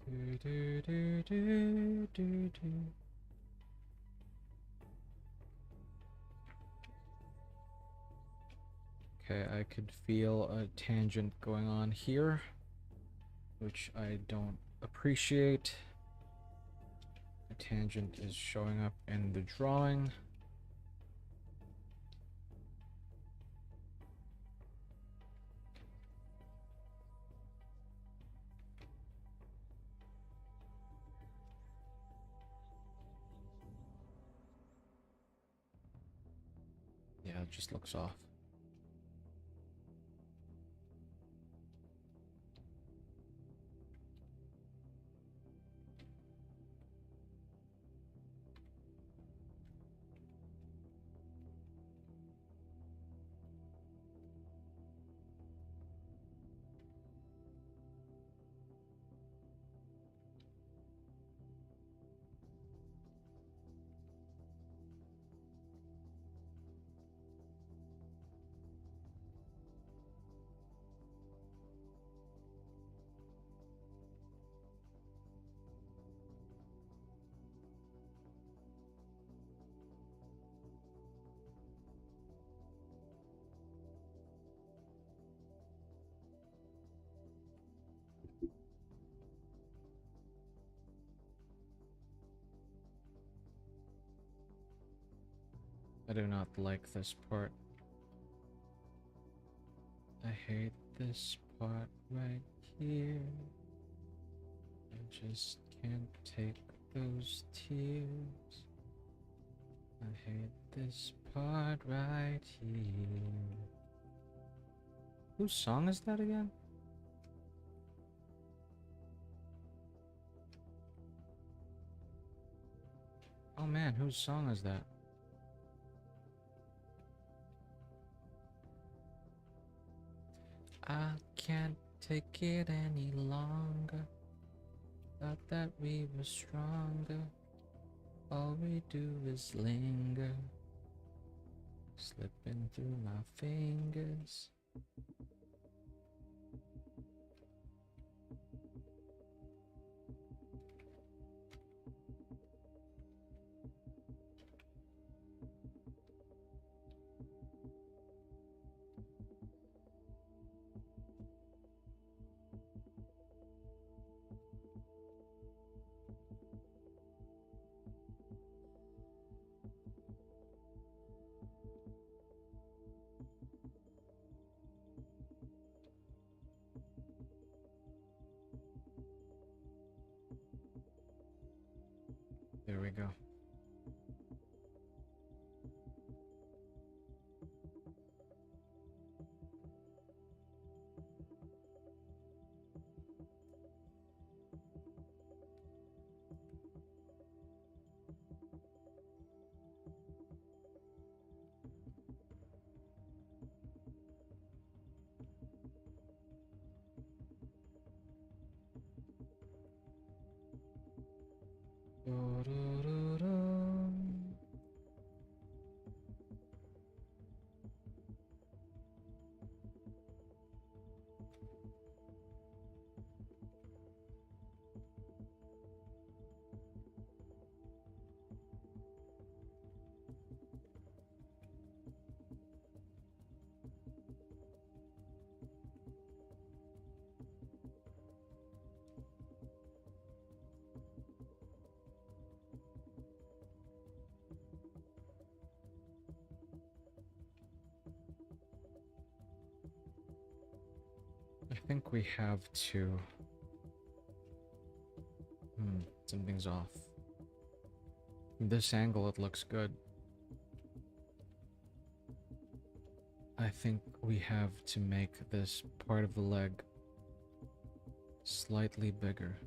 Do, do, do, do, do, do. Okay, I could feel a tangent going on here, which I don't appreciate. A tangent is showing up in the drawing. Yeah, it just looks off. I do not like this part. I hate this part right here. I just can't take those tears. I hate this part right here. Whose song is that again? Oh man, whose song is that? I can't take it any longer. Thought that we were stronger. All we do is linger, slipping through my fingers. There we go. I think we have to... something's off. This angle, it looks good. I think we have to make this part of the leg slightly bigger.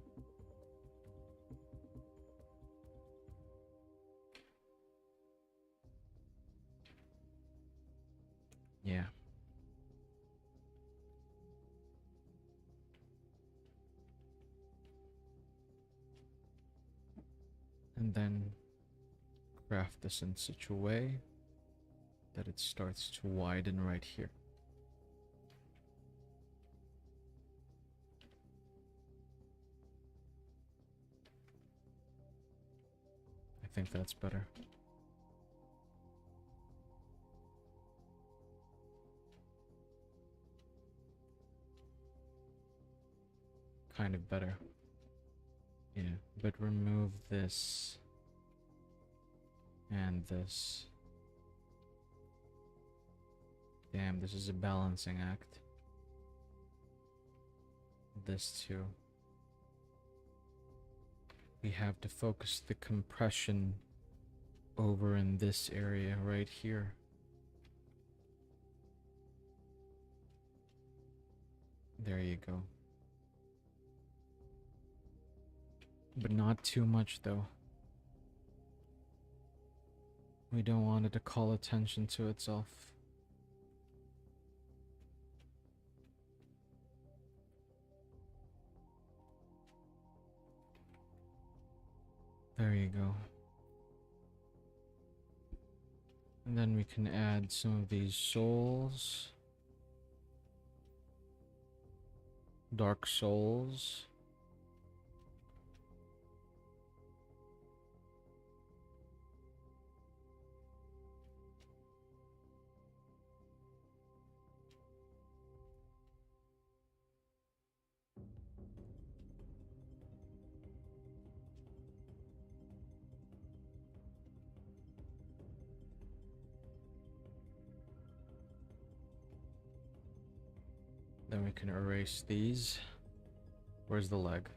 Yeah. And then craft this in such a way that it starts to widen right here. I think that's better. Kind of better. Yeah, but remove this and this. Damn, this is a balancing act. This too. We have to focus the compression over in this area right here. There you go. But not too much though. We don't want it to call attention to itself. There you go. And then we can add some of these souls. Dark souls. Then we can erase these. Where's the leg?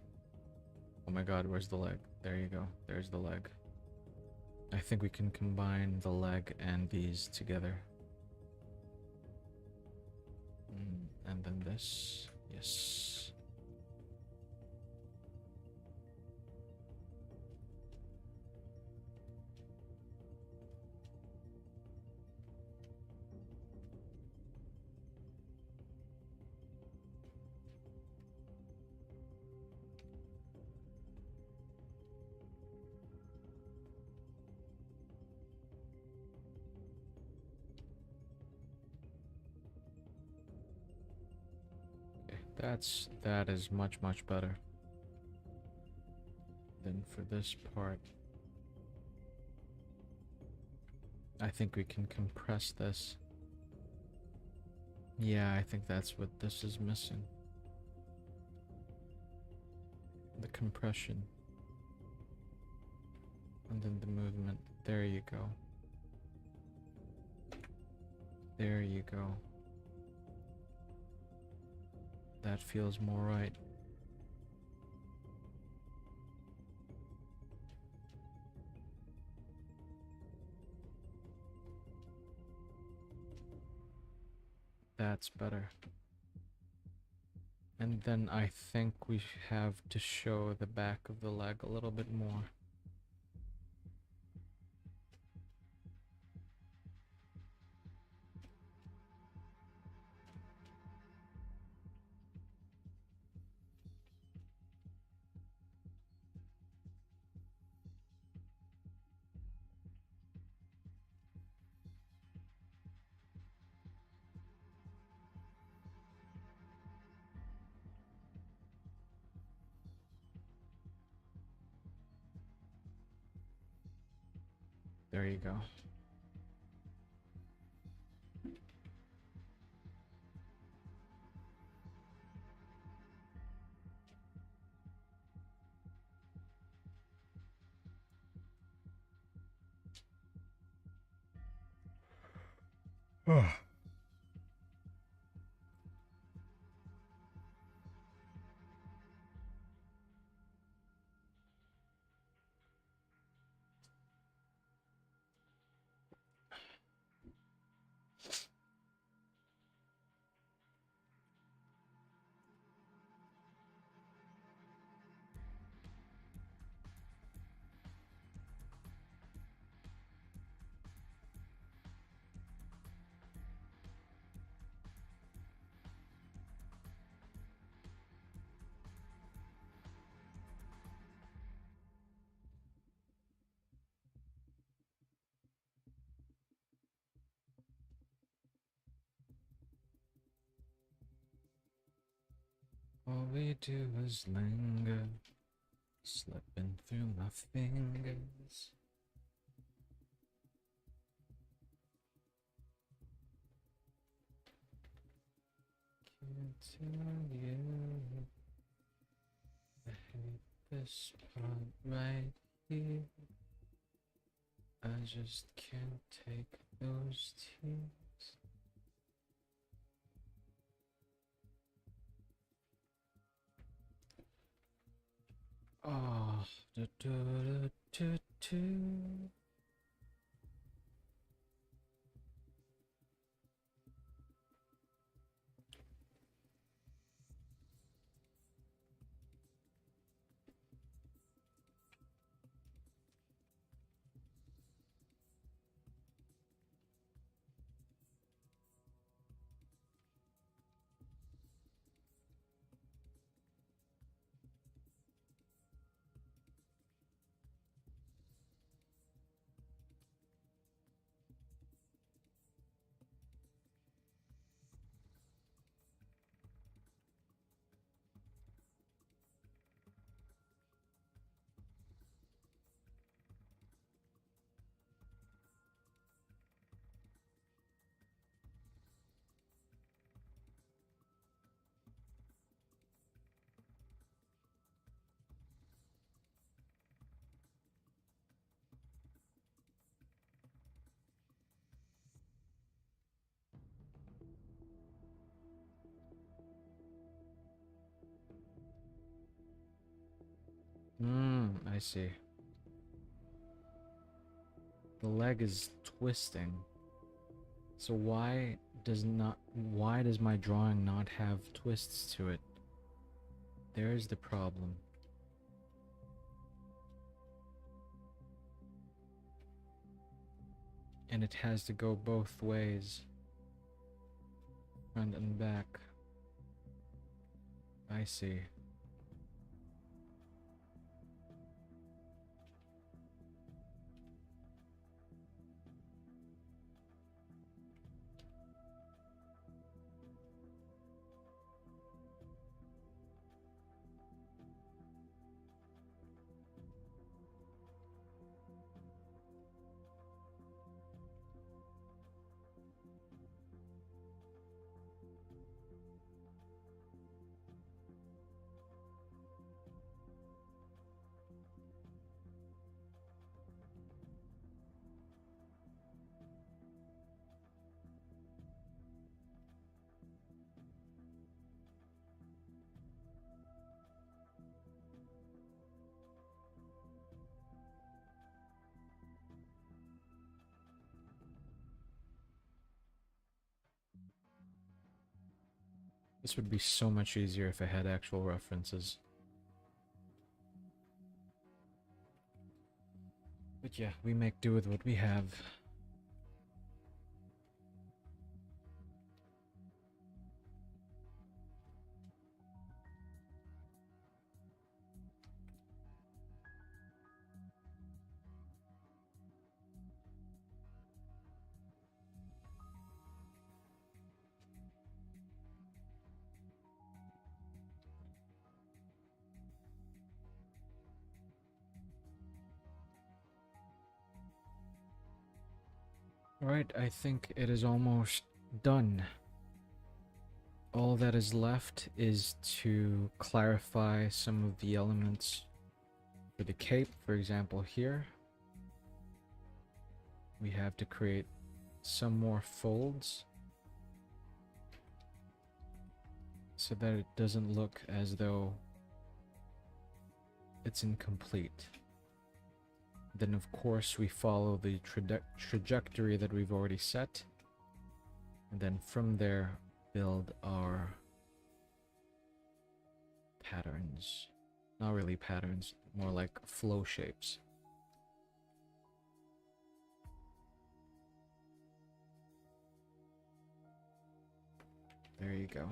Oh my god, where's the leg? There you go. There's the leg. I think we can combine the leg and these together. And then this. Yes. That is much better. Then for this part, I think we can compress this. Yeah, I think that's what this is missing. The compression. And then the movement. There you go. There you go. That feels more right. That's better. And then I think we have to show the back of the leg a little bit more. There you go. All we do is linger, slipping through my fingers. Can't tell you, I hate this part right here. I just can't take those tears. Oh, do do do do. I see. The leg is twisting. So why does my drawing not have twists to it? There's the problem. And it has to go both ways. Front and back. I see. This would be so much easier if I had actual references. But yeah, we make do with what we have. Alright, I think it is almost done. All that is left is to clarify some of the elements for the cape. For example, here we have to create some more folds so that it doesn't look as though it's incomplete. Then of course we follow the trajectory that we've already set, and then from there build our patterns. Not really patterns, more like flow shapes. There you go.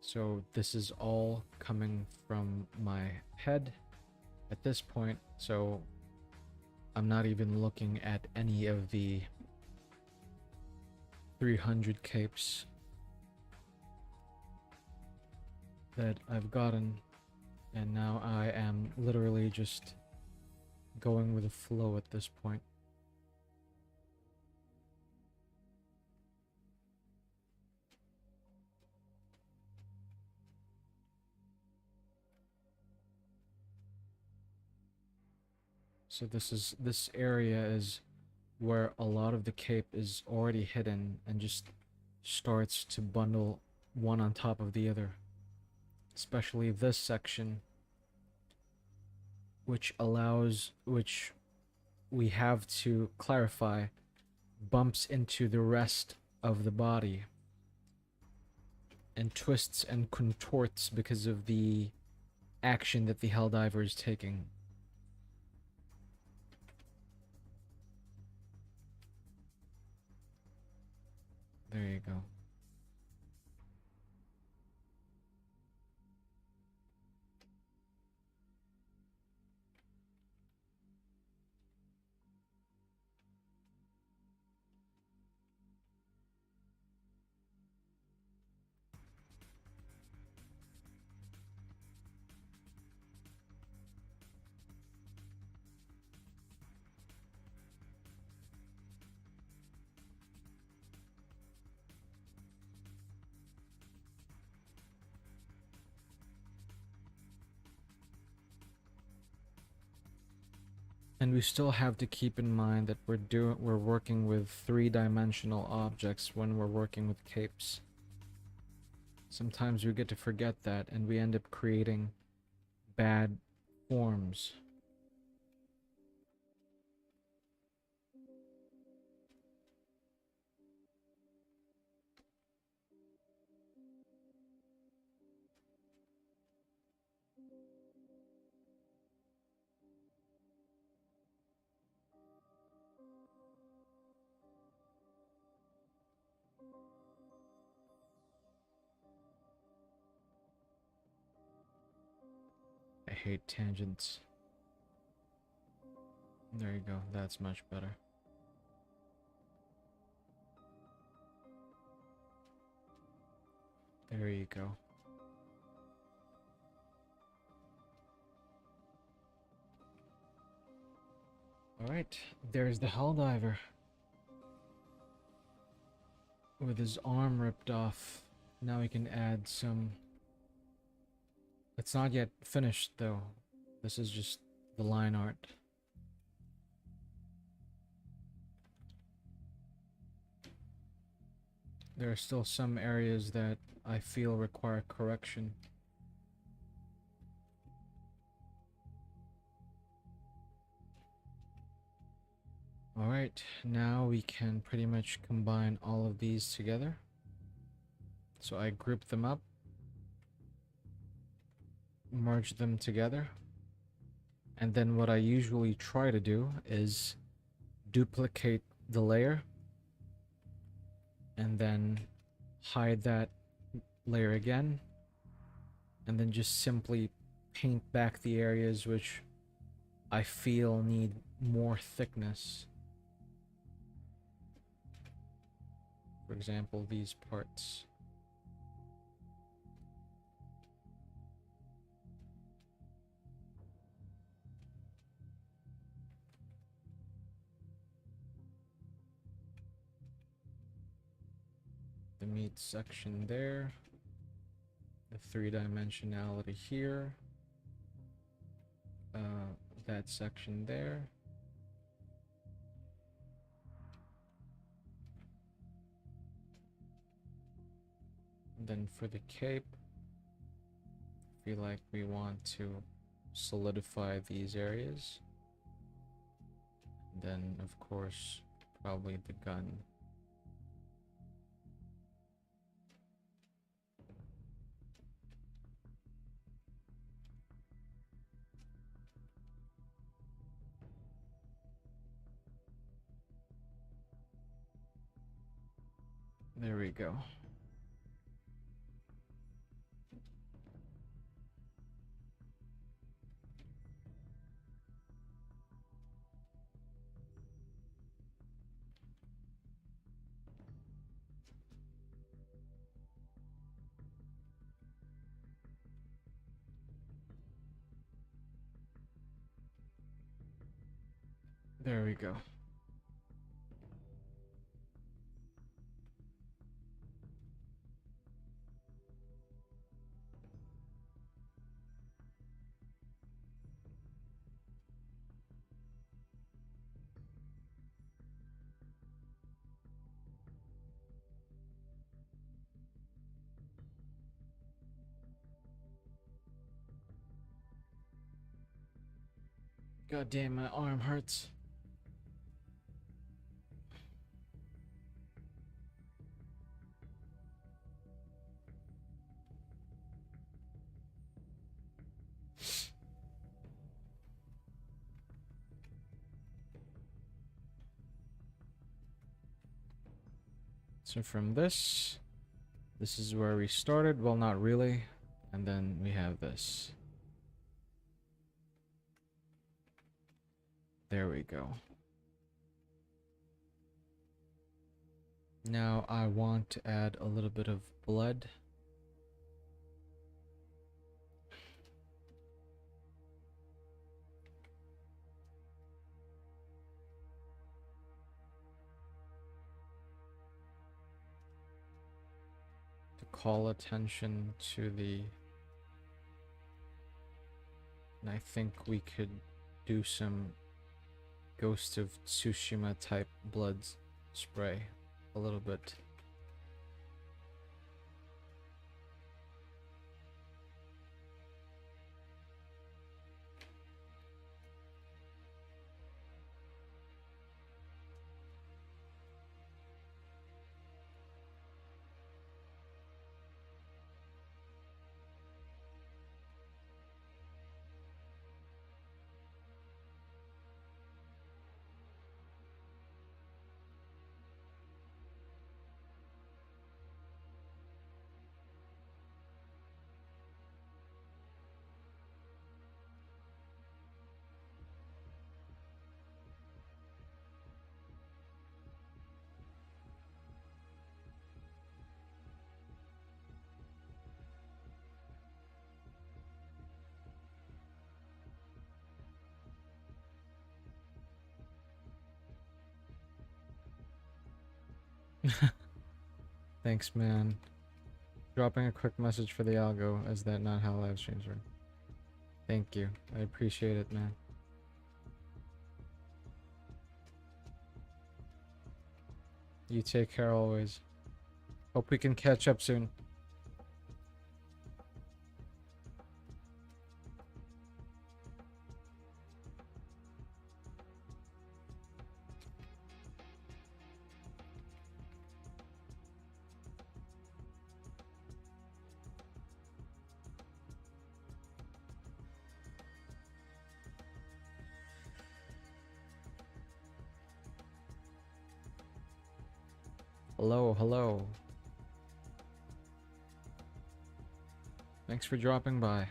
So this is all coming from my head at this point, so I'm not even looking at any of the 300 capes that I've gotten, and now I am literally just going with the flow at this point. So this area is where a lot of the cape is already hidden and just starts to bundle one on top of the other. Especially this section, which we have to clarify, bumps into the rest of the body and twists and contorts because of the action that the Helldiver is taking. There you go. And we still have to keep in mind that we're working with three-dimensional objects when we're working with capes. Sometimes we get to forget that and we end up creating bad forms. I hate tangents. There you go, that's much better. There you go. Alright, there's the Helldiver. With his arm ripped off. Now we can add some... It's not yet finished though. This is just the line art. There are still some areas that I feel require correction. Alright, now we can pretty much combine all of these together. So I group them up, merge them together, and then what I usually try to do is duplicate the layer and then hide that layer again, and then just simply paint back the areas which I feel need more thickness. For example, these parts. The meat section there. The three-dimensionality here. That section there. Then for the cape, I feel like we want to solidify these areas. Then, of course, probably the gun. There we go. There we go. God damn, my arm hurts. So from this is where we started. Well, not really. And then we have this. There we go. Now I want to add a little bit of blood. To call attention to the... And I think we could do some Ghost of Tsushima type blood spray a little bit. Thanks, man. Dropping a quick message for the algo. Is that not how live streams work? Thank you. I appreciate it, man. You take care always. Hope we can catch up soon. Hello, hello. Thanks for dropping by.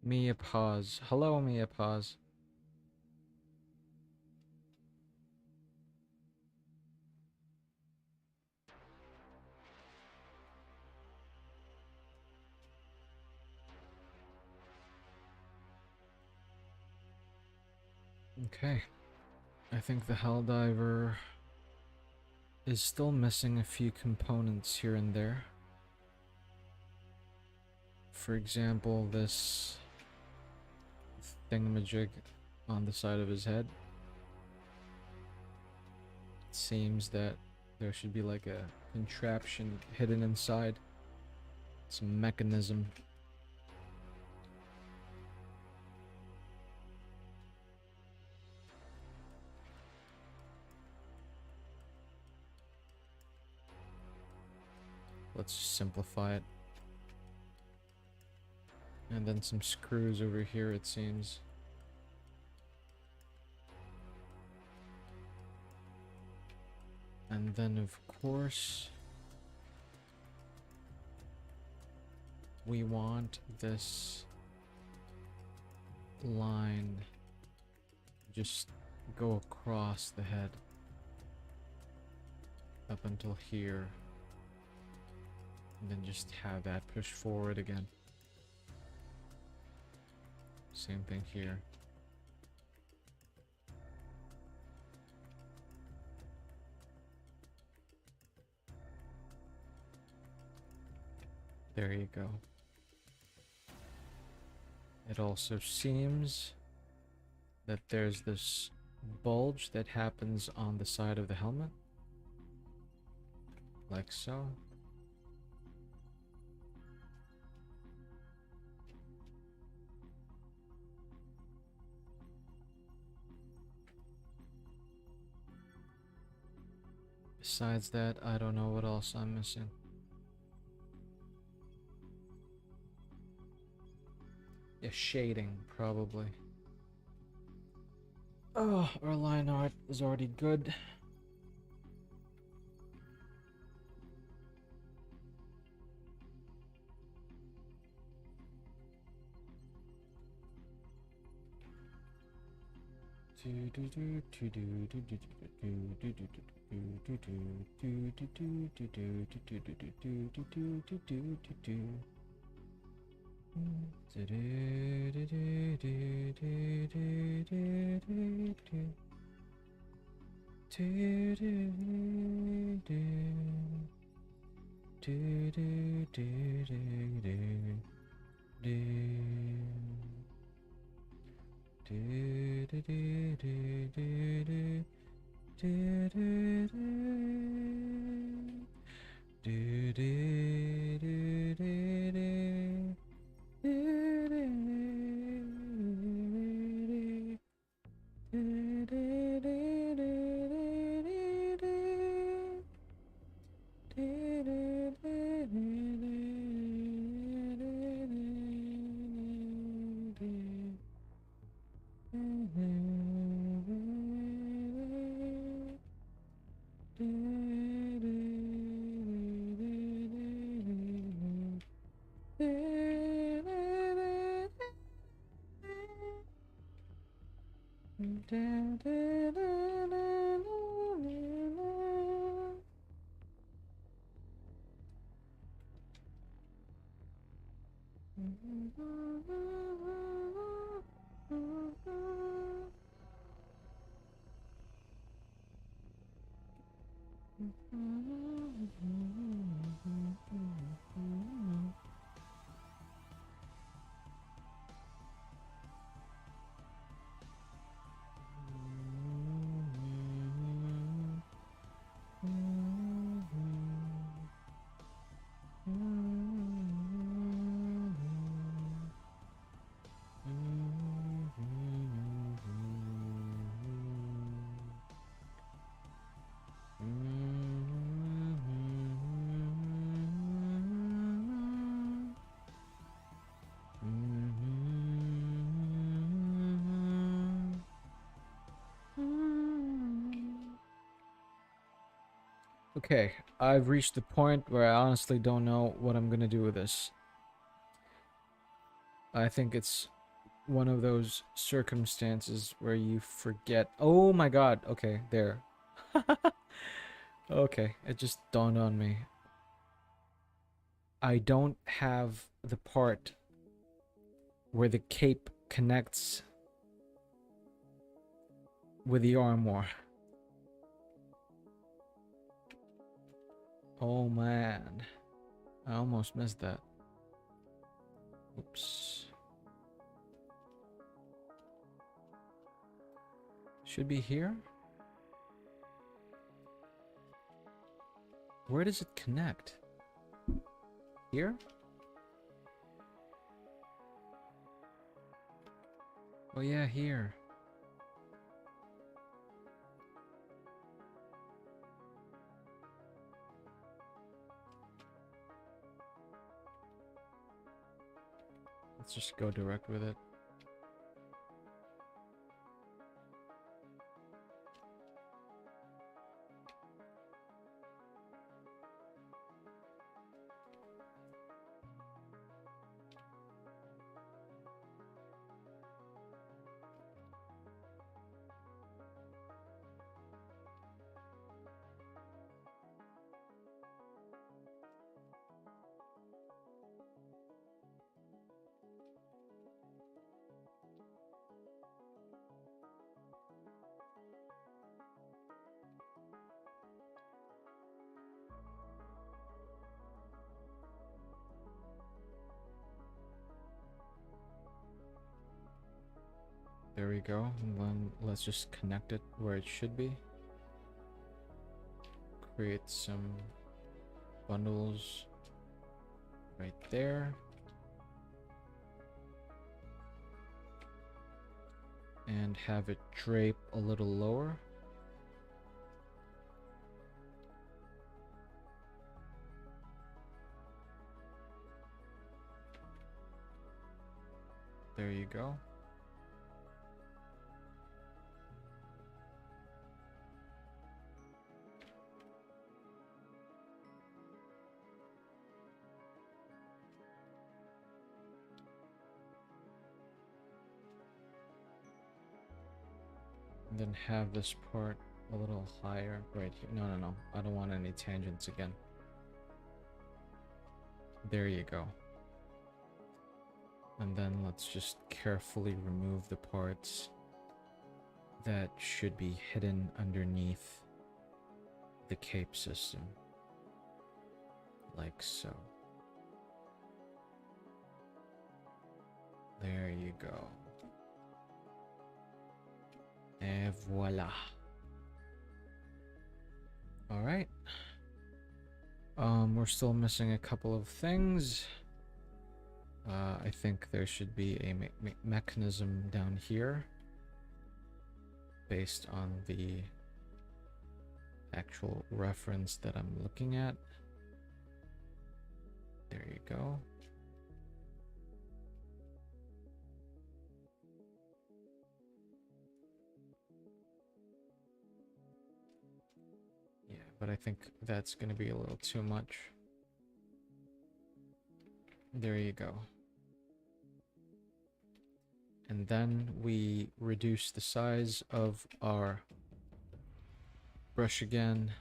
Mia Pause. Hello, Mia Pause. Okay. I think the Helldiver is still missing a few components here and there. For example, this thingamajig on the side of his head. It seems that there should be like a contraption hidden inside. Some mechanism. Let's simplify it. And then some screws over here, it seems. And then, of course, we want this line just go across the head up until here, and then just have that push forward again. Same thing here. There you go. It also seems that there's this bulge that happens on the side of the helmet. Like so. Besides that, I don't know what else I'm missing. Yeah, shading, probably. Oh, our line art is already good. Okay, I've reached the point where I honestly don't know what I'm gonna do with this. I think it's one of those circumstances where you forget. Oh my god, okay, there. Okay, it just dawned on me. I don't have the part where the cape connects with the armor. Oh man, I almost missed that. Oops. Should be here? Where does it connect? Here? Oh yeah, here. Let's just go direct with it. There we go. And then let's just connect it where it should be. Create some bundles right there. And have it drape a little lower. There you go. And then have this part a little higher right here. No, no, no. I don't want any tangents again. There you go. And then let's just carefully remove the parts that should be hidden underneath the cape system. Like so. There you go. Et voila. Alright. We're still missing a couple of things. I think there should be a mechanism down here based on the actual reference that I'm looking at. There you go. Yeah, but I think that's going to be a little too much. There you go. And then we reduce the size of our brush again.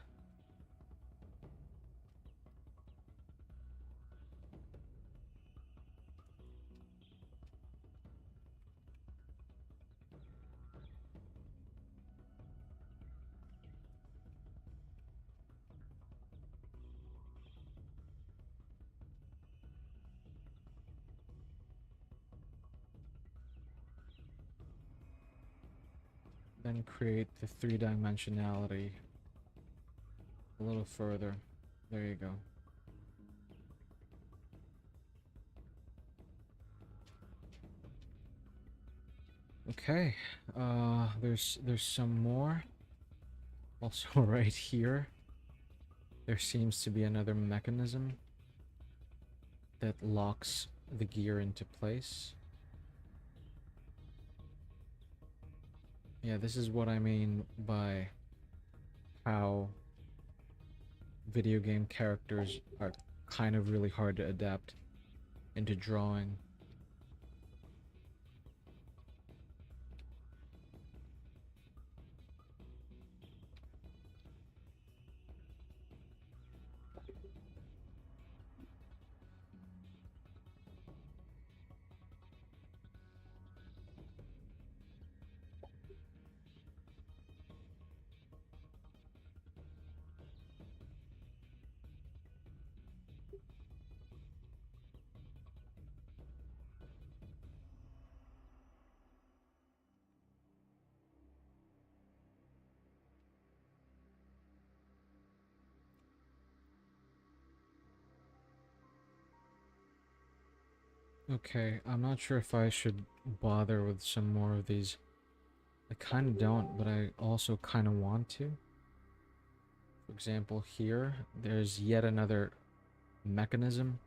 Then create the three-dimensionality a little further. There you go. Okay, there's some more. Also right here, there seems to be another mechanism that locks the gear into place. Yeah, this is what I mean by how video game characters are kind of really hard to adapt into drawing. Okay, I'm not sure if I should bother with some more of these. I kind of don't, but I also kind of want to. For example, here, there's yet another mechanism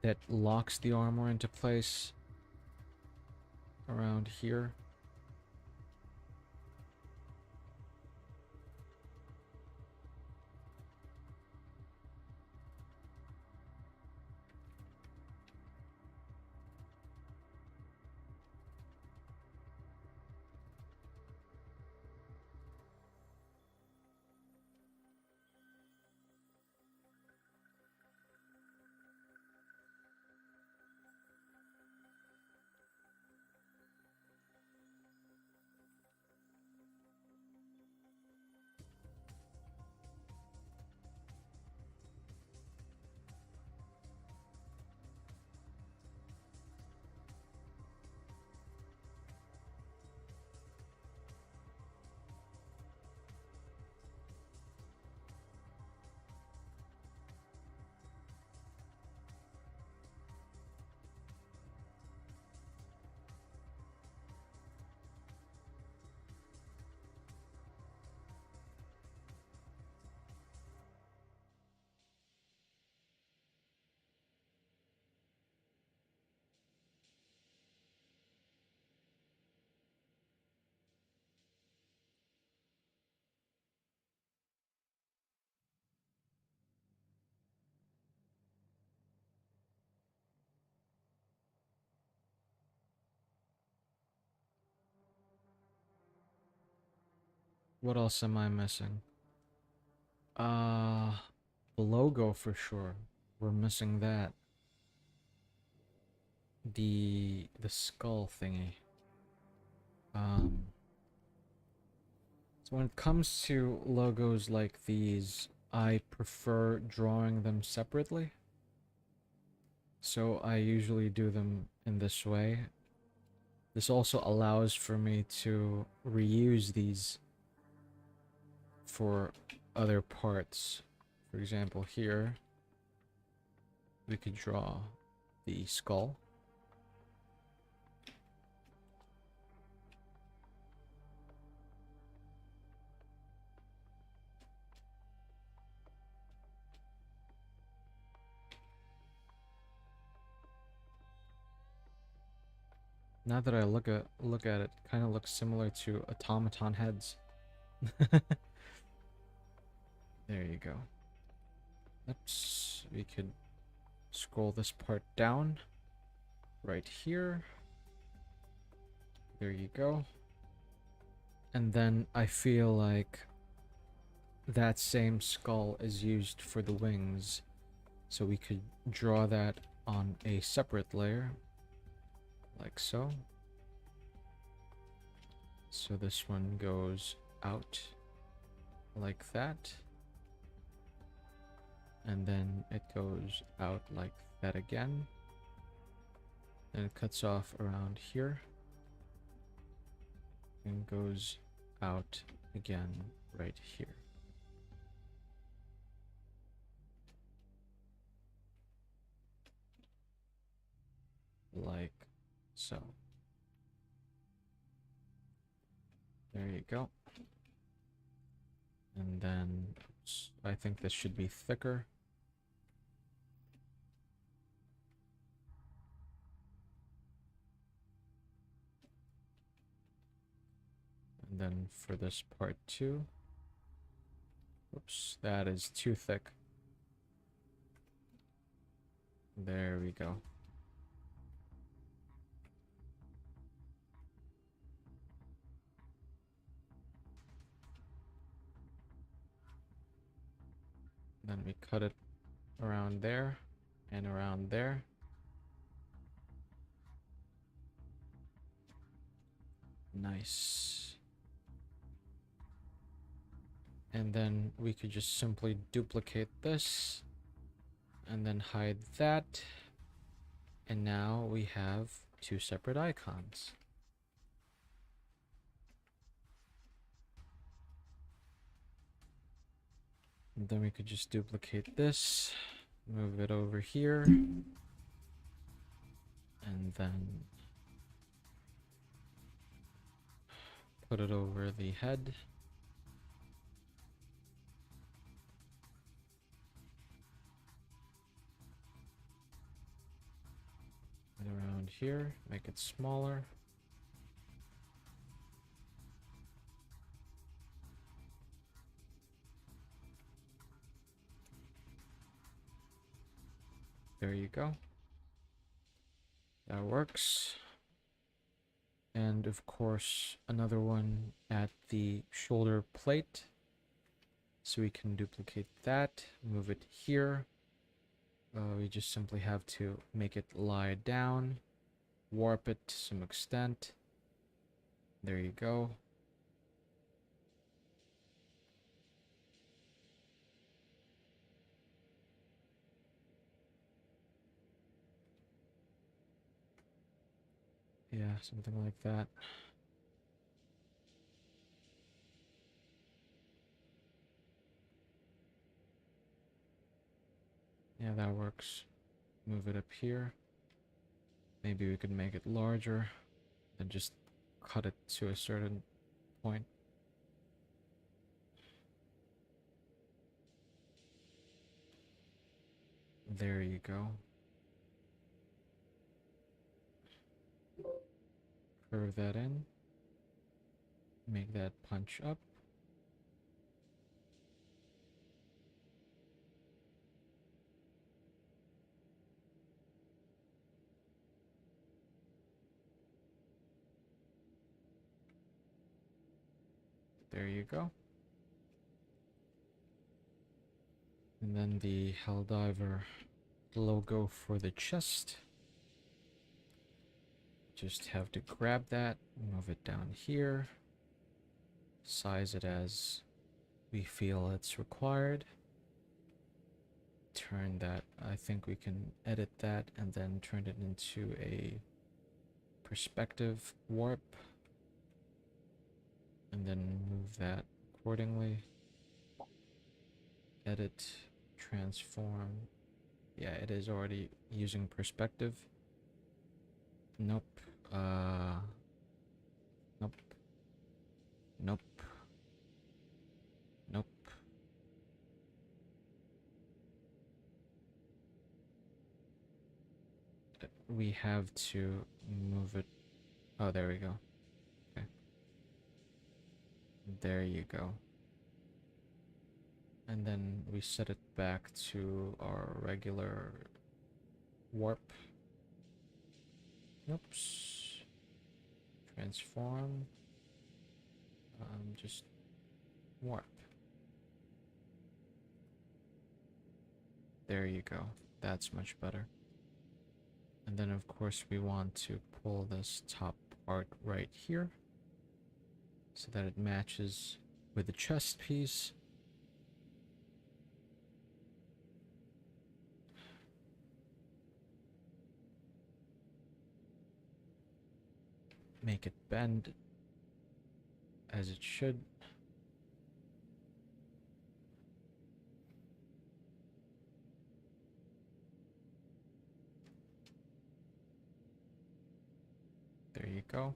that locks the armor into place around here. What else am I missing? Uh, the logo for sure. We're missing that. The skull thingy. So when it comes to logos like these, I prefer drawing them separately. So I usually do them in this way. This also allows for me to reuse these for other parts. For example, here we could draw the skull. Now that I look at it, kind of looks similar to automaton heads. There you go. Oops, we could scroll this part down right here. There you go. And then I feel like that same skull is used for the wings. So we could draw that on a separate layer. Like so. So this one goes out like that. And then it goes out like that again. Then it cuts off around here. And goes out again right here. Like so. There you go. And then I think this should be thicker. And then for this part too. Oops, that is too thick. There we go. Then we cut it around there and around there. Nice. And then we could just simply duplicate this and then hide that. And now we have two separate icons. And then we could just duplicate this, move it over here, and then put it over the head. here, make it smaller. There you go. That works. And of course, another one at the shoulder plate. So we can duplicate that, move it here. We just simply have to make it lie down, warp it to some extent. There you go. Yeah, something like that. Yeah, that works. Move it up here. Maybe we could make it larger, then just cut it to a certain point. There you go. Curve that in. Make that punch up. There you go. And then the Helldiver logo for the chest. Just have to grab that, move it down here, size it as we feel it's required. Turn that, I think we can edit that and then turn it into a perspective warp. And then move that accordingly. Edit, transform. Yeah, it is already using perspective. Nope. Nope. Nope. Nope. We have to move it. Oh, there we go. Okay. There you go. And then we set it back to our regular warp. Oops. Transform. Just warp. There you go. That's much better. And then of course we want to pull this top part right here so that it matches with the chest piece. Make it bend as it should. There you go.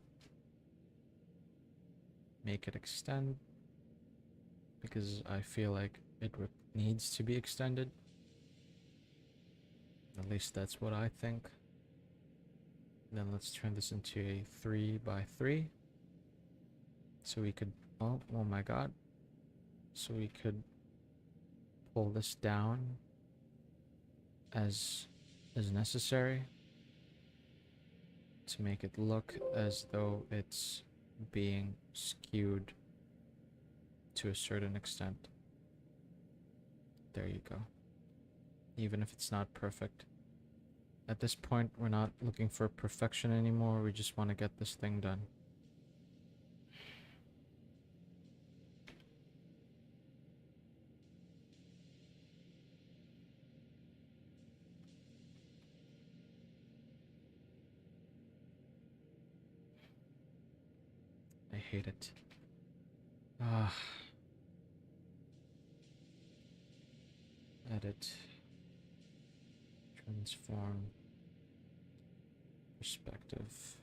Make it extend because I feel like it needs to be extended. At least that's what I think. Then let's turn this into a 3x3. So we could, oh my god. So we could pull this down as necessary to make it look as though it's being skewed to a certain extent. There you go. Even if it's not perfect. At this point, we're not looking for perfection anymore. We just want to get this thing done. I hate it. Edit. Transform. Perspective.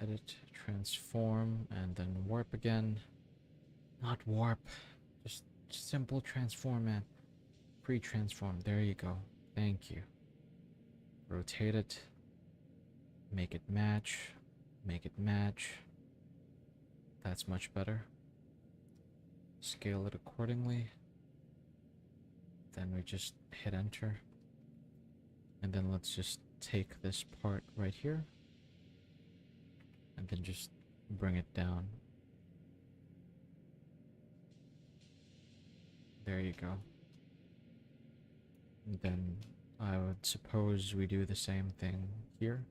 edit, transform, and then warp again. Not warp, just simple transform, man. Pre-transform, there you go. Thank you. Rotate it. Make it match. Make it match. That's much better. Scale it accordingly. Then we just hit enter. And then let's just take this part right here. And then just bring it down. There you go. And then I would suppose we do the same thing here.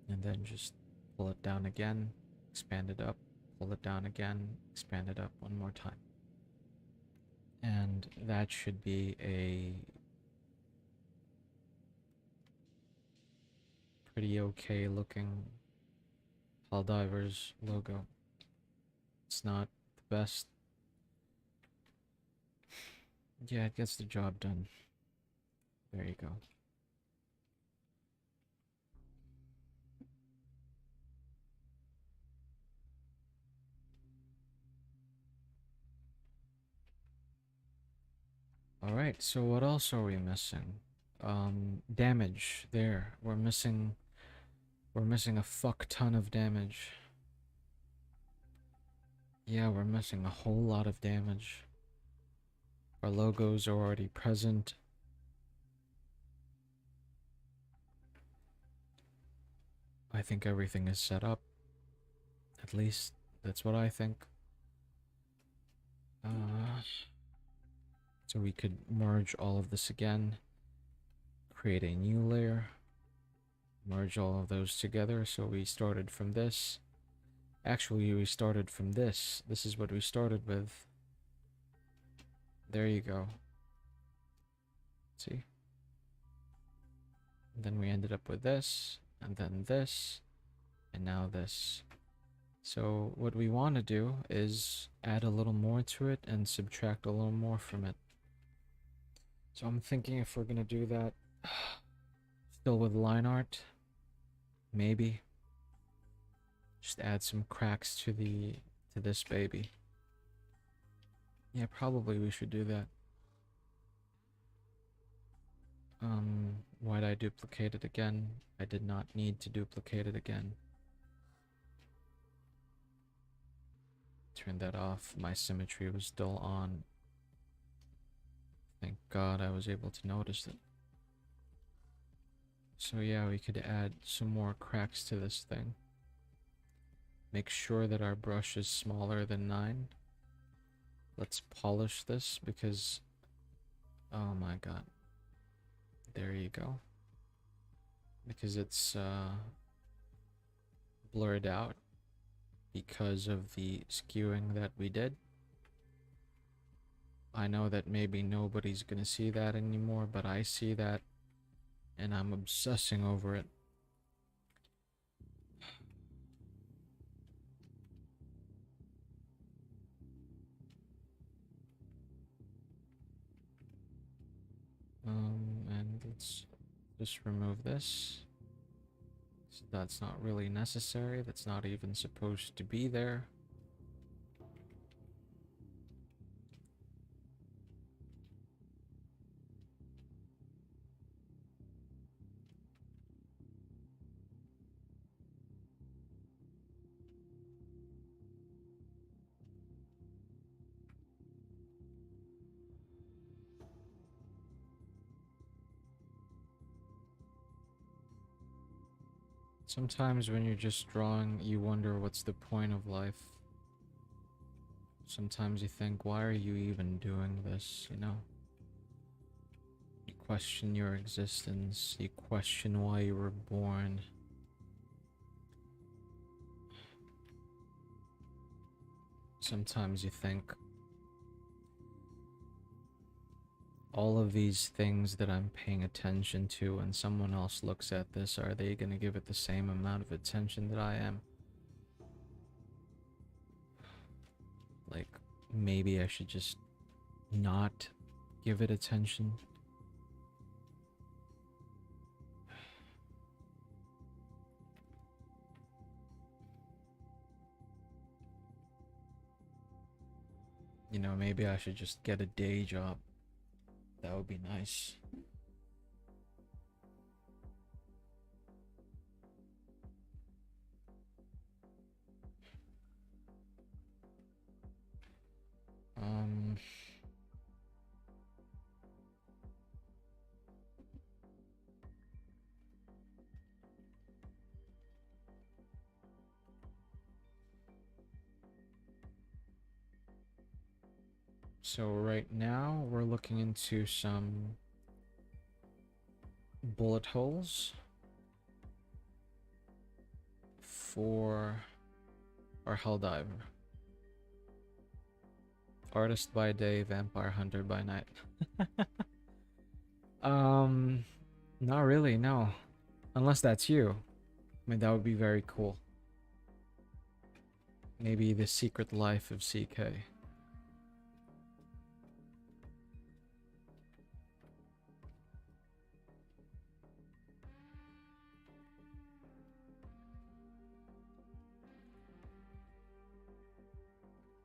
And then just pull it down again, expand it up, pull it down again, expand it up one more time. And that should be a pretty okay looking Helldiver's logo. It's not the best. Yeah, it gets the job done. There you go. Alright, so what else are we missing? Damage. There. We're missing a fuck ton of damage. Yeah, we're missing a whole lot of damage. Our logos are already present. I think everything is set up. At least, that's what I think. So we could merge all of this again. Create a new layer. Merge all of those together. So we started from this. Actually, we started from this. This is what we started with. There you go. See? And then we ended up with this, and then this, and now this. So what we want to do is add a little more to it and subtract a little more from it. So I'm thinking if we're going to do that, still with line art, maybe. Just add some cracks to this baby. Yeah, probably we should do that. Why'd I duplicate it again? I did not need to duplicate it again. Turn that off. My symmetry was still on. Thank God I was able to notice it. So yeah, we could add some more cracks to this thing. Make sure that our brush is smaller than 9. Let's polish this because, oh my God. There you go. Because it's blurred out because of the skewing that we did. I know that maybe nobody's gonna see that anymore, but I see that and I'm obsessing over it. And let's just remove this. So that's not really necessary. That's not even supposed to be there. Sometimes when you're just drawing, you wonder what's the point of life. Sometimes you think, why are you even doing this, you know? You question your existence, you question why you were born. Sometimes you think, all of these things that I'm paying attention to and someone else looks at this, are they going to give it the same amount of attention that I am? Like, maybe I should just not give it attention. You know, maybe I should just get a day job. That would be nice. Um, so right now we're looking into some bullet holes for our Helldiver. Artist by day, vampire hunter by night. um, Not really, no. Unless that's you. I mean, that would be very cool. Maybe the secret life of CK.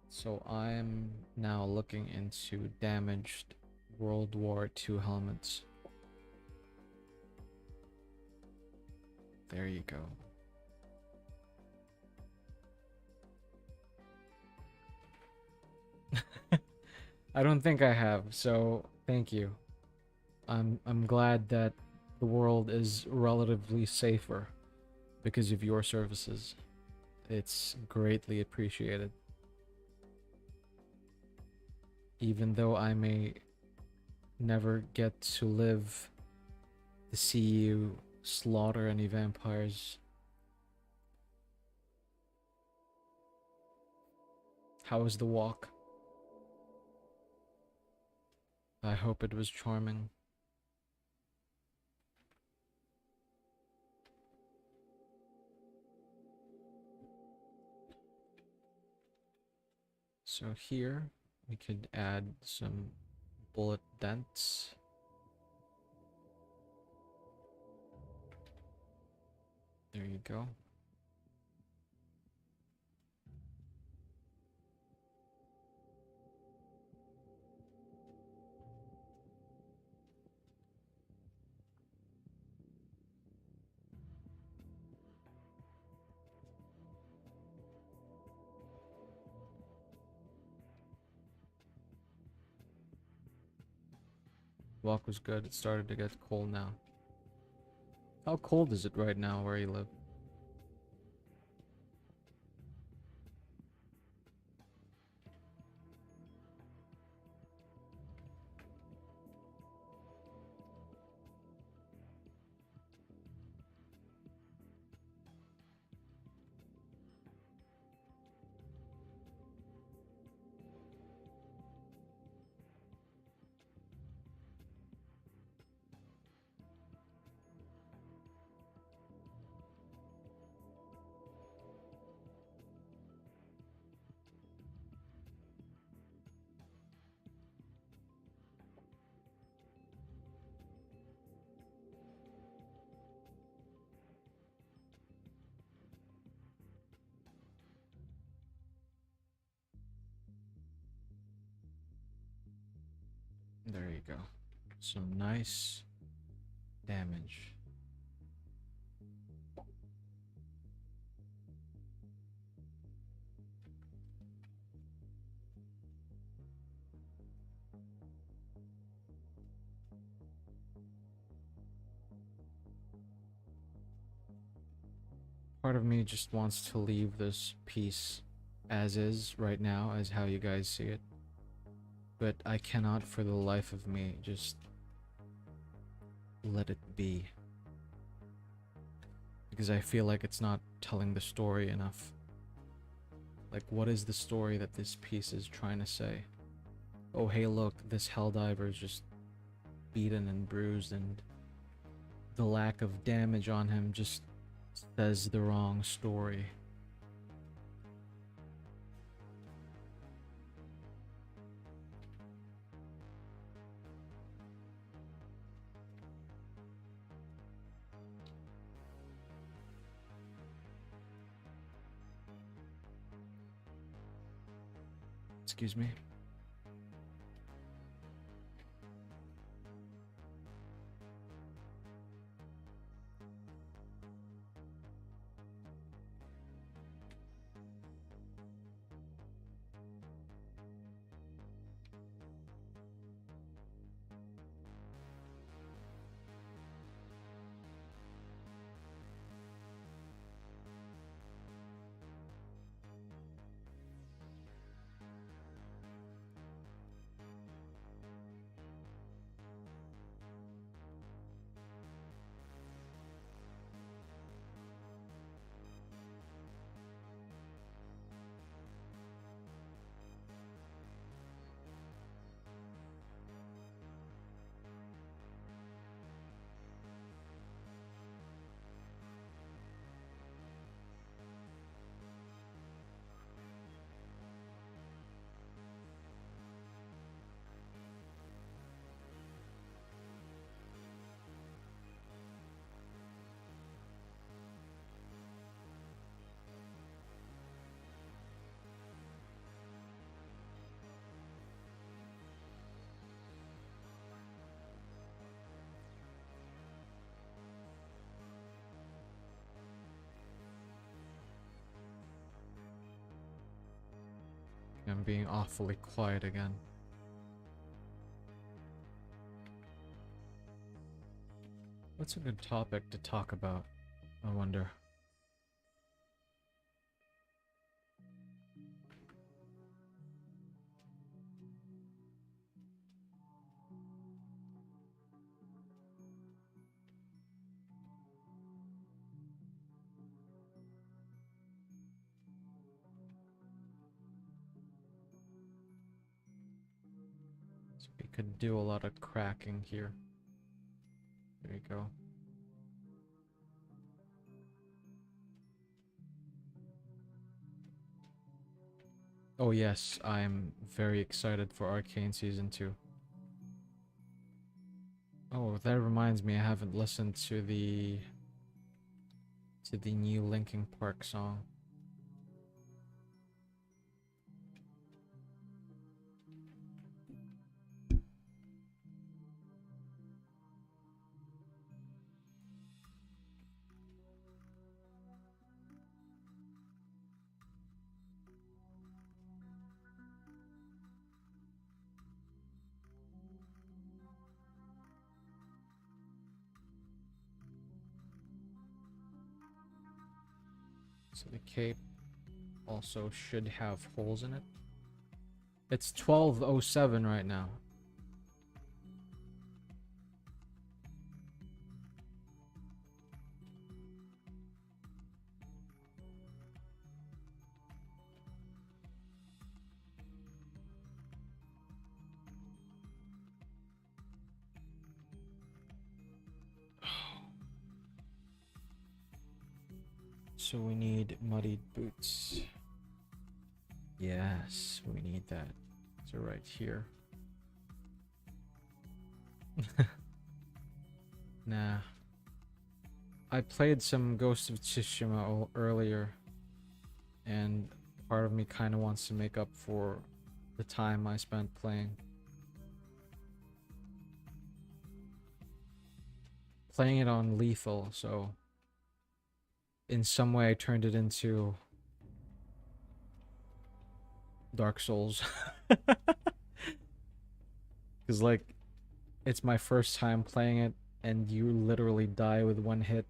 So I'm now looking into damaged World War II helmets. There you go. I don't think I have, so thank you. I'm glad that the world is relatively safer because of your services. It's greatly appreciated. Even though I may never get to live to see you slaughter any vampires. How was the walk? I hope it was charming. So here we could add some bullet dents. There you go. Walk was good. It started to get cold now. How cold is it right now where you live? There you go. Some nice damage. Part of me just wants to leave this piece as is right now, as how you guys see it. But I cannot for the life of me just let it be. Because I feel like it's not telling the story enough. Like, what is the story that this piece is trying to say? Oh, hey, look, this Helldiver is just beaten and bruised, and the lack of damage on him just says the wrong story. Excuse me. I'm being awfully quiet again. What's a good topic to talk about, I wonder? So we could do a lot of cracking here. There you go. Oh yes, I'm very excited for Arcane Season 2. Oh, that reminds me, I haven't listened to the new Linkin Park song. So the cape also should have holes in it. It's 12:07 right now. So we need muddied boots. Yes, we need that. So right here. Nah. I played some Ghost of Tsushima earlier, and part of me kind of wants to make up for the time I spent playing. Playing it on lethal, so in some way I turned it into Dark Souls. Because, like, it's my first time playing it, and you literally die with one hit.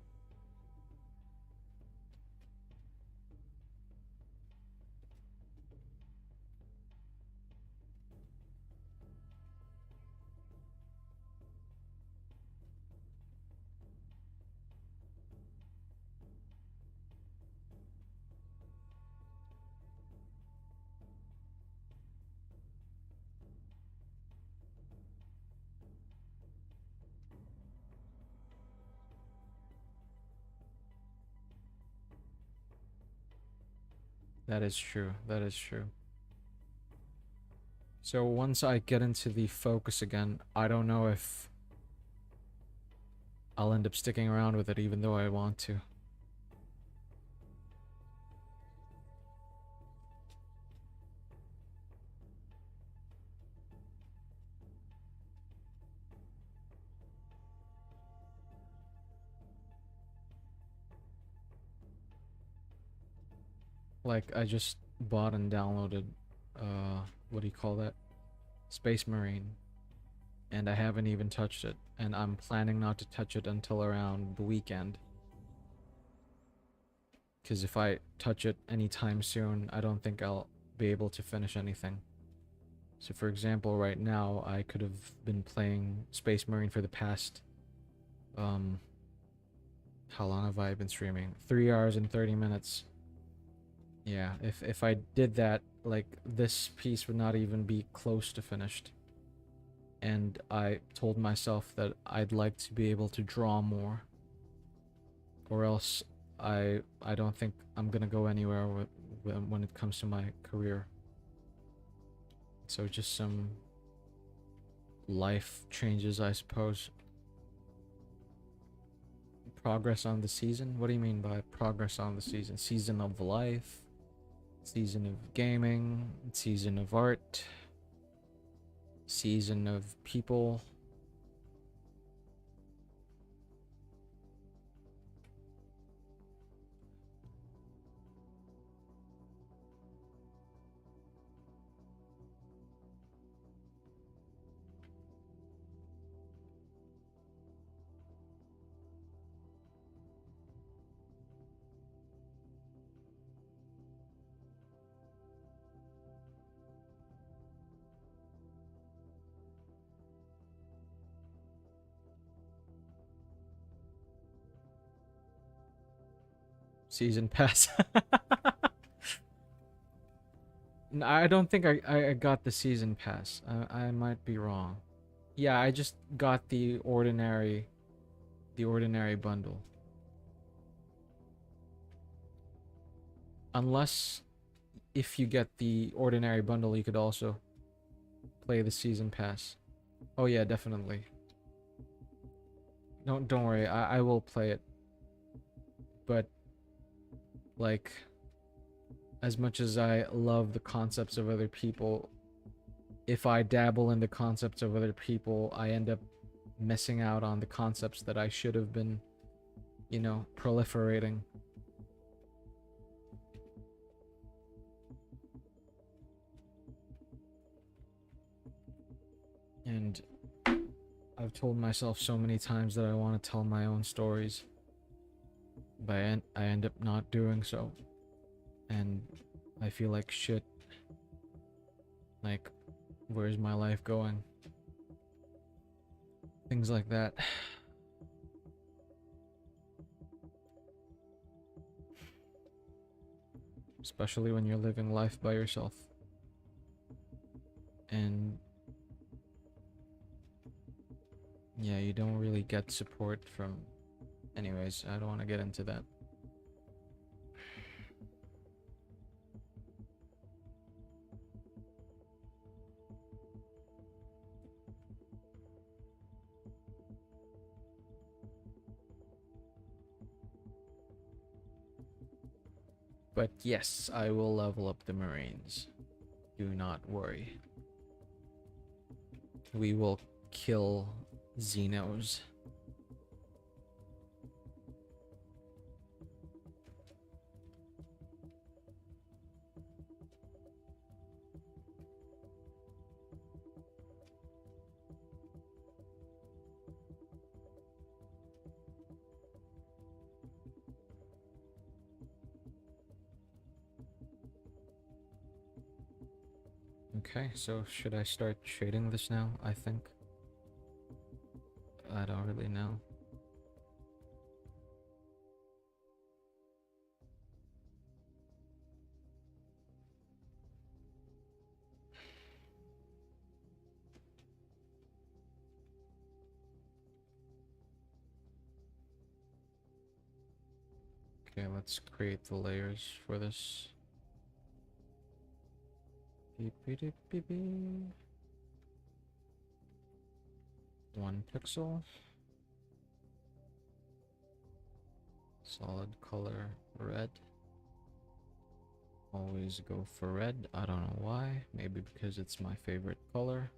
That is true. That is true. So once I get into the focus again, I don't know if I'll end up sticking around with it even though I want to. Like, I just bought and downloaded, what do you call that? Space Marine. And I haven't even touched it. And I'm planning not to touch it until around the weekend. Because if I touch it anytime soon, I don't think I'll be able to finish anything. So for example, right now, I could have been playing Space Marine for the past, how long have I been streaming? 3 hours and 30 minutes. Yeah, if I did that, like, this piece would not even be close to finished. And I told myself that I'd like to be able to draw more. Or else I don't think I'm gonna go anywhere when it comes to my career. So just some life changes, I suppose. Progress on the season? What do you mean by progress on the season? Season of life? Season of gaming? Season of art? Season of people? Season pass. I don't think I got the season pass. I might be wrong. Yeah, I just got the ordinary bundle. Unless if you get the ordinary bundle, you could also play the season pass. Oh yeah, definitely. Don't worry, I will play it. But like as much as I love the concepts of other people, if I dabble in the concepts of other people, I end up missing out on the concepts that I should have been, you know, proliferating. And I've told myself so many times that I want to tell my own stories, but I end up not doing so. And I feel like shit. Like, where's my life going? Things like that. Especially when you're living life by yourself. And yeah, you don't really get support from... Anyways, I don't want to get into that. But yes, I will level up the Marines. Do not worry. We will kill Xenos. Okay, so should I start shading this now? I think. I don't really know. Okay, let's create the layers for this. Beep, beep, beep, beep, beep. 1 pixel. Solid color red. Always go for red. I don't know why. Maybe because it's my favorite color.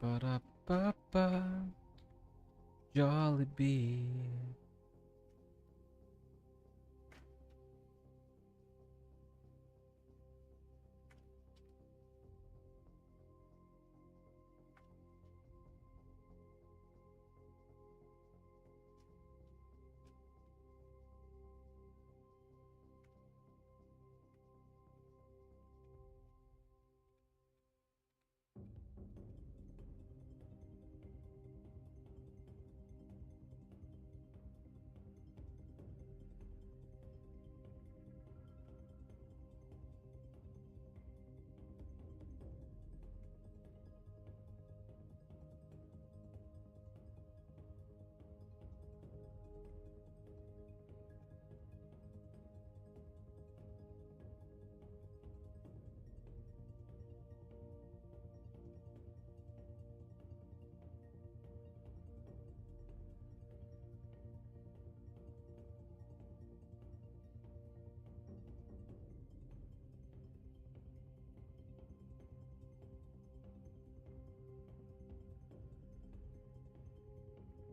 Ba-ba-da-ba-ba. Jollibee.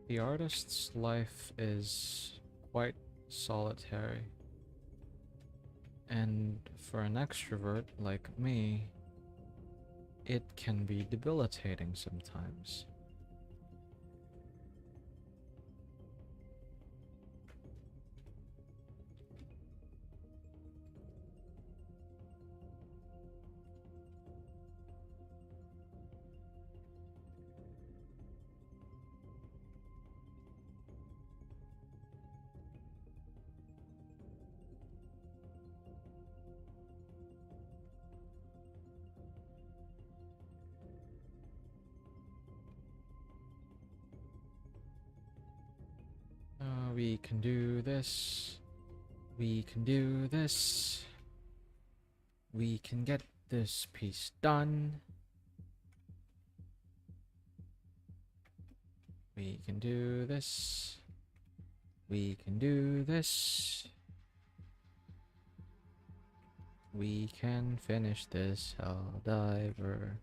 The artist's life is quite solitary. And for an extrovert like me, it can be debilitating sometimes. We can do this. We can do this. We can get this piece done. We can do this. We can do this. We can finish this Helldiver.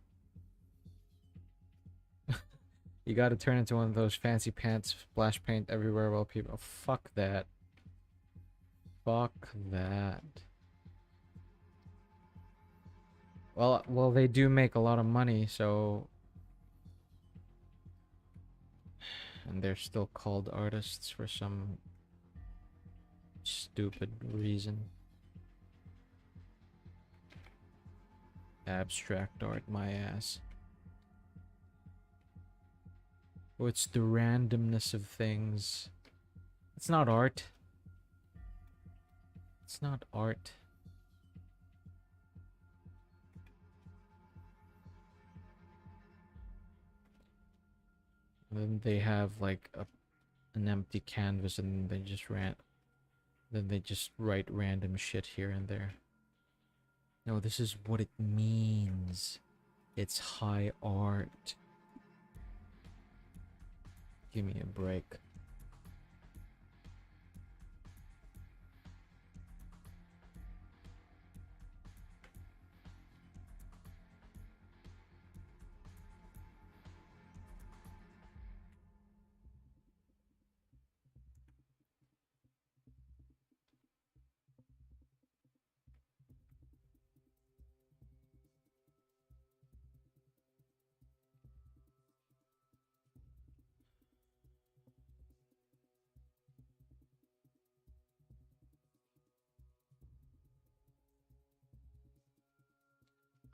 You gotta turn into one of those fancy pants, splash paint everywhere while people. Oh, fuck that. Fuck that. Well, they do make a lot of money, so. And they're still called artists for some stupid reason. Abstract art, my ass. Oh, it's the randomness of things. It's not art. It's not art. And then they have like an empty canvas and they just then they just write random shit here and there. No, this is what it means. It's high art. Give me a break.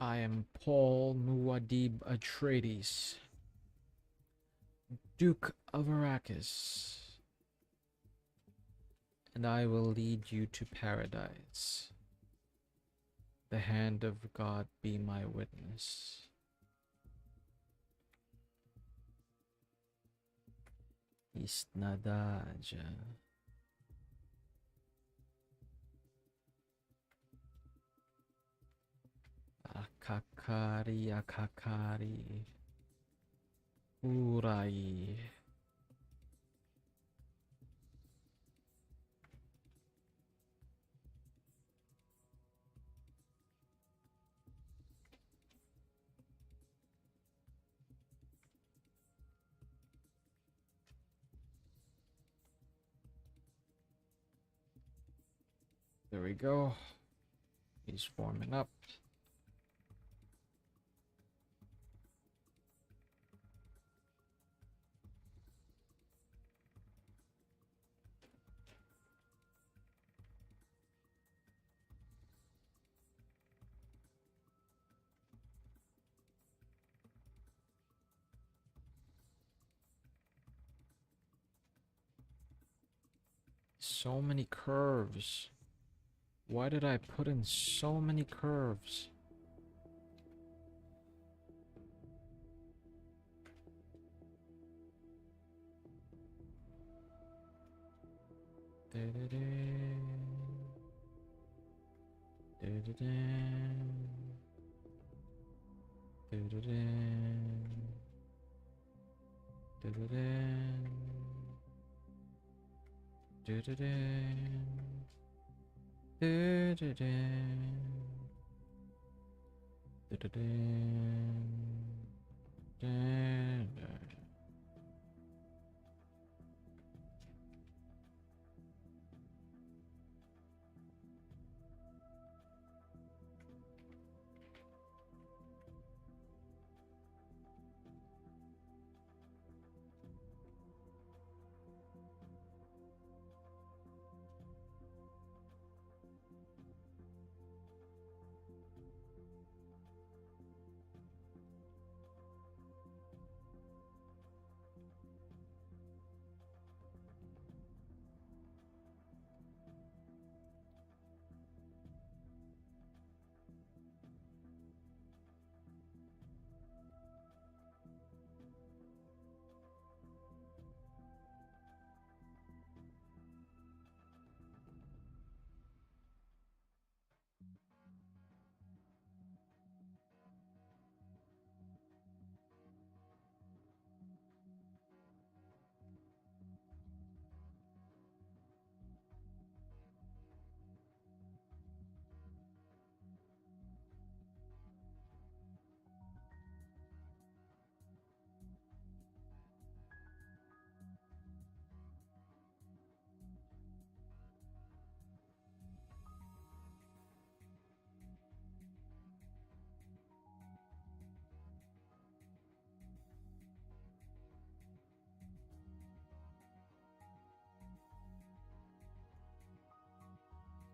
I am Paul Muad'Dib Atreides, Duke of Arrakis, and I will lead you to paradise. The hand of God be my witness. Isnadaja. Akakari, akakari. Urai. There we go. He's forming up. So many curves. Why did I put in so many curves?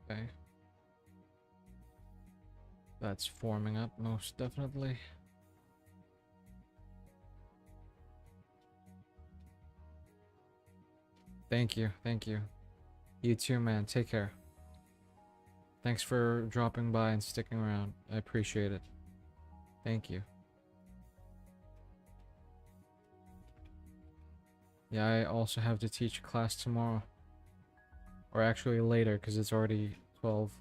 Okay. That's forming up, most definitely. Thank you, thank you. You too, man. Take care. Thanks for dropping by and sticking around. I appreciate it. Thank you. Yeah, I also have to teach class tomorrow. Or actually later, because it's already 12.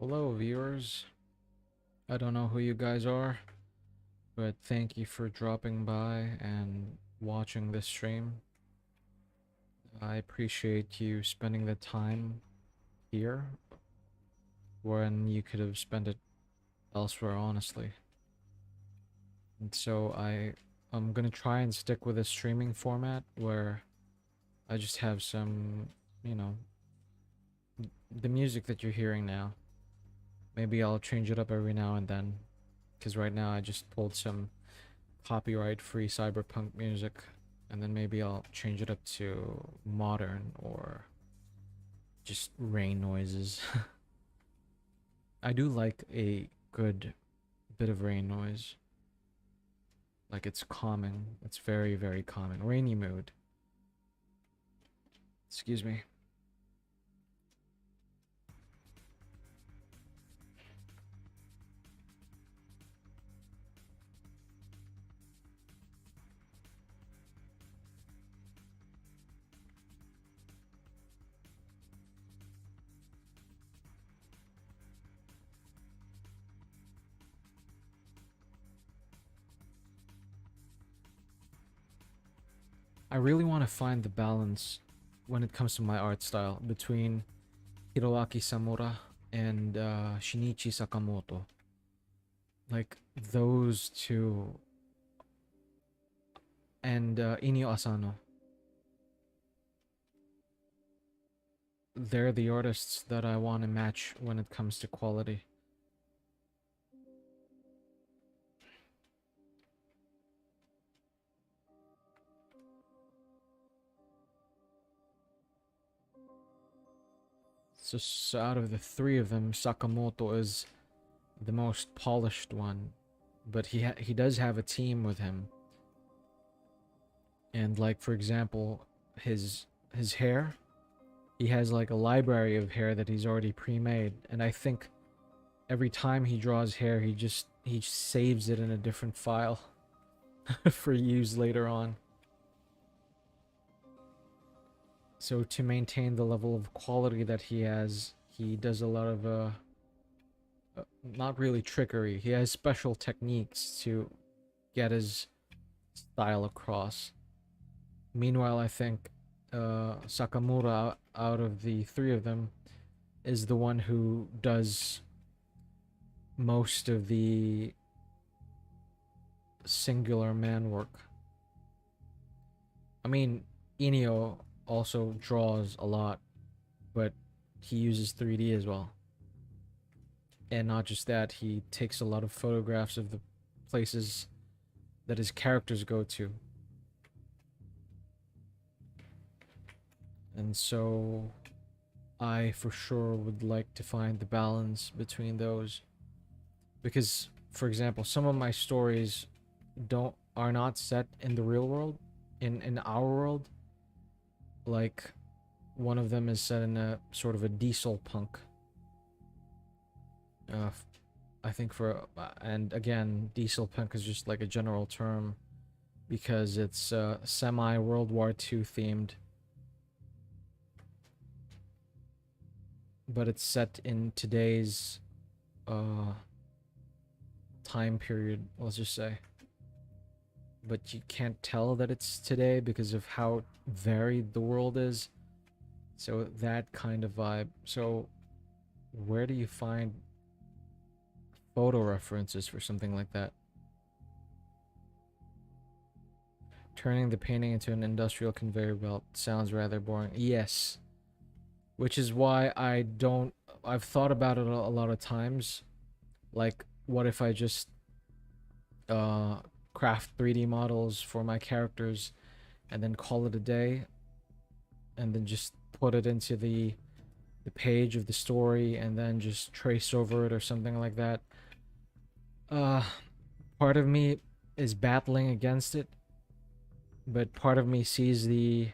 Hello, viewers. I don't know who you guys are, but thank you for dropping by and watching this stream. I appreciate you spending the time here when you could have spent it elsewhere, honestly. And so I'm gonna try and stick with a streaming format where I just have some, you know, the music that you're hearing now. Maybe I'll change it up every now and then, because right now I just pulled some copyright-free cyberpunk music, and then maybe I'll change it up to modern or just rain noises. I do like a good bit of rain noise. Like, it's calming. It's very, very calming. Rainy mood. Excuse me. I really want to find the balance when it comes to my art style between Hiroaki Samura and Shinichi Sakamoto. Like, those two, and Inio Asano. They're the artists that I want to match when it comes to quality. So out of the three of them, Sakamoto is the most polished one, but he does have a team with him. And like, for example, his hair, he has like a library of hair that he's already pre-made, and I think every time he draws hair, he saves it in a different file for use later on. So to maintain the level of quality that he has, he does a lot of not really trickery. He has special techniques to get his style across. Meanwhile, I think Sakamura, out of the three of them, is the one who does most of the singular man work. I mean, Inio also draws a lot, but he uses 3D as well. And not just that, he takes a lot of photographs of the places that his characters go to. And so I for sure would like to find the balance between those. Because, for example, some of my stories are not set in the real world, in our world. Like, one of them is set in a sort of a diesel punk. I think and again, diesel punk is just like a general term because it's semi-World War II themed, but it's set in today's uh, time period, let's just say. But you can't tell that it's today because of how varied the world is. So that kind of vibe. So where do you find photo references for something like that? Turning the painting into an industrial conveyor belt sounds rather boring. Yes. Which is why I've thought about it a lot of times. Like, what if I just craft 3D models for my characters and then call it a day, and then just put it into the page of the story and then just trace over it or something like that. Uh, Part of me is battling against it, but part of me sees the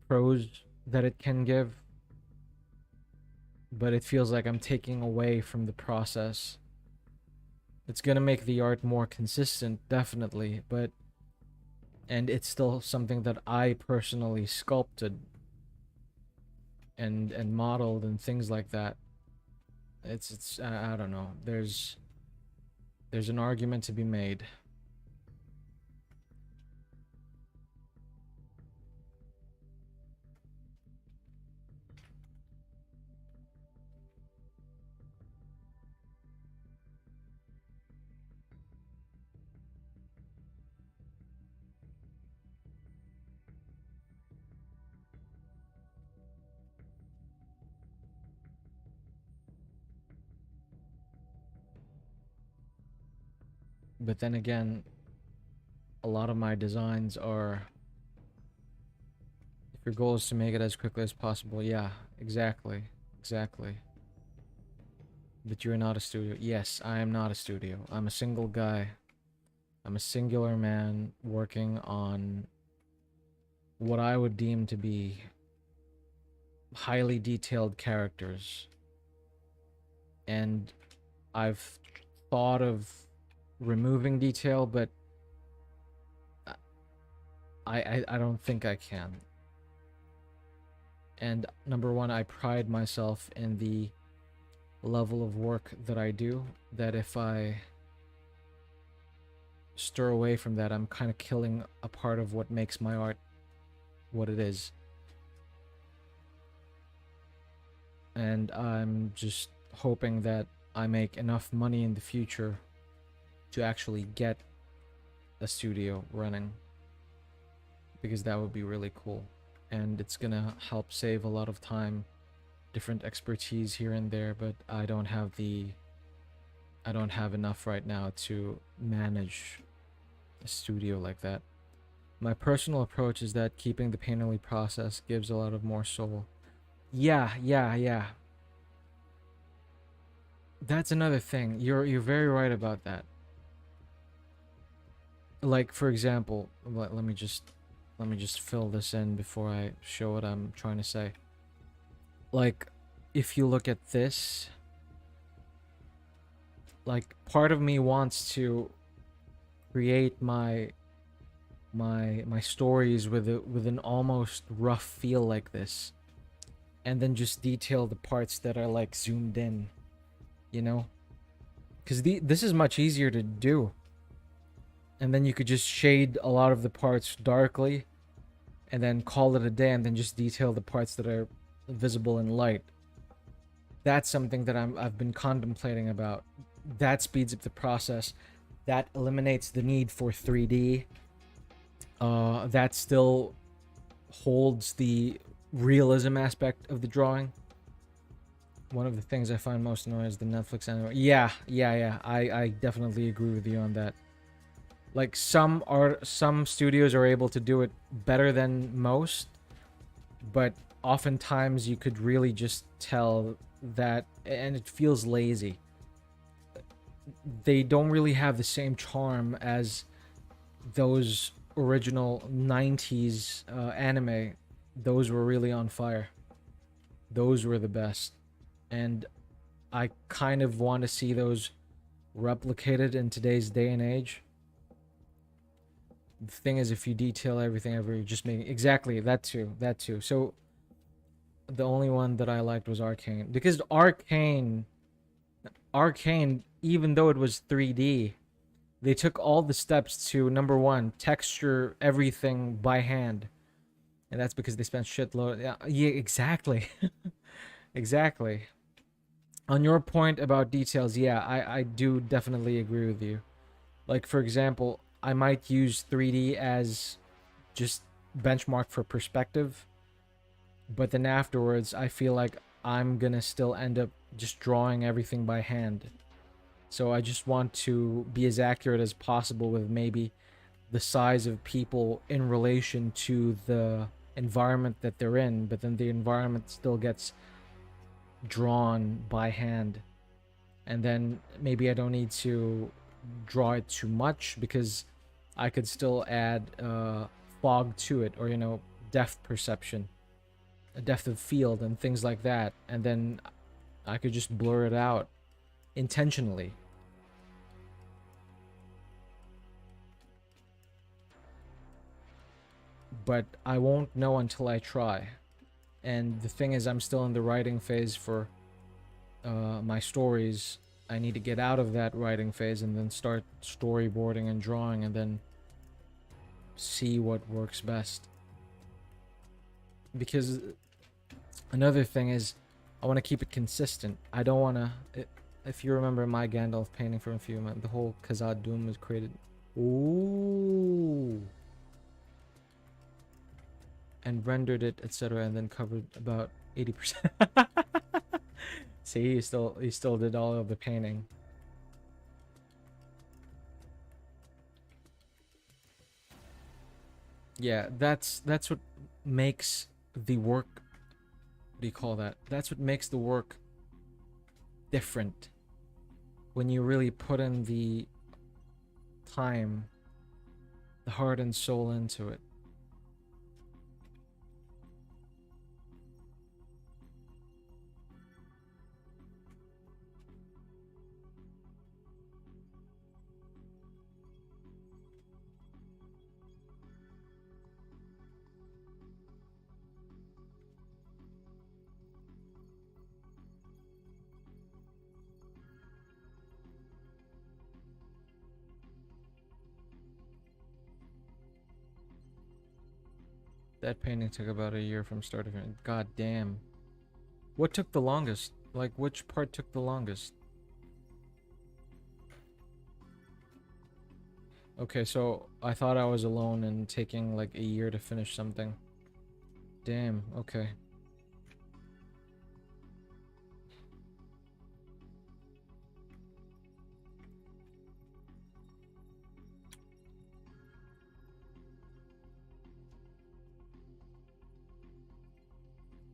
pros that it can give, but it feels like I'm taking away from the process. It's gonna make the art more consistent, definitely, but and it's still something that I personally sculpted and modeled and things like that. It's I don't know. There's an argument to be made. But then again, a lot of my designs are, if your goal is to make it as quickly as possible, yeah, exactly. Exactly. But you're not a studio. Yes, I am not a studio. I'm a single guy. I'm a singular man working on what I would deem to be highly detailed characters. And I've thought of removing detail, but I don't think I can. And number one, I pride myself in the level of work that I do, that if I stir away from that, I'm kind of killing a part of what makes my art what it is. And I'm just hoping that I make enough money in the future to actually get a studio running, because that would be really cool, and it's gonna help save a lot of time, different expertise here and there, but I don't have enough right now to manage a studio like that. My personal approach is that keeping the painterly process gives a lot of more soul. Yeah. That's another thing. You're very right about that. Like, for example, let me just fill this in before I show what I'm trying to say. Like, if you look at this, like, part of me wants to create my stories with an almost rough feel like this, and then just detail the parts that are like zoomed in, you know, because this is much easier to do, and then you could just shade a lot of the parts darkly and then call it a day, and then just detail the parts that are visible in light. That's something that I've been contemplating about. That speeds up the process. That eliminates the need for 3D. That still holds the realism aspect of the drawing. One of the things I find most annoying is the Netflix anime. Yeah. I definitely agree with you on that. Like, some studios are able to do it better than most, but oftentimes you could really just tell that, and it feels lazy. They don't really have the same charm as those original 90s anime. Those were really on fire. Those were the best. And I kind of want to see those replicated in today's day and age. The thing is, if you detail everything ever, you're just making exactly that too. That too. So the only one that I liked was Arcane because Arcane, even though it was 3D, they took all the steps to number one, texture everything by hand, and that's because they spent shitload. Yeah, yeah, exactly, exactly. On your point about details, yeah, I do definitely agree with you. Like for example, I might use 3D as just benchmark for perspective, but then afterwards, I feel like I'm gonna still end up just drawing everything by hand. So I just want to be as accurate as possible with maybe the size of people in relation to the environment that they're in, but then the environment still gets drawn by hand. And then maybe I don't need to draw it too much because I could still add fog to it, or depth perception, a depth of field and things like that, and then I could just blur it out intentionally. But I won't know until I try. And the thing is, I'm still in the writing phase for my stories. I need to get out of that writing phase and then start storyboarding and drawing, and then see what works best. Because another thing is, I want to keep it consistent. I don't want to. If you remember my Gandalf painting from a few months, the whole Khazad Doom was created. Ooh. And rendered it, etc., and then covered about 80%. See, he still did all of the painting. Yeah, that's what makes the work. What do you call that? That's what makes the work different. When you really put in the time, the heart and soul into it. That painting took about a year from start to finish. God damn. What took the longest? Like, which part took the longest? Okay, so I thought I was alone and taking like a year to finish something. Damn, okay.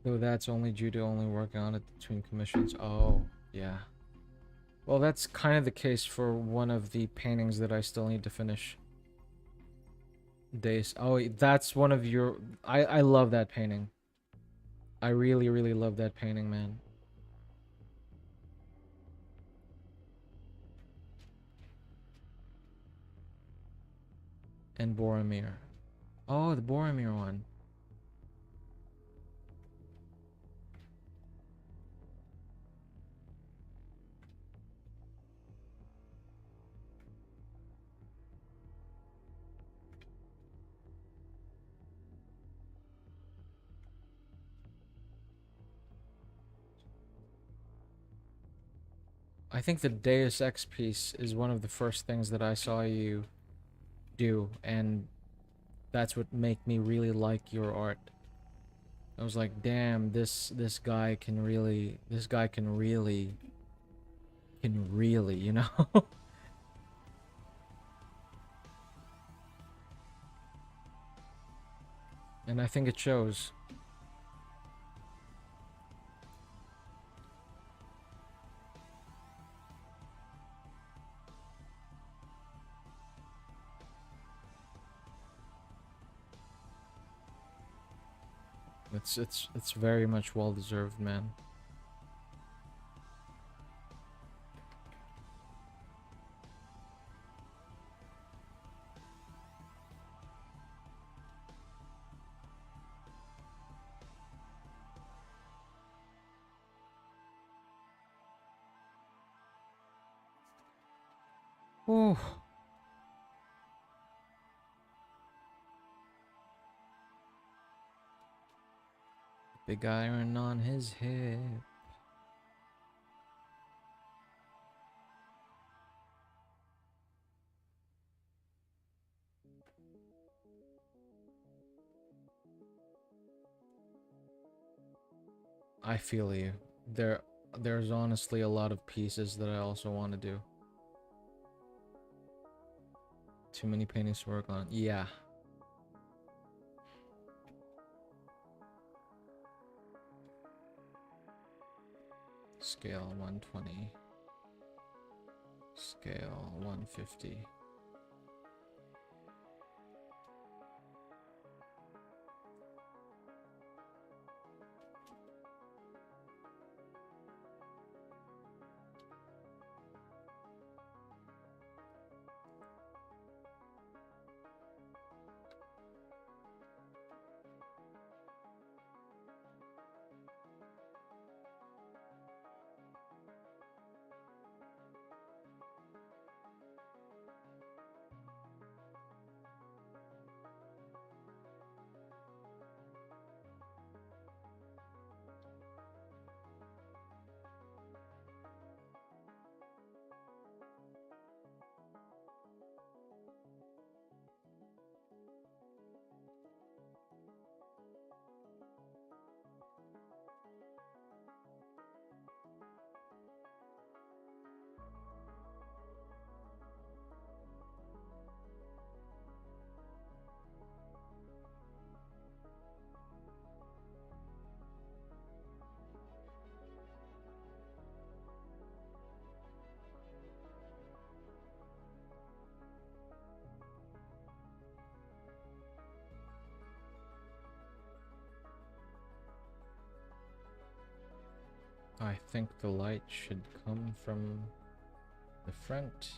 Though that's only due to only working on it between commissions. Oh, yeah. Well, that's kind of the case for one of the paintings that I still need to finish. Days. Oh, that's one of your... I love that painting. I really, really love that painting, man. And Boromir. Oh, the Boromir one. I think the Deus Ex piece is one of the first things that I saw you do, and that's what made me really like your art. I was like, damn, this guy can really, you know? And I think it shows. It's very much well deserved, man. Whew. Big iron on his hip. I feel you. There's honestly a lot of pieces that I also want to do. Too many paintings to work on. Yeah. Scale 120. Scale 150. I think the light should come from the front.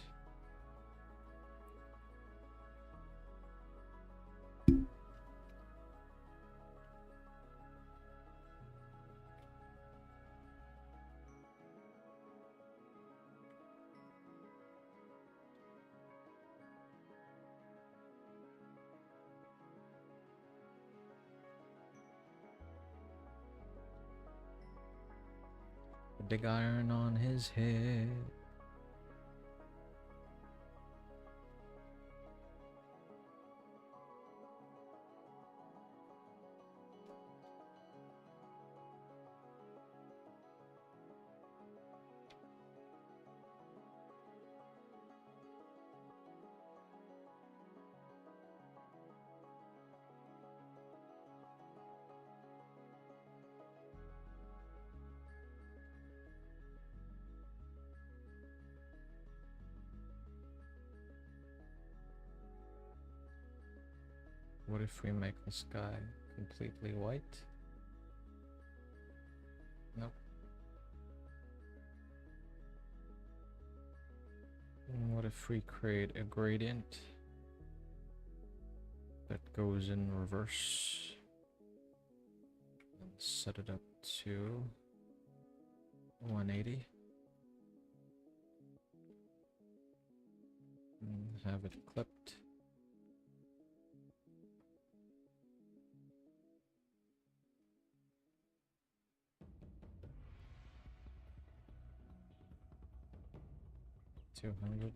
The big iron on his head. What if we make the sky completely white? Nope. And what if we create a gradient that goes in reverse and set it up to 180 and have it clipped? $200.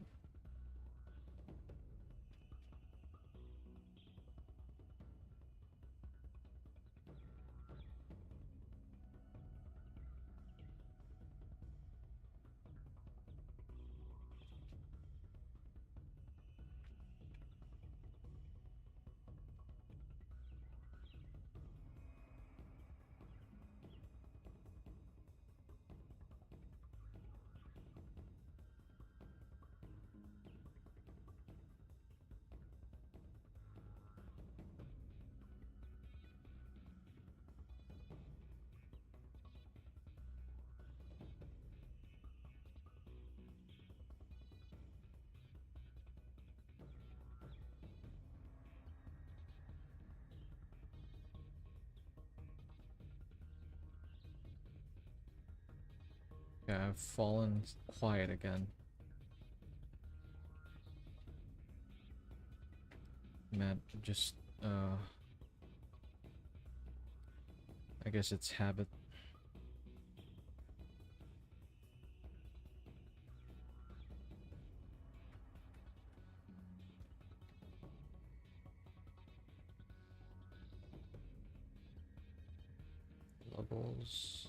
Yeah, I've fallen quiet again. Matt, just, I guess it's habit. Levels.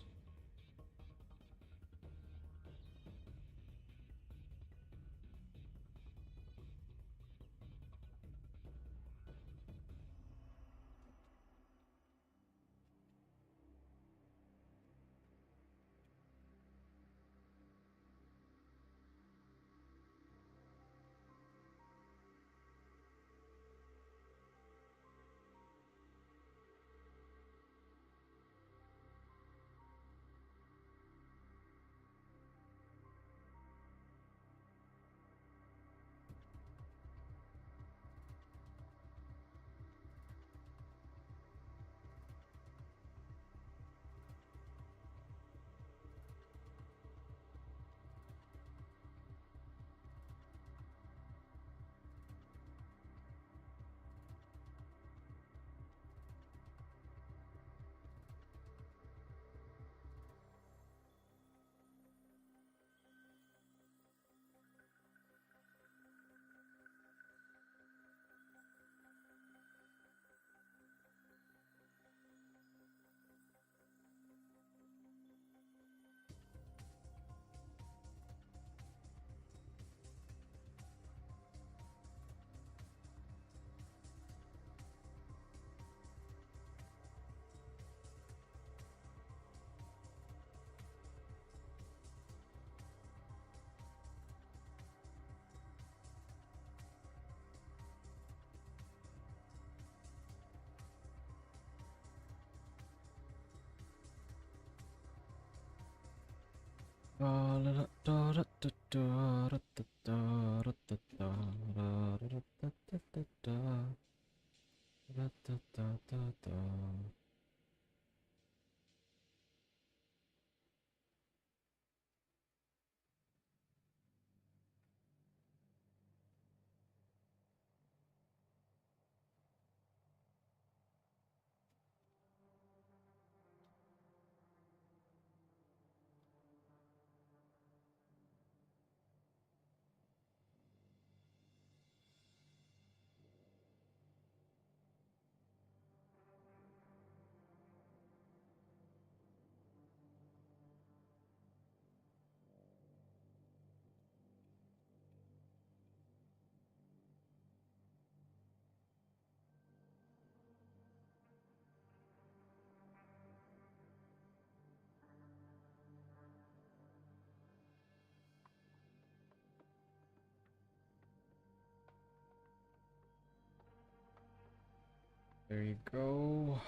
There you go.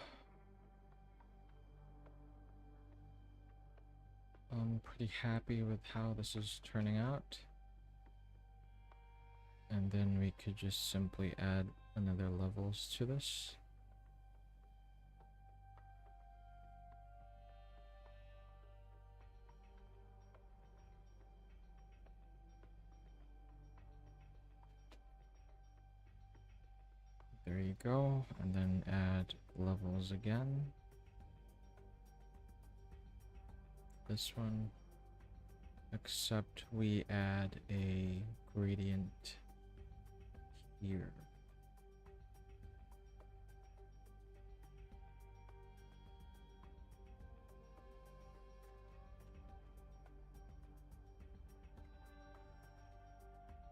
I'm pretty happy with how this is turning out. And then we could just simply add another levels to this. There you go. And then add levels again. This one. Except we add a gradient here.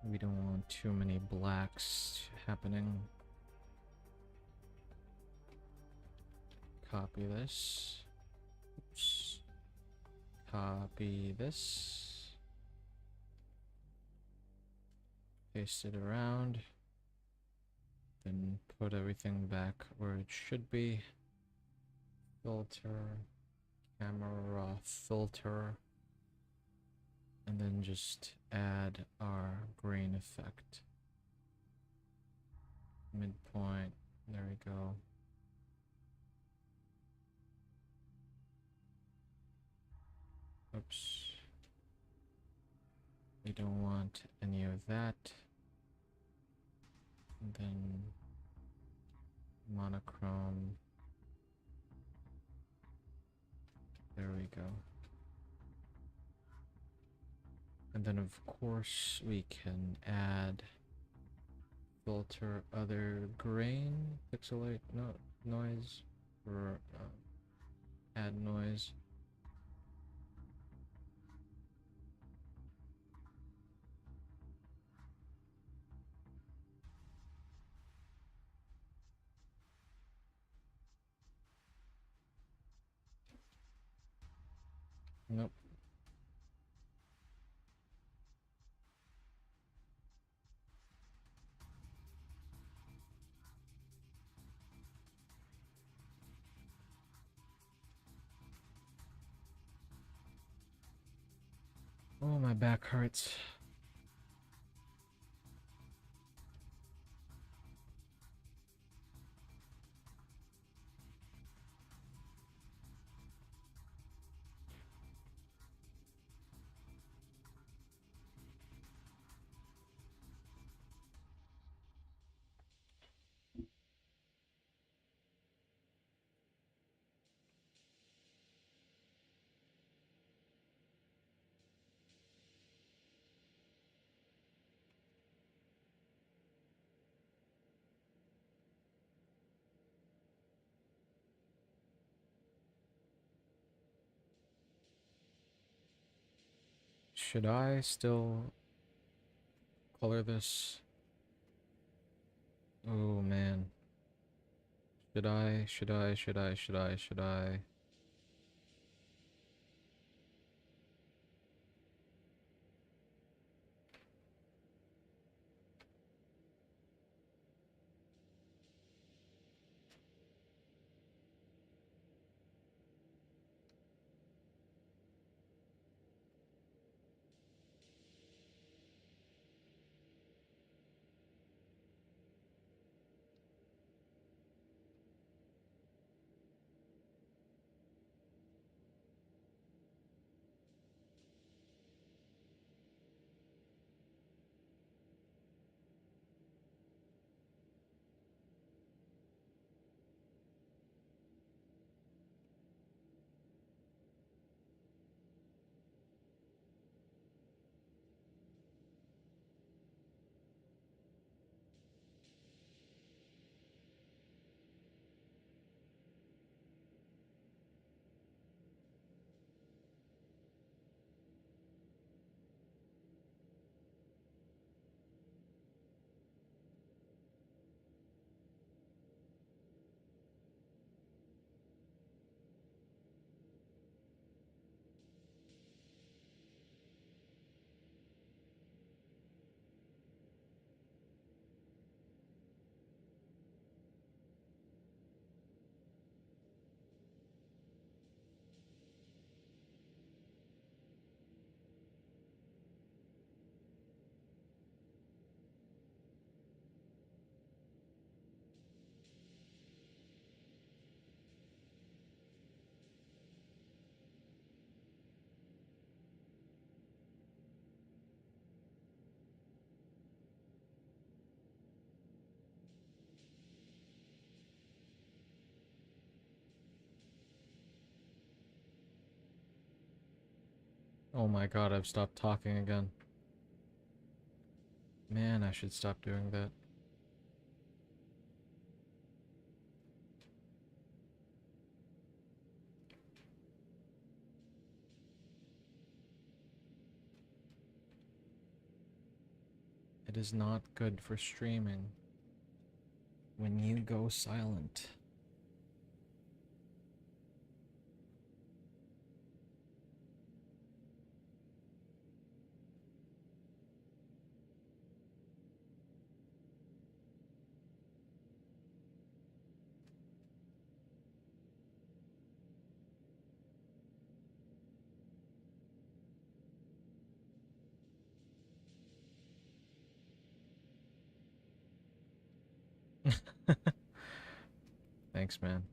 We don't want too many blacks happening. Copy this. Oops. Copy this. Paste it around. Then put everything back where it should be. Filter. Camera filter. And then just add our grain effect. Midpoint. There we go. Oops. We don't want any of that. And then monochrome. There we go. And then of course we can add filter other grain, pixelate noise, or add noise. Nope. Oh, my back hurts. Should I still color this? Oh man. Should I? Oh my god, I've stopped talking again. Man, I should stop doing that. It is not good for streaming when you go silent. Thanks, man.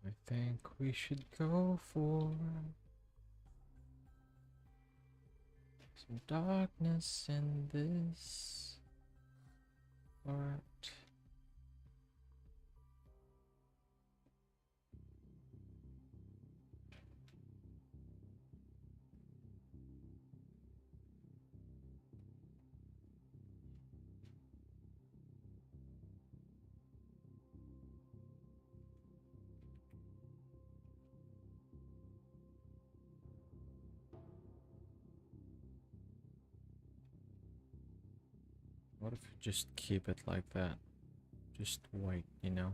I think we should go for some darkness in this part. What if you just keep it like that? Just white, you know?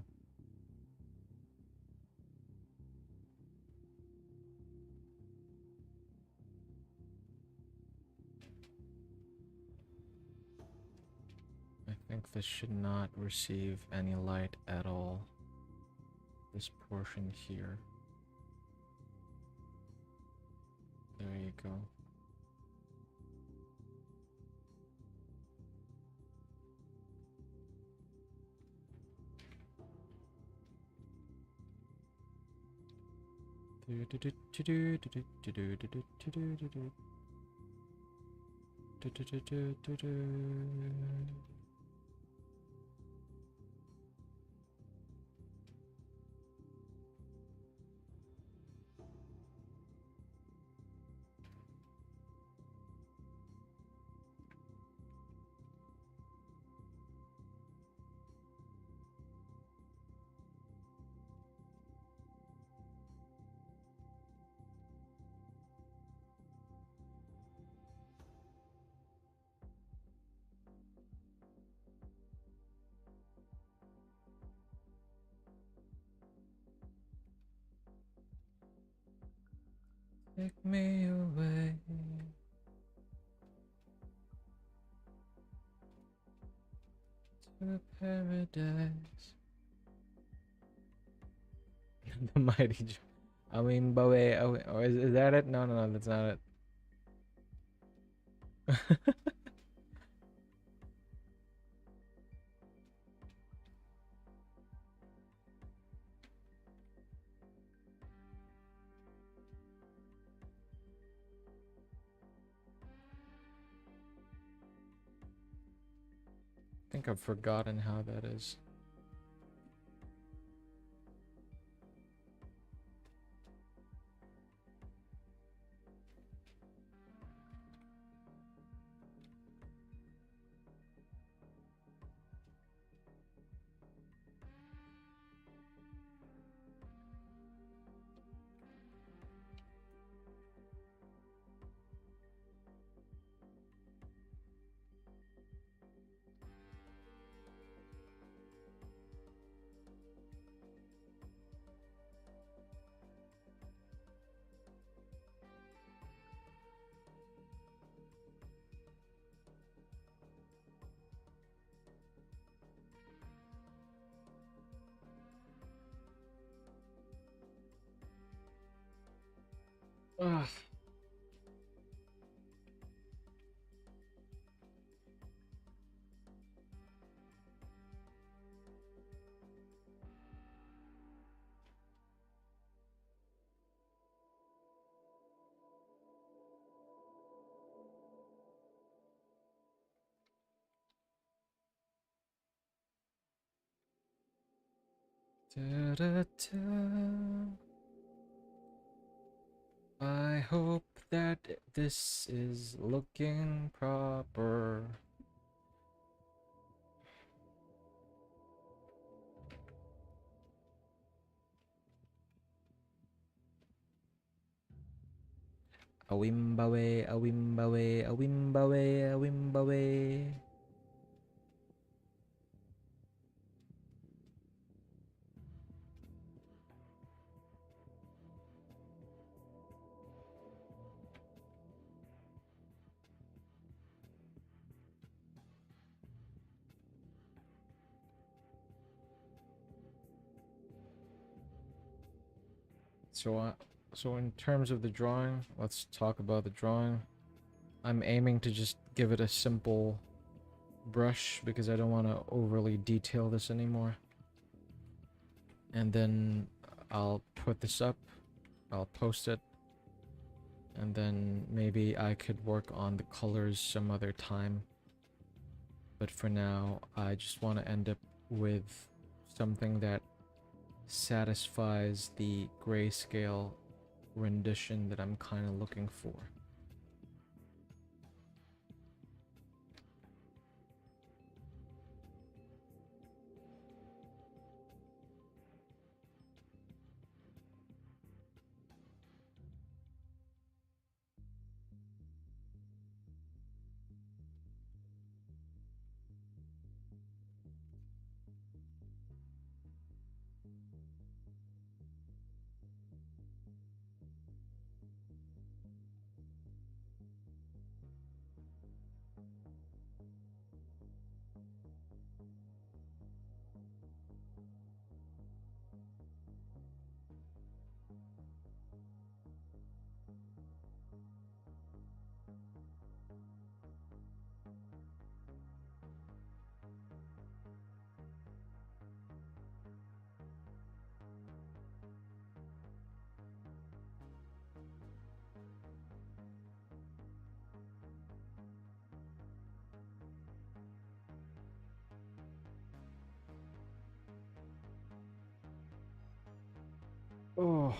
I think this should not receive any light at all. This portion here. There you go. Take me away to paradise. The mighty. I mean, Bowie. Oh, or is that it? No, no, no, that's not it. I think I've forgotten how that is. Ugh. Da, da, da. I hope that this is looking proper. A wimbawe, a wimbawe, a wimbawe, a wimbawe. So in terms of the drawing, let's talk about the drawing. I'm aiming to just give it a simple brush because I don't want to overly detail this anymore. And then I'll put this up, I'll post it, and then maybe I could work on the colors some other time. But for now, I just want to end up with something that satisfies the grayscale rendition that I'm kind of looking for. Oh.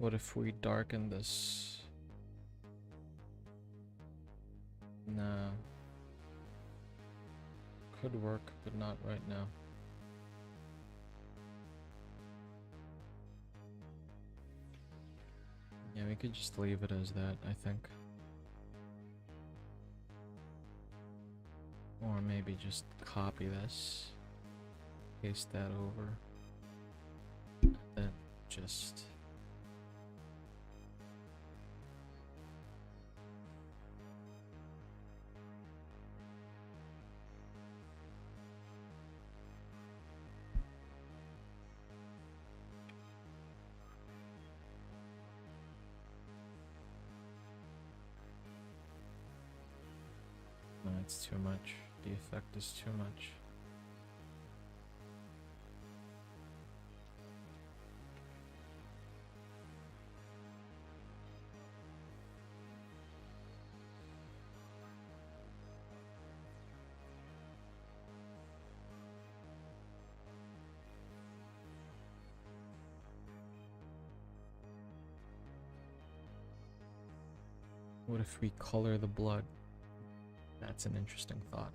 What if we darken this? Nah. Could work, but not right now. Yeah, we could just leave it as that, I think. Or maybe just copy this, paste that over, then just... No, it's too much. The effect is too much. What if we color the blood? That's an interesting thought.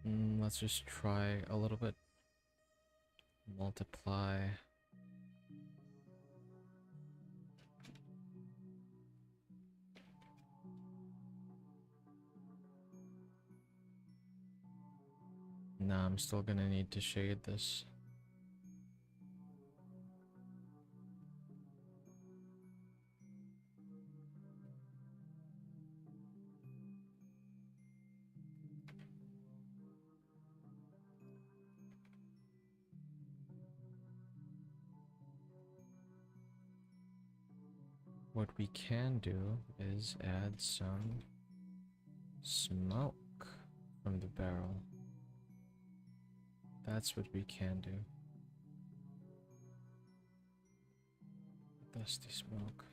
Let's just try a little bit. Multiply. Nah, I'm still gonna need to shade this. What we can do is add some smoke from the barrel. That's what we can do. Dusty smoke.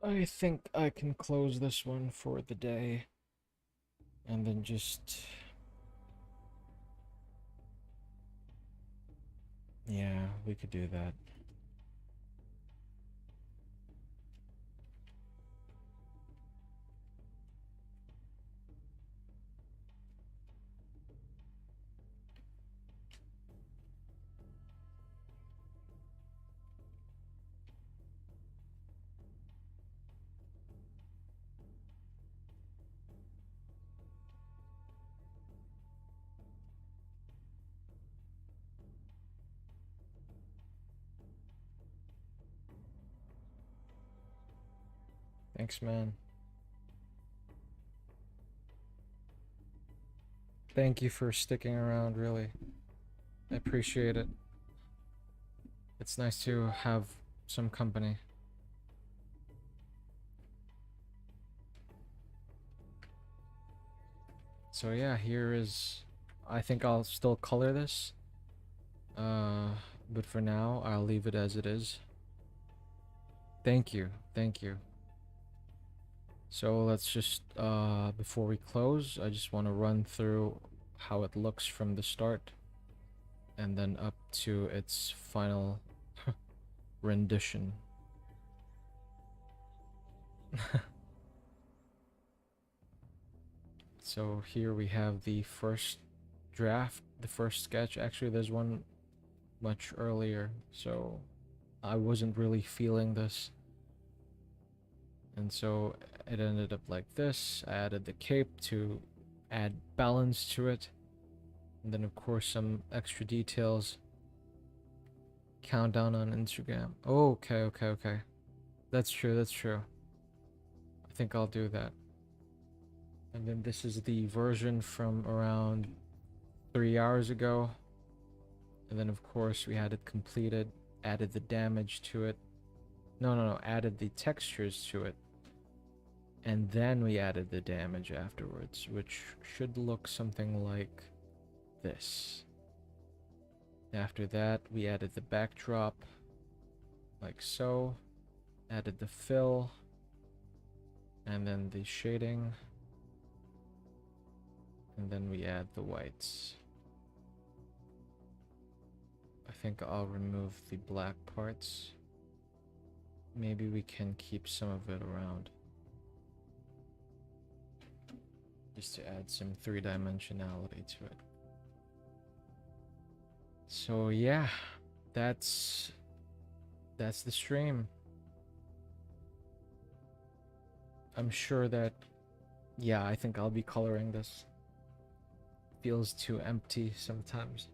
I think I can close this one for the day. And then just... yeah, we could do that. Thanks, man. Thank you for sticking around, really. I appreciate it. It's nice to have some company. So yeah, here is... I think I'll still color this. But for now, I'll leave it as it is. Thank you, thank you. So let's just, before we close, I just want to run through how it looks from the start, and then up to its final rendition. So here we have the first draft, the first sketch. Actually, there's one much earlier, so I wasn't really feeling this. And so it ended up like this. I added the cape to add balance to it. And then of course some extra details. Countdown on Instagram. Oh, okay. That's true. I think I'll do that. And then this is the version from around 3 hours ago. And then of course we had it completed, added the damage to it. No, added the textures to it. And then we added the damage afterwards, which should look something like this. After that, we added the backdrop, like so. Added the fill, and then the shading. And then we add the whites. I think I'll remove the black parts. Maybe we can keep some of it around, just to add some three-dimensionality to it. So yeah, that's the stream. I'm sure that, yeah, I think I'll be coloring this. Feels too empty sometimes,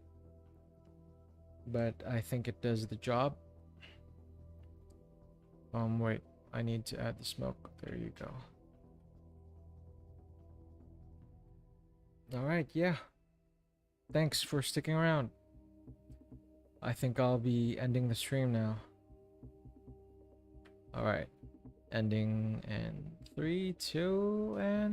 but I think it does the job. Wait, I need to add the smoke. There you go. Alright, yeah. Thanks for sticking around. I think I'll be ending the stream now. Alright. Ending in 3, 2, and